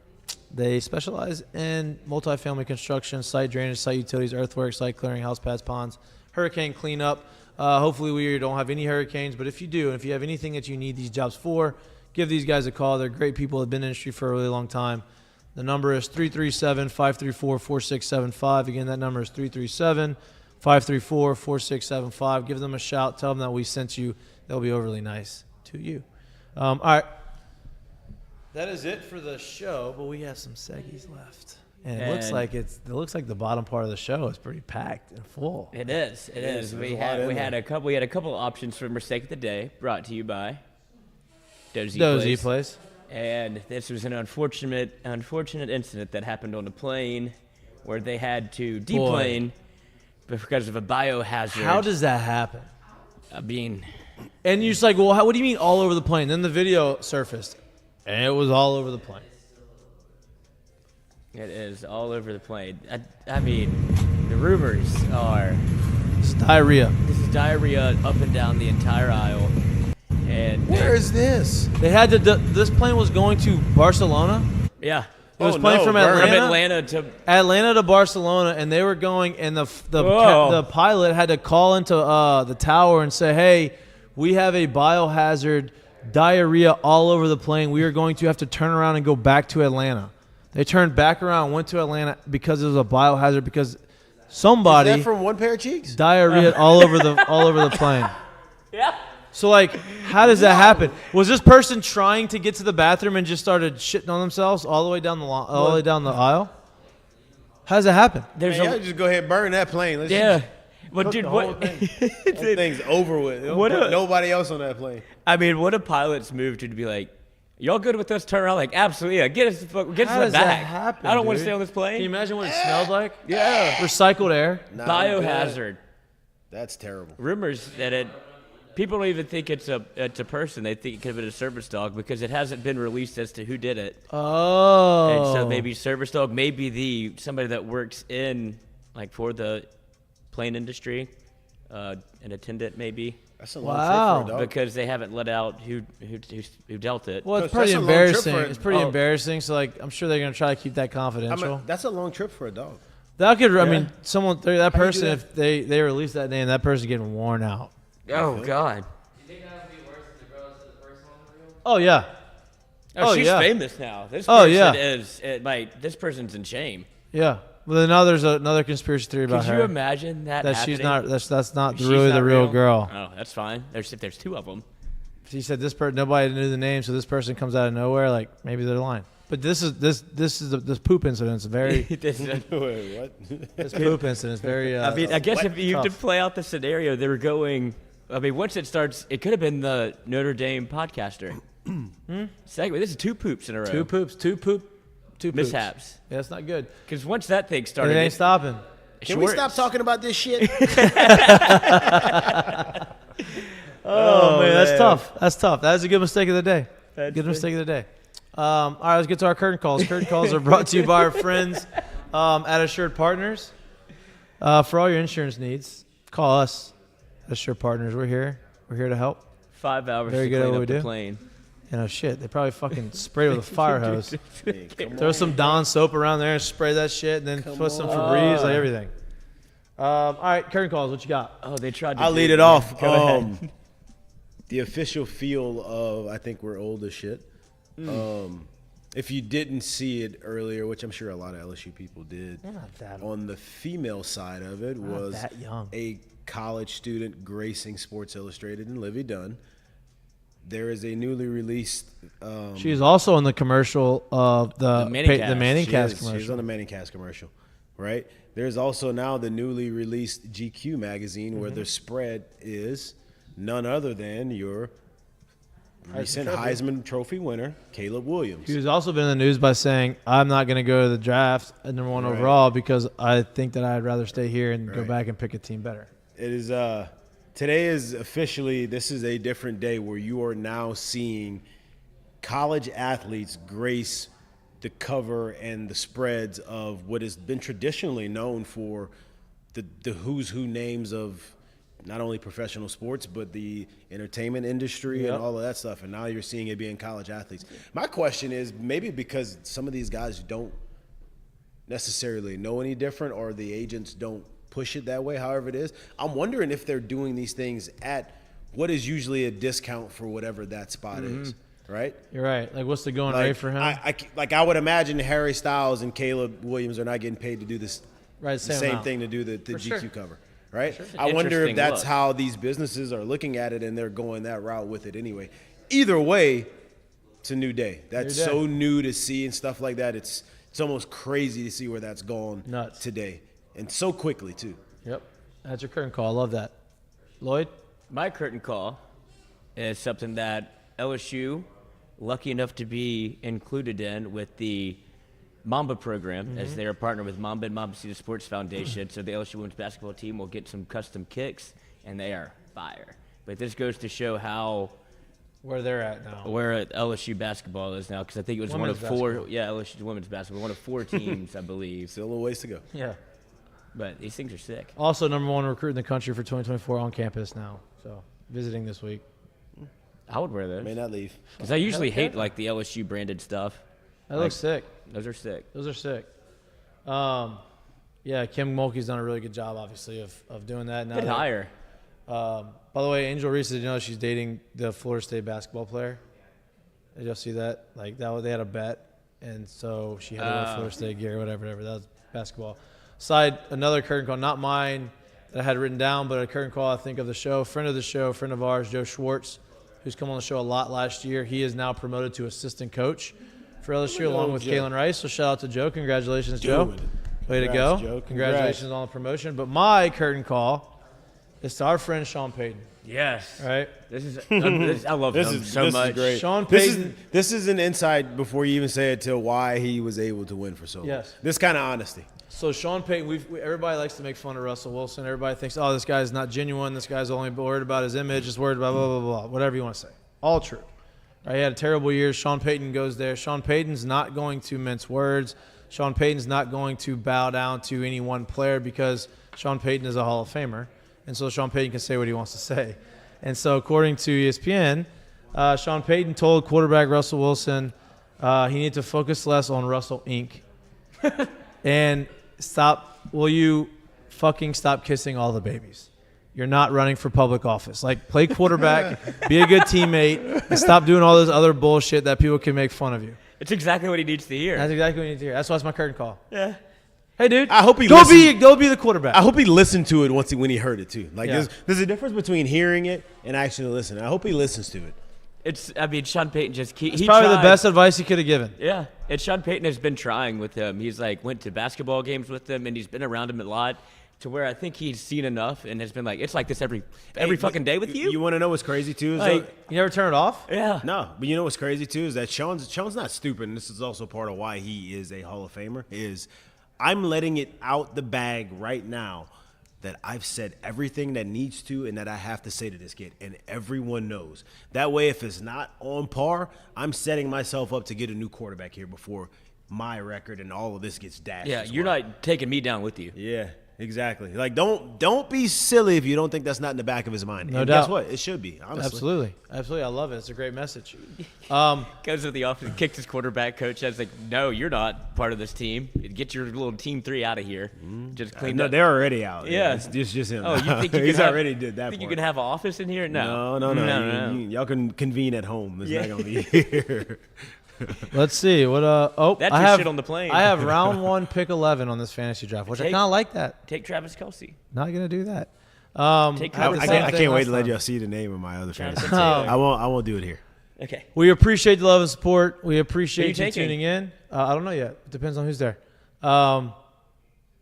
They specialize in multifamily construction, site drainage, site utilities, earthworks, site clearing, house pads, ponds, hurricane cleanup. Hopefully we don't have any hurricanes, but if you do, and if you have anything that you need these jobs for, give these guys a call. They're great people. They've been in the industry for a really long time. The number is 337-534-4675. Again, that number is 337-534-4675. Give them a shout. Tell them that we sent you. They'll be overly nice to you. All right. That is it for the show, but we have some seggies left. And it looks like the bottom part of the show is pretty packed and full. It is. It is. We had a couple options for Mistake of the Day, brought to you by Dozy Place. And this was an unfortunate incident that happened on a plane where they had to deplane because of a biohazard. How does that happen? I mean, and you're just like, well, what do you mean all over the plane? Then the video surfaced, and it was all over the plane. It is all over the plane. I mean, the rumors are this is diarrhea. This is diarrhea up and down the entire aisle. And where is this? They had to. This plane was going to Barcelona. Yeah. It was playing from Atlanta to Barcelona, and they were going, and the Whoa. pilot had to call into the tower and say, "Hey, we have a biohazard diarrhea all over the plane. We are going to have to turn around and go back to Atlanta." They turned back around, went to Atlanta because it was a biohazard because somebody Is that from One Pair of Cheeks? diarrhea all over the plane. Yeah. So, like, how does that happen? Was this person trying to get to the bathroom and just started shitting on themselves all the way down the aisle? How does that happen? Man, y'all just go ahead and burn that plane. Let's Yeah. just But cook dude, the whole what? thing. That thing's over with. Don't What put a- nobody else on that plane. I mean, what a pilot's move to be like, y'all good with us? Turn around, like, absolutely. Yeah, get us How the does back. that happen? I don't want to dude? stay on this plane. Can you imagine what it smelled like? Yeah. Recycled air. Nah, Biohazard. That's terrible. Rumors that people don't even think it's a person. They think it could have been a service dog because it hasn't been released as to who did it. Oh. And so maybe service dog, maybe somebody that works for the plane industry, an attendant maybe. That's a long Wow. trip for a dog. Because they haven't let out who dealt it. Well, it's That's pretty a long trip embarrassing. for It's pretty Oh. embarrassing. So, like, I'm sure they're gonna try to keep that confidential. That's a long trip for a dog. That could, I mean, someone that How do you person, do if they release that name, that person's getting worn out. Oh God. Oh yeah. Oh, Oh, she's yeah. famous now. This Oh, person yeah. is this person's in shame. Yeah. Well, then now there's another conspiracy theory about Could her. you imagine that she's happening? not. That's not She's really not the real real? girl. Oh, that's fine. If there's two of them. She said this person. Nobody knew the name, so this person comes out of nowhere. Like maybe they're lying. But this poop incident is very. Wait, what? This poop incident is very. I mean, I guess if you tough. to play out the scenario, they were going. I mean, once it starts, it could have been the Notre Dame podcaster. Segment. This is two poops in a row. Two poops. Mishaps. Yeah, it's not good. Because once that thing And started, it ain't stopping. Can we stop talking about this shit? Oh man, that's tough. That's tough. That is a good mistake of the day. That's Good it. mistake of the day. All right, let's get to our curtain calls. Curtain calls are brought to you by our friends at Assured Partners. For all your insurance needs, call us at Assured Partners. We're here. We're here to help. 5 hours Very to good at clean what up we the do. plane. You know, shit. They probably fucking sprayed with a fire hose. Throw some Dawn soap around there and spray that shit, and then put some Febreze, like everything. All right, curtain calls. What you got? Oh, they tried to I'll do lead it off. Go ahead. The official feel of I think we're old as shit. If you didn't see it earlier, which I'm sure a lot of LSU people did, They're not that on the female side of it not was that young. a college student gracing Sports Illustrated and Livy Dunn. There is a newly released. She's also in the commercial of the Manning She Cast is. commercial. She's on the Manning Cast commercial, right? There's also now the newly released GQ magazine where the spread is none other than your recent Heisman Trophy winner, Caleb Williams. He's also been in the news by saying, I'm not going to go to the draft at number one overall because I think that I'd rather stay here and go back and pick a team better. It is today is officially, this is a different day where you are now seeing college athletes grace the cover and the spreads of what has been traditionally known for the who's who names of not only professional sports, but the entertainment industry and all of that stuff. And now you're seeing it being college athletes. My question is maybe because some of these guys don't necessarily know any different or the agents don't push it that way, however it is. I'm wondering if they're doing these things at what is usually a discount for whatever that spot is, right? You're right. Like, what's the going rate for him? I would imagine Harry Styles and Caleb Williams are not getting paid to do this the same amount. thing to do the GQ cover, right? Sure. I wonder if Interesting that's look. how these businesses are looking at it and they're going that route with it anyway. Either way, it's a new day. That's New day. so new to see and stuff like that. It's almost crazy to see where that's gone Nuts. today. And so quickly, too. Yep. That's your curtain call. I love that. Lloyd? My curtain call is something that LSU, lucky enough to be included in with the Mamba program, as they're a partner with Mamba and Mamba City Sports Foundation. So the LSU women's basketball team will get some custom kicks, and they are fire. But this goes to show how Where they're at now. where LSU basketball is now, because I think it was Women's one of four. basketball. Yeah, LSU's women's basketball, one of 4 teams, I believe. Still a ways to go. Yeah. But these things are sick. Also, number one recruit in the country for 2024 on campus now. So, visiting this week. I would wear those May not leave. because I usually hate like the LSU branded stuff. That looks sick. Those are sick. Those are sick. Yeah, Kim Mulkey's done a really good job, obviously, of doing that. Now Good hire. By the way, Angel Reese, did you know she's dating the Florida State basketball player? Did y'all see that? Like, they had a bet, and so she had to wear Florida State gear, whatever. That was basketball. Another curtain call, not mine that I had written down, but a curtain call, I think, of the show. Friend of ours, Joe Schwartz, who's come on the show a lot last year. He is now promoted to assistant coach for LSU, along with Kalen Rice. So shout out to Joe. Congratulations, Joe. Way to go. Joe. Congratulations on the promotion. But my curtain call is to our friend Sean Payton. Yes. Right? I love him so much. Is great. Sean Payton. This is an insight before you even say it to why he was able to win for so long. Yes. This kind of honesty. So Sean Payton, everybody likes to make fun of Russell Wilson. Everybody thinks, oh, this guy's not genuine. This guy's only worried about his image. Just worried about blah, blah, blah, blah. Whatever you want to say. All true. Right? He had a terrible year. Sean Payton goes there. Sean Payton's not going to mince words. Sean Payton's not going to bow down to any one player because Sean Payton is a Hall of Famer. And so Sean Payton can say what he wants to say. And so according to ESPN, Sean Payton told quarterback Russell Wilson he needed to focus less on Russell Inc. and will you fucking stop kissing all the babies? You're not running for public office. Like, play quarterback, be a good teammate, and stop doing all this other bullshit that people can make fun of you. It's exactly what he needs to hear. That's exactly what he needs to hear. That's why it's my curtain call. Yeah. Hey, dude. I hope he go be the quarterback. I hope he listened to it when he heard it too. Like, Yeah. there's a difference between hearing it and actually listening. I hope he listens to it. Sean Payton It's probably the best advice he could have given. Yeah, and Sean Payton has been trying with him. He's went to basketball games with him, and he's been around him a lot, to where I think he's seen enough and has been like, it's like this every fucking day with you. You want to know what's crazy too? Is You never turn it off? Yeah. No, but you know what's crazy too is that Sean's not stupid, and this is also part of why he is a Hall of Famer. Is I'm letting it out the bag right now that I've said everything that needs to and that I have to say to this kid, and everyone knows. That way, if it's not on par, I'm setting myself up to get a new quarterback here before my record and all of this gets dashed. Yeah, you're not taking me down with you. Yeah, exactly. Like, don't be silly if you don't think that's not in the back of his mind. No and doubt. Guess what? It should be, honestly. Absolutely. I love it. It's a great message. Goes to the office, kicks his quarterback coach. That's like, no, you're not part of this team. Get your little team 3 out of here. Just clean No, up. they're already out. Yeah. It's just him. Oh, you think He's already did that Think part. you can have an office in here? No. No. Y'all can convene at home. It's not going to be here. Let's see. That's I your have shit on the plane. I have round 1, pick 11 on this fantasy draft, which I kind of like that. Take Travis Kelce. Not going to do that. Take I had the Travis same I thing can't wait last to let time. y'all see the name of my other fantasy team. Taylor. I won't do it here. Okay. We appreciate the love and support. We appreciate Who you you taking? tuning in. I don't know yet. It depends on who's there.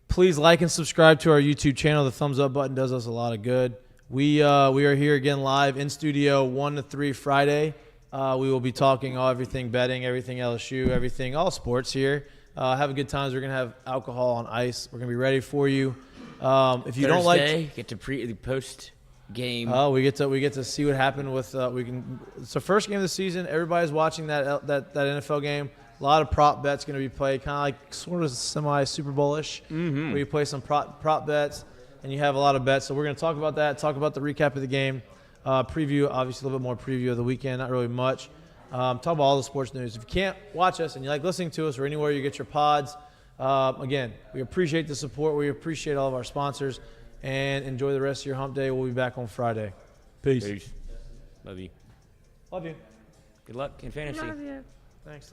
Please like and subscribe to our YouTube channel. The thumbs up button does us a lot of good. We are here again live in studio 1 to 3 Friday. We will be talking everything betting, everything LSU, everything, all sports here. Have a good time. We're going to have alcohol on ice. We're going to be ready for you. If you don't like, get to post game. we get to see what happened with it's the first game of the season. Everybody's watching that NFL game. A lot of prop bets going to be played, kind of like sort of semi Super Bowl-ish, where you play some prop bets and you have a lot of bets. So we're going to talk about that, talk about the recap of the game, preview, obviously a little bit more preview of the weekend, not really much. Talk about all the sports news. If you can't watch us and you like listening to us or anywhere you get your pods, again, we appreciate the support. We appreciate all of our sponsors. And enjoy the rest of your hump day. We'll be back on Friday. Peace. Love you. Love you. Good luck in fantasy. Thanks.